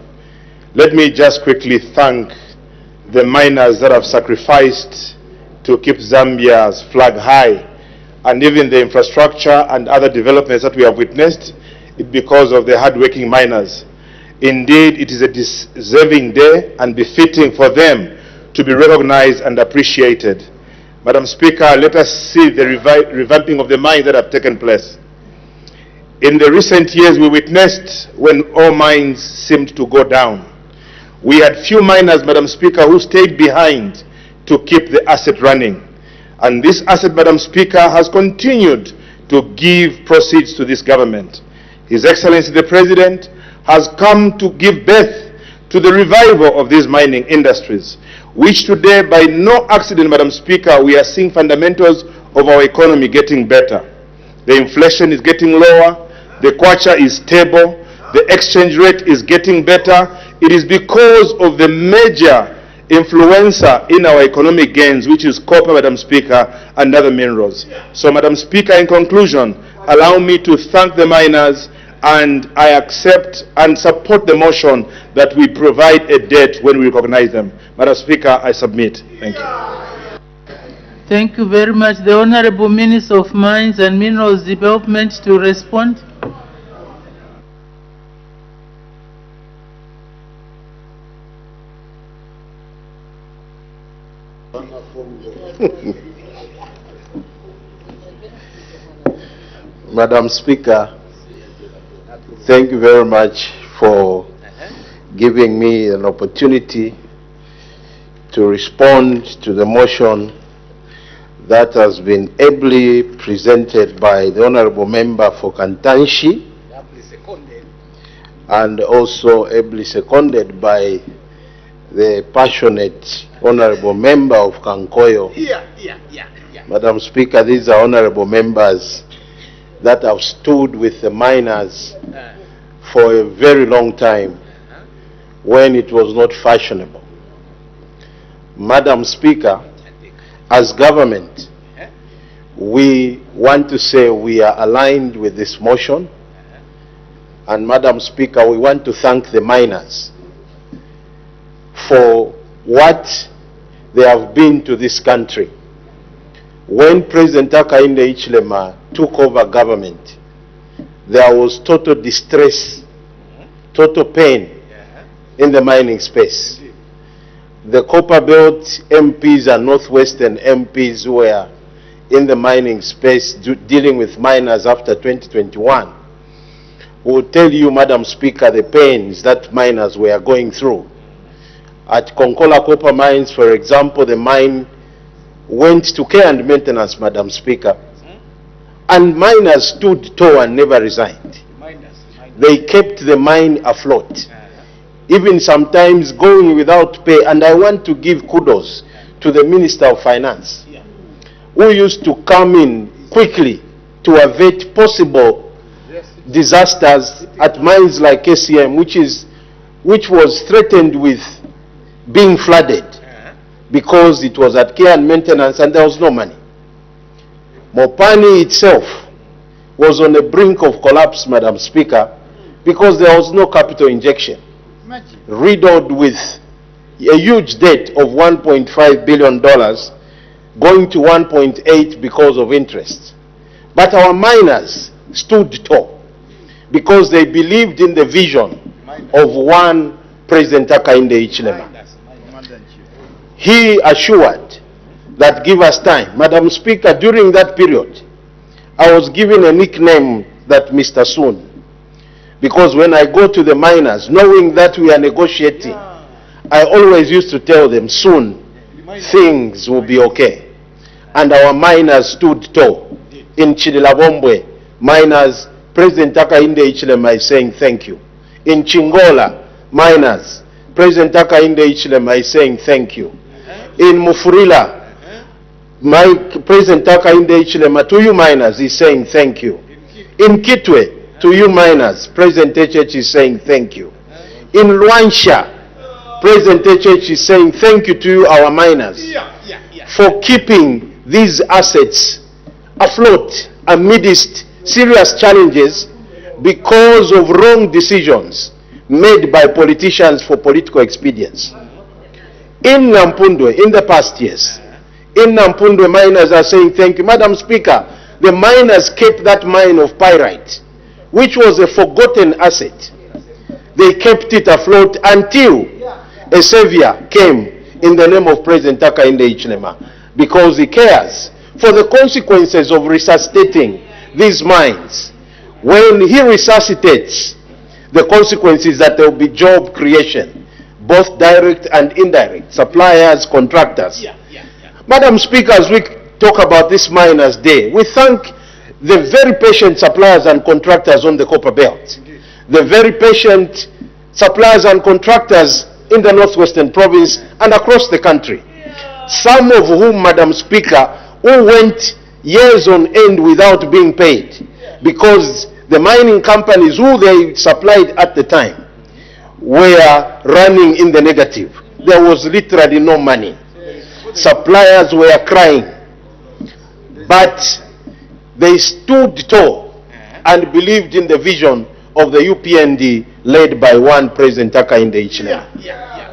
Let me just quickly thank the miners that have sacrificed to keep Zambia's flag high, and even the infrastructure and other developments that we have witnessed, it because of the hard-working miners. Indeed, it is a deserving day and befitting for them to be recognized and appreciated. Madam Speaker, let us see the revamping of the mines that have taken place. In the recent years, we witnessed when all mines seemed to go down. We had few miners, Madam Speaker, who stayed behind to keep the asset running. And this asset, Madam Speaker, has continued to give proceeds to this government. His Excellency the President has come to give birth to the revival of these mining industries, which today, by no accident, Madam Speaker, we are seeing fundamentals of our economy getting better. The inflation is getting lower, the kwacha is stable, the exchange rate is getting better. It is because of the major influencer in our economic gains, which is copper, Madam Speaker, and other minerals. So, Madam Speaker, in conclusion, allow me to thank the miners, and I accept and support the motion that we provide a date when we recognize them. Madam Speaker, I submit. Thank you. Thank you very much. The Honorable Minister of Mines and Minerals Development to respond. Madam Speaker, thank you very much for giving me an opportunity to respond to the motion that has been ably presented by the Honorable Member for Kantanshi and also ably seconded by the passionate Honorable Member of Kankoyo. Madam Speaker, these are honorable members that have stood with the miners for a very long time when it was not fashionable. Madam Speaker, as government, we want to say we are aligned with this motion. And Madam Speaker, we want to thank the miners for what they have been to this country. When President Hakainde Hichilema took over government, there was total distress, total pain in the mining space. The Copper Belt MPs and Northwestern MPs who were in the mining space dealing with miners after 2021 will tell you, Madam Speaker, the pains that miners were going through. At Konkola Copper Mines, for example, the mine went to care and maintenance, Madam Speaker, and miners stood tall and never resigned. They kept the mine afloat, even sometimes going without pay. And I want to give kudos to the Minister of Finance, who used to come in quickly to avert possible disasters at mines like KCM, which was threatened with being flooded because it was at care and maintenance and there was no money. Mopani itself was on the brink of collapse, Madam Speaker, because there was no capital injection. Riddled with a huge debt of $1.5 billion, going to 1.8 because of interest. But our miners stood tall because they believed in the vision of one President Hakainde Hichilema. He assured that give us time. Madam Speaker, during that period, I was given a nickname that Mr. Soon, because when I go to the miners, knowing that we are negotiating, I always used to tell them, soon things will be okay. And our miners stood tall. In Chidilabombwe, miners, President Hakainde Hichilema is saying thank you. In Chingola, miners, President Hakainde Hichilema is saying thank you. In Mufurila, President Hakainde Hichilema, to you miners, is saying thank you. In Kitwe, to you miners, President HH is saying thank you. In Luansha, President HH is saying thank you to you, our miners, for keeping these assets afloat amidst serious challenges because of wrong decisions made by politicians for political expedience. In Nampundwe, in the past years, in Nampundwe, miners are saying thank you. Madam Speaker, the miners kept that mine of pyrite, which was a forgotten asset. They kept it afloat until a savior came in the name of President Hakainde Hichilema, because he cares for the consequences of resuscitating these mines. When he resuscitates, the consequences that there will be job creation, both direct and indirect, suppliers, contractors. Madam Speaker, as we talk about this Miners' Day, we thank the very patient suppliers and contractors on the Copper Belt, the very patient suppliers and contractors in the Northwestern Province and across the country, some of whom, Madam Speaker, who went years on end without being paid because the mining companies who they supplied at the time were running in the negative. There was literally no money. Suppliers were crying. But they stood tall and believed in the vision of the UPND led by one President Hakainde Hichilema.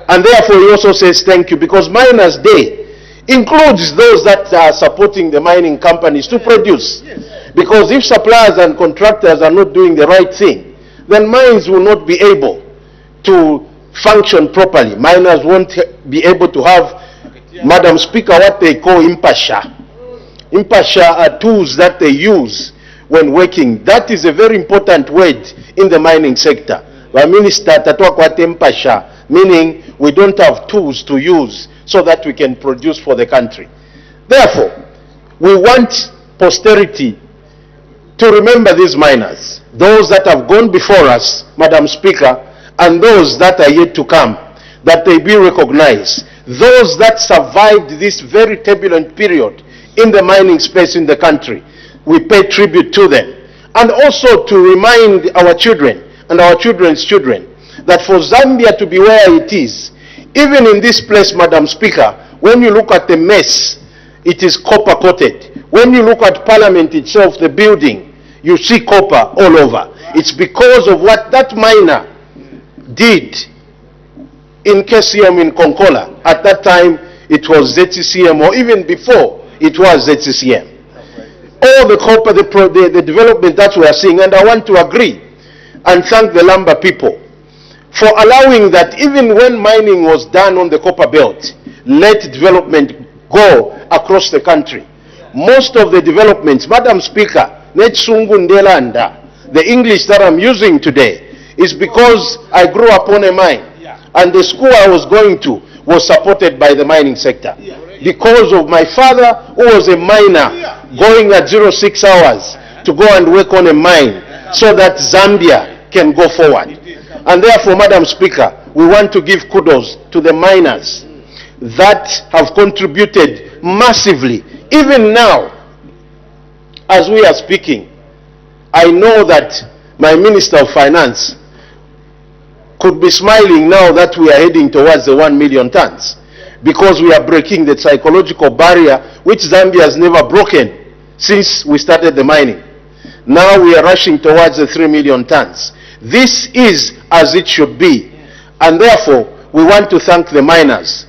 And therefore he also says thank you, because Miners' Day includes those that are supporting the mining companies to produce. Because if suppliers and contractors are not doing the right thing, then mines will not be able to function properly. Miners won't be able to have, Madam Speaker, what they call impasha. Impasha are tools that they use when working. That is a very important word in the mining sector. Minister tatwakwate impasha, meaning we don't have tools to use so that we can produce for the country. Therefore, we want posterity to remember these miners, those that have gone before us, Madam Speaker, and those that are yet to come, that they be recognized. Those that survived this very turbulent period in the mining space in the country, we pay tribute to them. And also to remind our children and our children's children that for Zambia to be where it is, even in this place, Madam Speaker, when you look at the mess, it is copper coated. When you look at Parliament itself, the building, you see copper all over. It's because of what that miner did in KCM in Konkola. At that time, it was ZCCM, or even before, it was ZCCM. All the copper, the development that we are seeing, and I want to agree and thank the lumber people for allowing that even when mining was done on the copper belt, let development go across the country. Most of the developments, Madam Speaker, the English that I'm using today is because I grew up on a mine, and the school I was going to was supported by the mining sector. Because of my father, who was a miner, going at 06 hours to go and work on a mine so that Zambia can go forward. And therefore, Madam Speaker, we want to give kudos to the miners that have contributed massively. Even now, as we are speaking, I know that my Minister of Finance could be smiling now that we are heading towards the 1 million tons, because we are breaking the psychological barrier which Zambia has never broken since we started the mining. Now we are rushing towards the 3 million tons. This is as it should be, and therefore we want to thank the miners.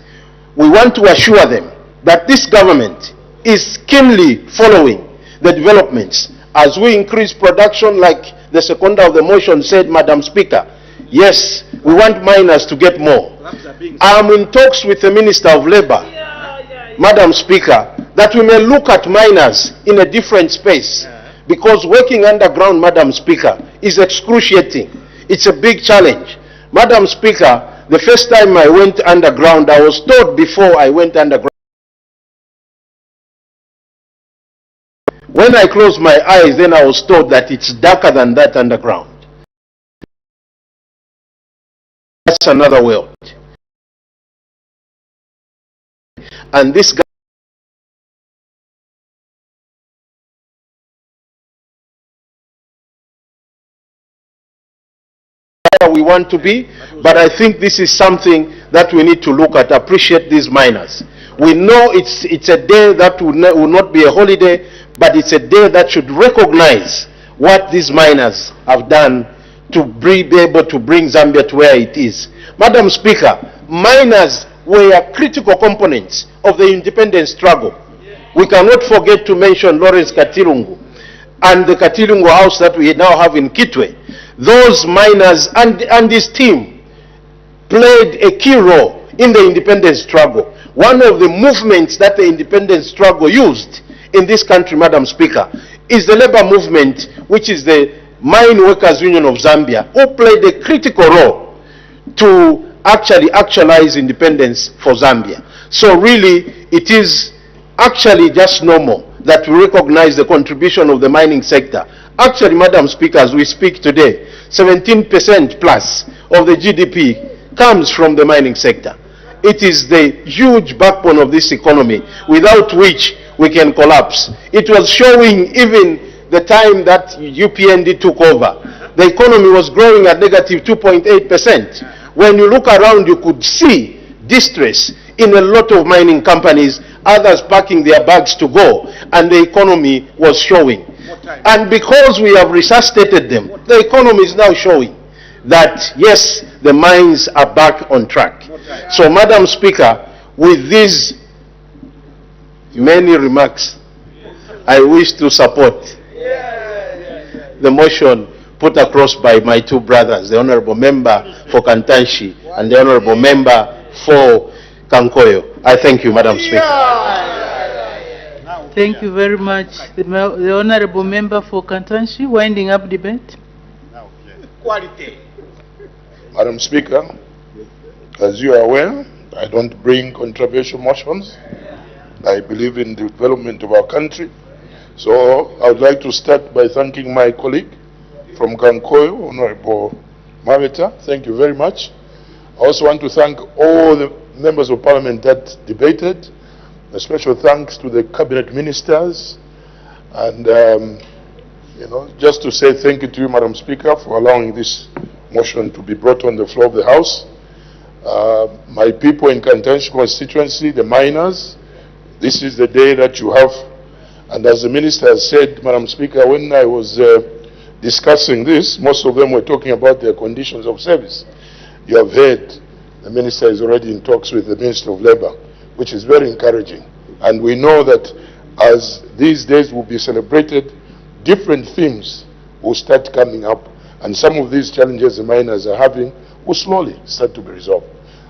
We want to assure them that this government is keenly following the developments as we increase production, like the seconder of the motion said, Madam Speaker. Yes, we want miners to get more. I'm in talks with the Minister of Labor, Madam Speaker, that we may look at miners in a different space, because working underground, Madam Speaker, is excruciating. It's a big challenge. Madam Speaker, the first time I went underground, I was told before I went underground, when I closed my eyes, then I was told that it's darker than that underground. That's another world. And this guy, we want to be, but I think this is something that we need to look at, appreciate these miners. We know it's a day that will not be a holiday, but it's a day that should recognize what these miners have done to be able to bring Zambia to where it is. Madam Speaker, miners were critical components of the independence struggle. We cannot forget to mention Lawrence Katilungu and the Katilungu house that we now have in Kitwe. Those miners and his team played a key role in the independence struggle. One of the movements that the independence struggle used in this country, Madam Speaker, is the labor movement, which is the Mine Workers Union of Zambia, who played a critical role to actualize independence for Zambia. So really, it is actually just normal that we recognize the contribution of the mining sector. Actually, Madam Speaker, as we speak today, 17% plus of the GDP comes from the mining sector. It is the huge backbone of this economy, without which we can collapse. It was showing even the time that UPND took over. The economy was growing at negative 2.8%. When you look around, you could see distress in a lot of mining companies, others packing their bags to go, and the economy was showing. And because we have resuscitated them, the economy is now showing that, yes, the mines are back on track. So, Madam Speaker, with these many remarks, I wish to support the motion put across by my two brothers, the Honorable Member for Kantanshi and the Honorable Member for Kankoyo. I thank you, Madam Speaker. Thank you very much. The Honorable Member for Kantanshi, winding up debate. Madam Speaker, as you are aware, I don't bring controversial motions. I believe in the development of our country. So I would like to start by thanking my colleague from Kankoyo, Honorable Maveta. Thank you very much. I also want to thank all the members of Parliament that debated. A special thanks to the Cabinet Ministers. And, just to say thank you to you, Madam Speaker, for allowing this motion to be brought on the floor of the House. My people in Kantanshi constituency, the miners, this is the day that you have. And as the Minister has said, Madam Speaker, when I was discussing this, most of them were talking about their conditions of service. You have heard the Minister is already in talks with the Minister of Labour, which is very encouraging. And we know that as these days will be celebrated, different themes will start coming up, and some of these challenges the miners are having will slowly start to be resolved.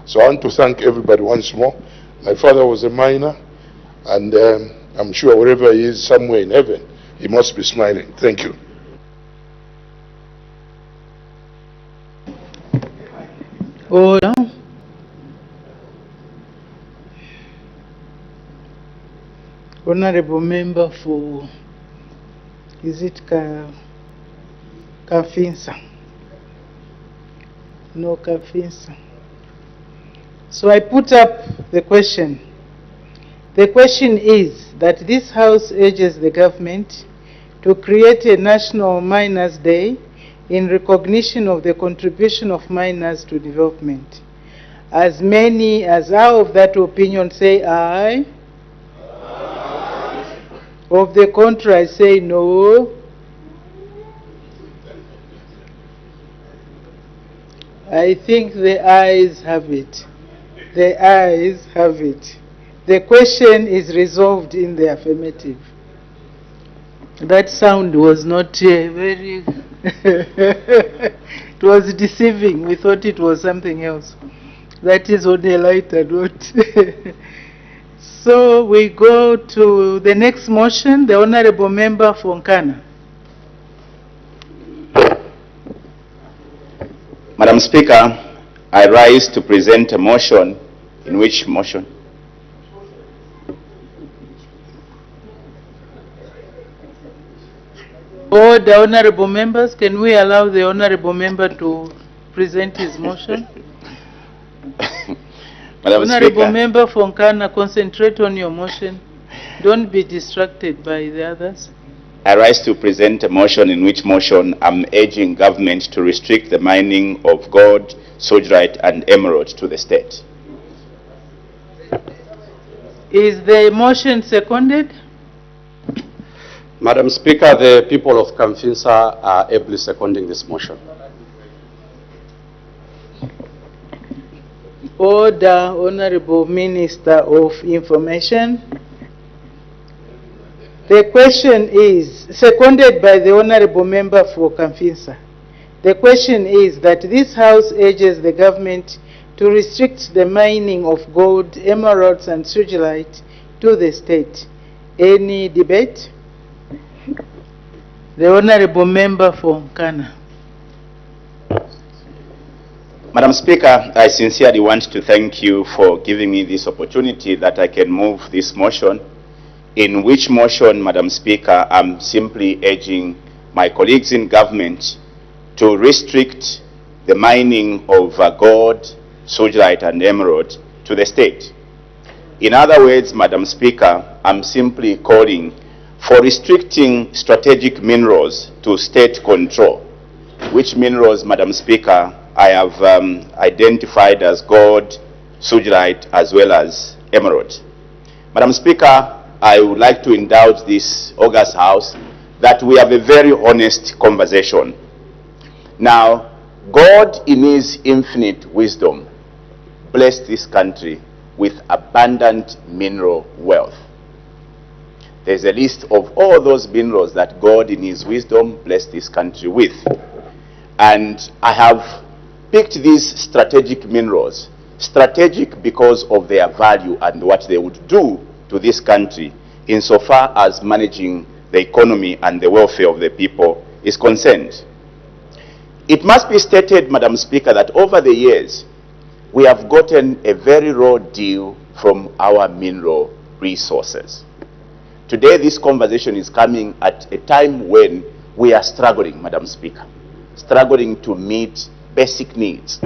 So I want to thank everybody once more. My father was a miner, and I'm sure wherever he is, somewhere in heaven, he must be smiling. Thank you. Order. Honorable Member for, is it Kafinsa? No, Kafinsa. So I put up the question. The question is that this House urges the government to create a National Miners' Day in recognition of the contribution of miners to development. As many as are of that opinion say aye. Of the contrary, say no. I think the ayes have it. The ayes have it. The question is resolved in the affirmative. That sound was not very... It was deceiving. We thought it was something else. That is only a lighter note. So we go to the next motion, the Honorable Member for Nkana. Madam Speaker, I rise to present a motion. In which motion? All the honorable members, can we allow the honorable member to present his motion? Honorable Speaker, Member for Nkana, concentrate on your motion. Don't be distracted by the others. I rise to present a motion in which motion I'm urging government to restrict the mining of gold, soldierite and emerald to the state. Is the motion seconded? Madam Speaker, the people of Kamfinsa are ably seconding this motion. Order, Honorable Minister of Information. The question is, seconded by the Honorable Member for Kamfinsa. The question is that this House urges the government to restrict the mining of gold, emeralds and sugilite to the state. Any debate? The Honorable Member for Nkana. Madam Speaker, I sincerely want to thank you for giving me this opportunity that I can move this motion. In which motion, Madam Speaker, I'm simply urging my colleagues in government to restrict the mining of gold, soldierite and emerald to the state. In other words, Madam Speaker, I'm simply calling for restricting strategic minerals to state control, which minerals, Madam Speaker, I have identified as gold, sugilite, as well as emerald. Madam Speaker, I would like to indulge this august House that we have a very honest conversation. Now, God in His infinite wisdom blessed this country with abundant mineral wealth. There's a list of all those minerals that God in His wisdom blessed this country with. And I have picked these strategic minerals, strategic because of their value and what they would do to this country insofar as managing the economy and the welfare of the people is concerned. It must be stated, Madam Speaker, that over the years, we have gotten a very raw deal from our mineral resources. Today, this conversation is coming at a time when we are struggling, Madam Speaker, struggling to meet basic needs.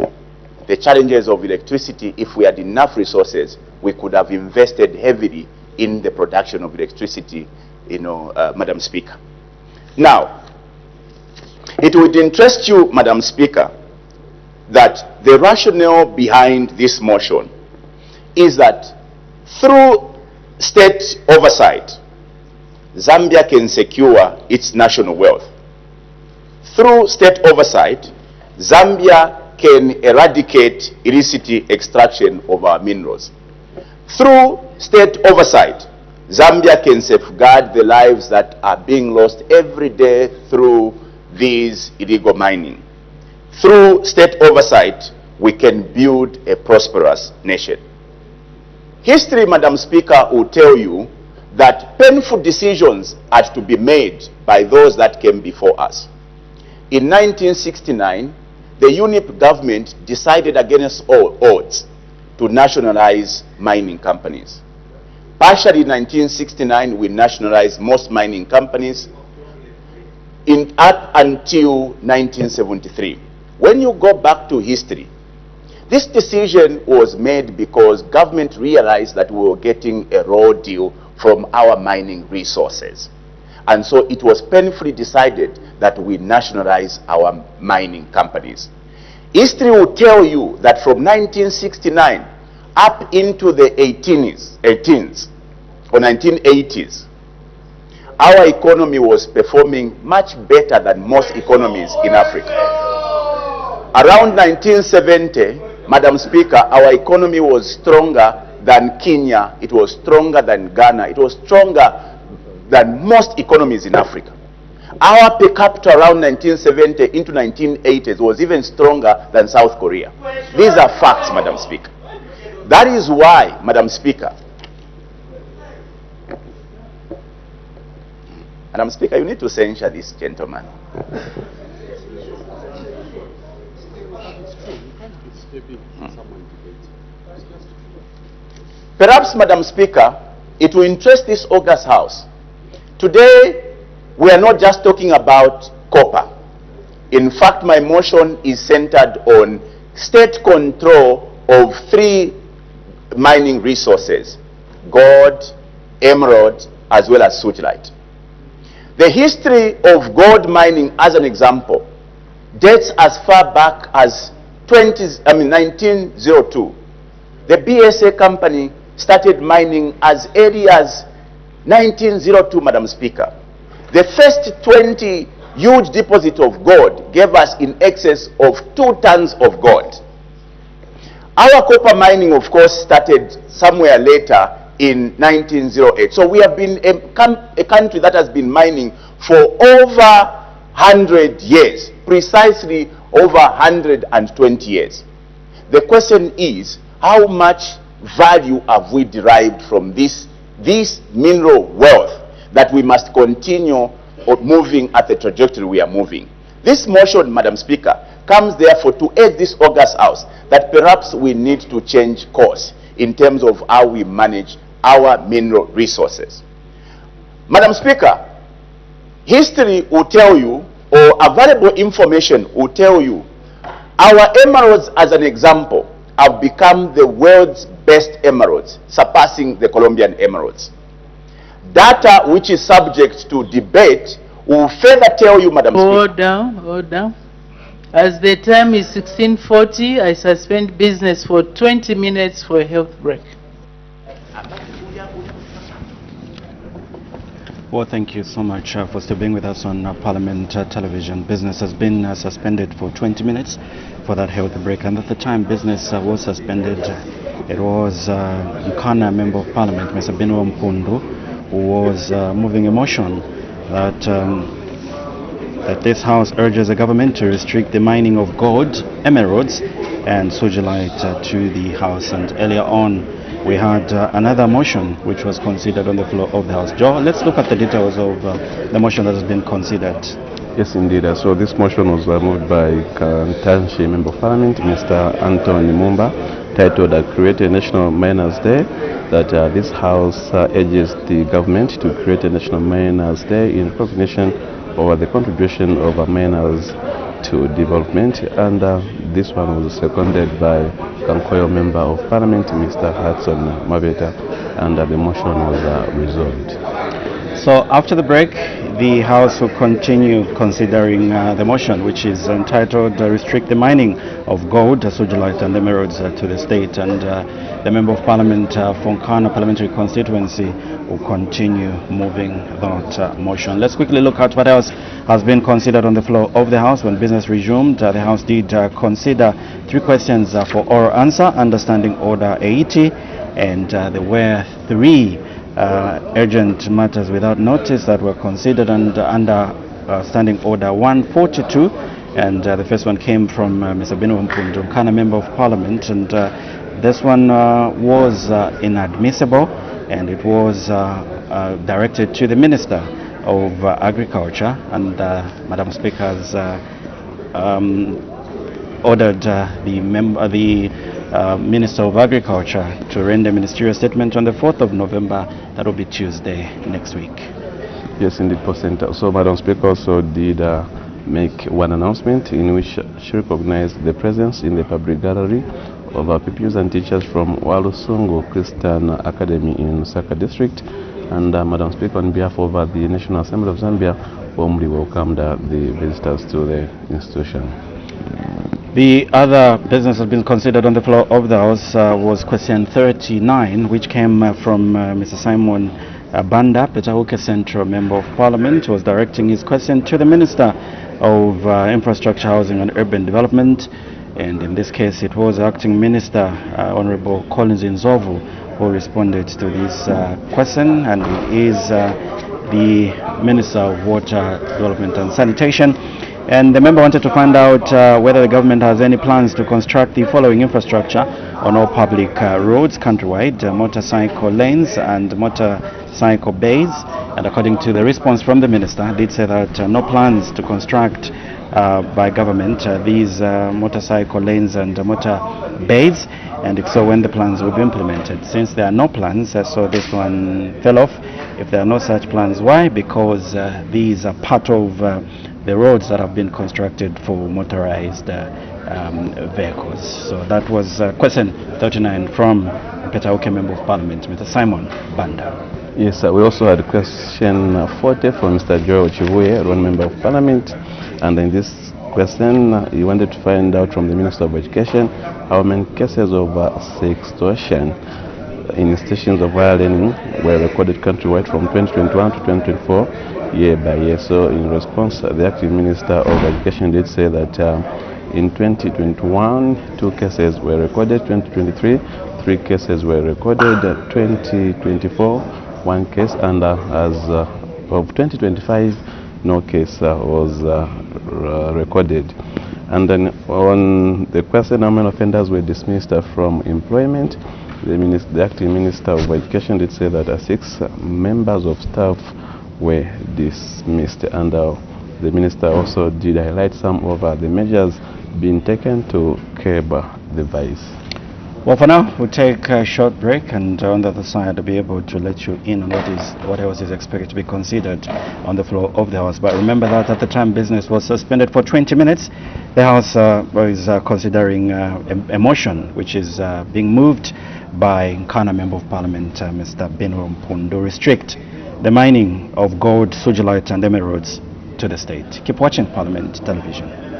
The challenges of electricity, if we had enough resources, we could have invested heavily in the production of electricity, Madam Speaker. Now, it would interest you, Madam Speaker, that the rationale behind this motion is that through state oversight, Zambia can secure its national wealth. Through state oversight, Zambia can eradicate illicit extraction of our minerals. Through state oversight, Zambia can safeguard the lives that are being lost every day through these illegal mining. Through state oversight, we can build a prosperous nation. History, Madam Speaker, will tell you that painful decisions had to be made by those that came before us. In 1969, the UNIP government decided against all odds to nationalize mining companies. Partially in 1969, we nationalized most mining companies up until 1973. When you go back to history, this decision was made because government realized that we were getting a raw deal from our mining resources. And so it was painfully decided that we nationalize our mining companies. History will tell you that from 1969 up into the 18s or 1980s, our economy was performing much better than most economies in Africa. Around 1970, Madam Speaker, our economy was stronger than Kenya, it was stronger than Ghana, it was stronger than most economies in Africa. Our per capita around 1970 into 1980s was even stronger than South Korea. These are facts, Madam Speaker. That is why, Madam Speaker, you need to censure this gentleman. Perhaps, Madam Speaker, it will interest this august House. Today, we are not just talking about copper. In fact, my motion is centered on state control of 3 mining resources: gold, emerald, as well as sugilite. The history of gold mining, as an example, dates as far back as 1902. The BSA company started mining as early as 1902, Madam Speaker. The first 20 huge deposits of gold gave us in excess of 2 tons of gold. Our copper mining, of course, started somewhere later in 1908. So we have been a country that has been mining for over 100 years, precisely over 120 years. The question is, how much value have we derived from this mineral wealth that we must continue moving at the trajectory we are moving? This motion, Madam Speaker, comes therefore to urge this august House that perhaps we need to change course in terms of how we manage our mineral resources. Madam Speaker, history will tell you, or available information will tell you, our emeralds, as an example, have become the world's best emeralds, surpassing the Colombian emeralds. Data which is subject to debate will further tell you, Madam Speaker. Hold down. As the time is 16:40, I suspend business for 20 minutes for a health break. Well, thank you so much for still being with us on Parliament Television. Business has been suspended for 20 minutes for that health break. And at the time business was suspended, it was Nkana Member of Parliament, Mr. Bino Mpundu, who was moving a motion that that this House urges the government to restrict the mining of gold, emeralds and sojolite to the House. And earlier on we had another motion which was considered on the floor of the House. Joe, let's look at the details of the motion that has been considered. Yes, indeed. So this motion was moved by Kantanshi Member of Parliament, Mr. Anthony Mumba, titled Create a National Miners Day, that this House urges the government to create a National Miners Day in recognition of the contribution of miners to development. And this one was seconded by Kankoyo Member of Parliament, Mr. Hudson Maveta, and the motion was resolved. So after the break, the House will continue considering the motion, which is entitled Restrict the Mining of Gold, Sojolite and Emeralds to the State. And the Member of Parliament from Nkana Parliamentary Constituency will continue moving that motion. Let's quickly look at what else has been considered on the floor of the House. When business resumed, the House did consider 3 questions for oral answer under Standing Order 80, and there were 3 urgent matters without notice that were considered under Standing Order 142, and the first one came from Mr. Bino Mpundu, Nkana Member of Parliament, and this one was inadmissible, and it was directed to the Minister of Agriculture, and Madam Speaker has ordered the Minister of Agriculture to render a ministerial statement on the 4th of November. That will be Tuesday next week. Yes, indeed, President. So Madam Speaker also did make one announcement in which she recognized the presence in the public gallery of our pupils and teachers from Walusungu Christian Academy in Saka District. And Madam Speaker, on behalf of the National Assembly of Zambia, warmly welcomed the visitors to the institution. The other business has been considered on the floor of the House was question 39, which came from Mr. Simon Banda, Petauke Central Member of Parliament, who was directing his question to the Minister of Infrastructure, Housing and Urban Development. And in this case, it was Acting Minister, Honorable Collins Nzovu, who responded to this question, and he is the Minister of Water, Development and Sanitation. And the member wanted to find out whether the government has any plans to construct the following infrastructure on all public roads countrywide: motorcycle lanes and motorcycle bays. And according to the response from the minister, did say that no plans to construct by government these motorcycle lanes and motor bays, and if so, when the plans will be implemented. Since there are no plans, so this one fell off. If there are no such plans, why? Because these are part of the roads that have been constructed for motorized vehicles. So that was question 39 from Petauke Member of Parliament, Mr. Simon Banda. Yes, we also had question 40 from Mr. Joel Chivuye, one Member of Parliament, and in this question he wanted to find out from the Minister of Education how many cases of sextortion in institutions of higher learning were recorded countrywide from 2021 to 2024 year by year. So in response, the Acting Minister of Education did say that in 2021 2 cases were recorded, 2023 3 cases were recorded, 2024 1 case, and as of 2025 no case was recorded. And then on the question how many offenders were dismissed from employment, the Acting Minister of Education did say that 6 members of staff were dismissed, and the Minister also did highlight some of the measures being taken to curb the vice. Well, for now, we'll take a short break, and on the other side, I'll be able to let you in on what else is expected to be considered on the floor of the House. But remember that at the time business was suspended for 20 minutes, the House is considering a motion which is being moved by Nkana Member of Parliament, Mr. Benro Mpundu, to restrict the mining of gold, sugilite, and emeralds to the state. Keep watching Parliament Television.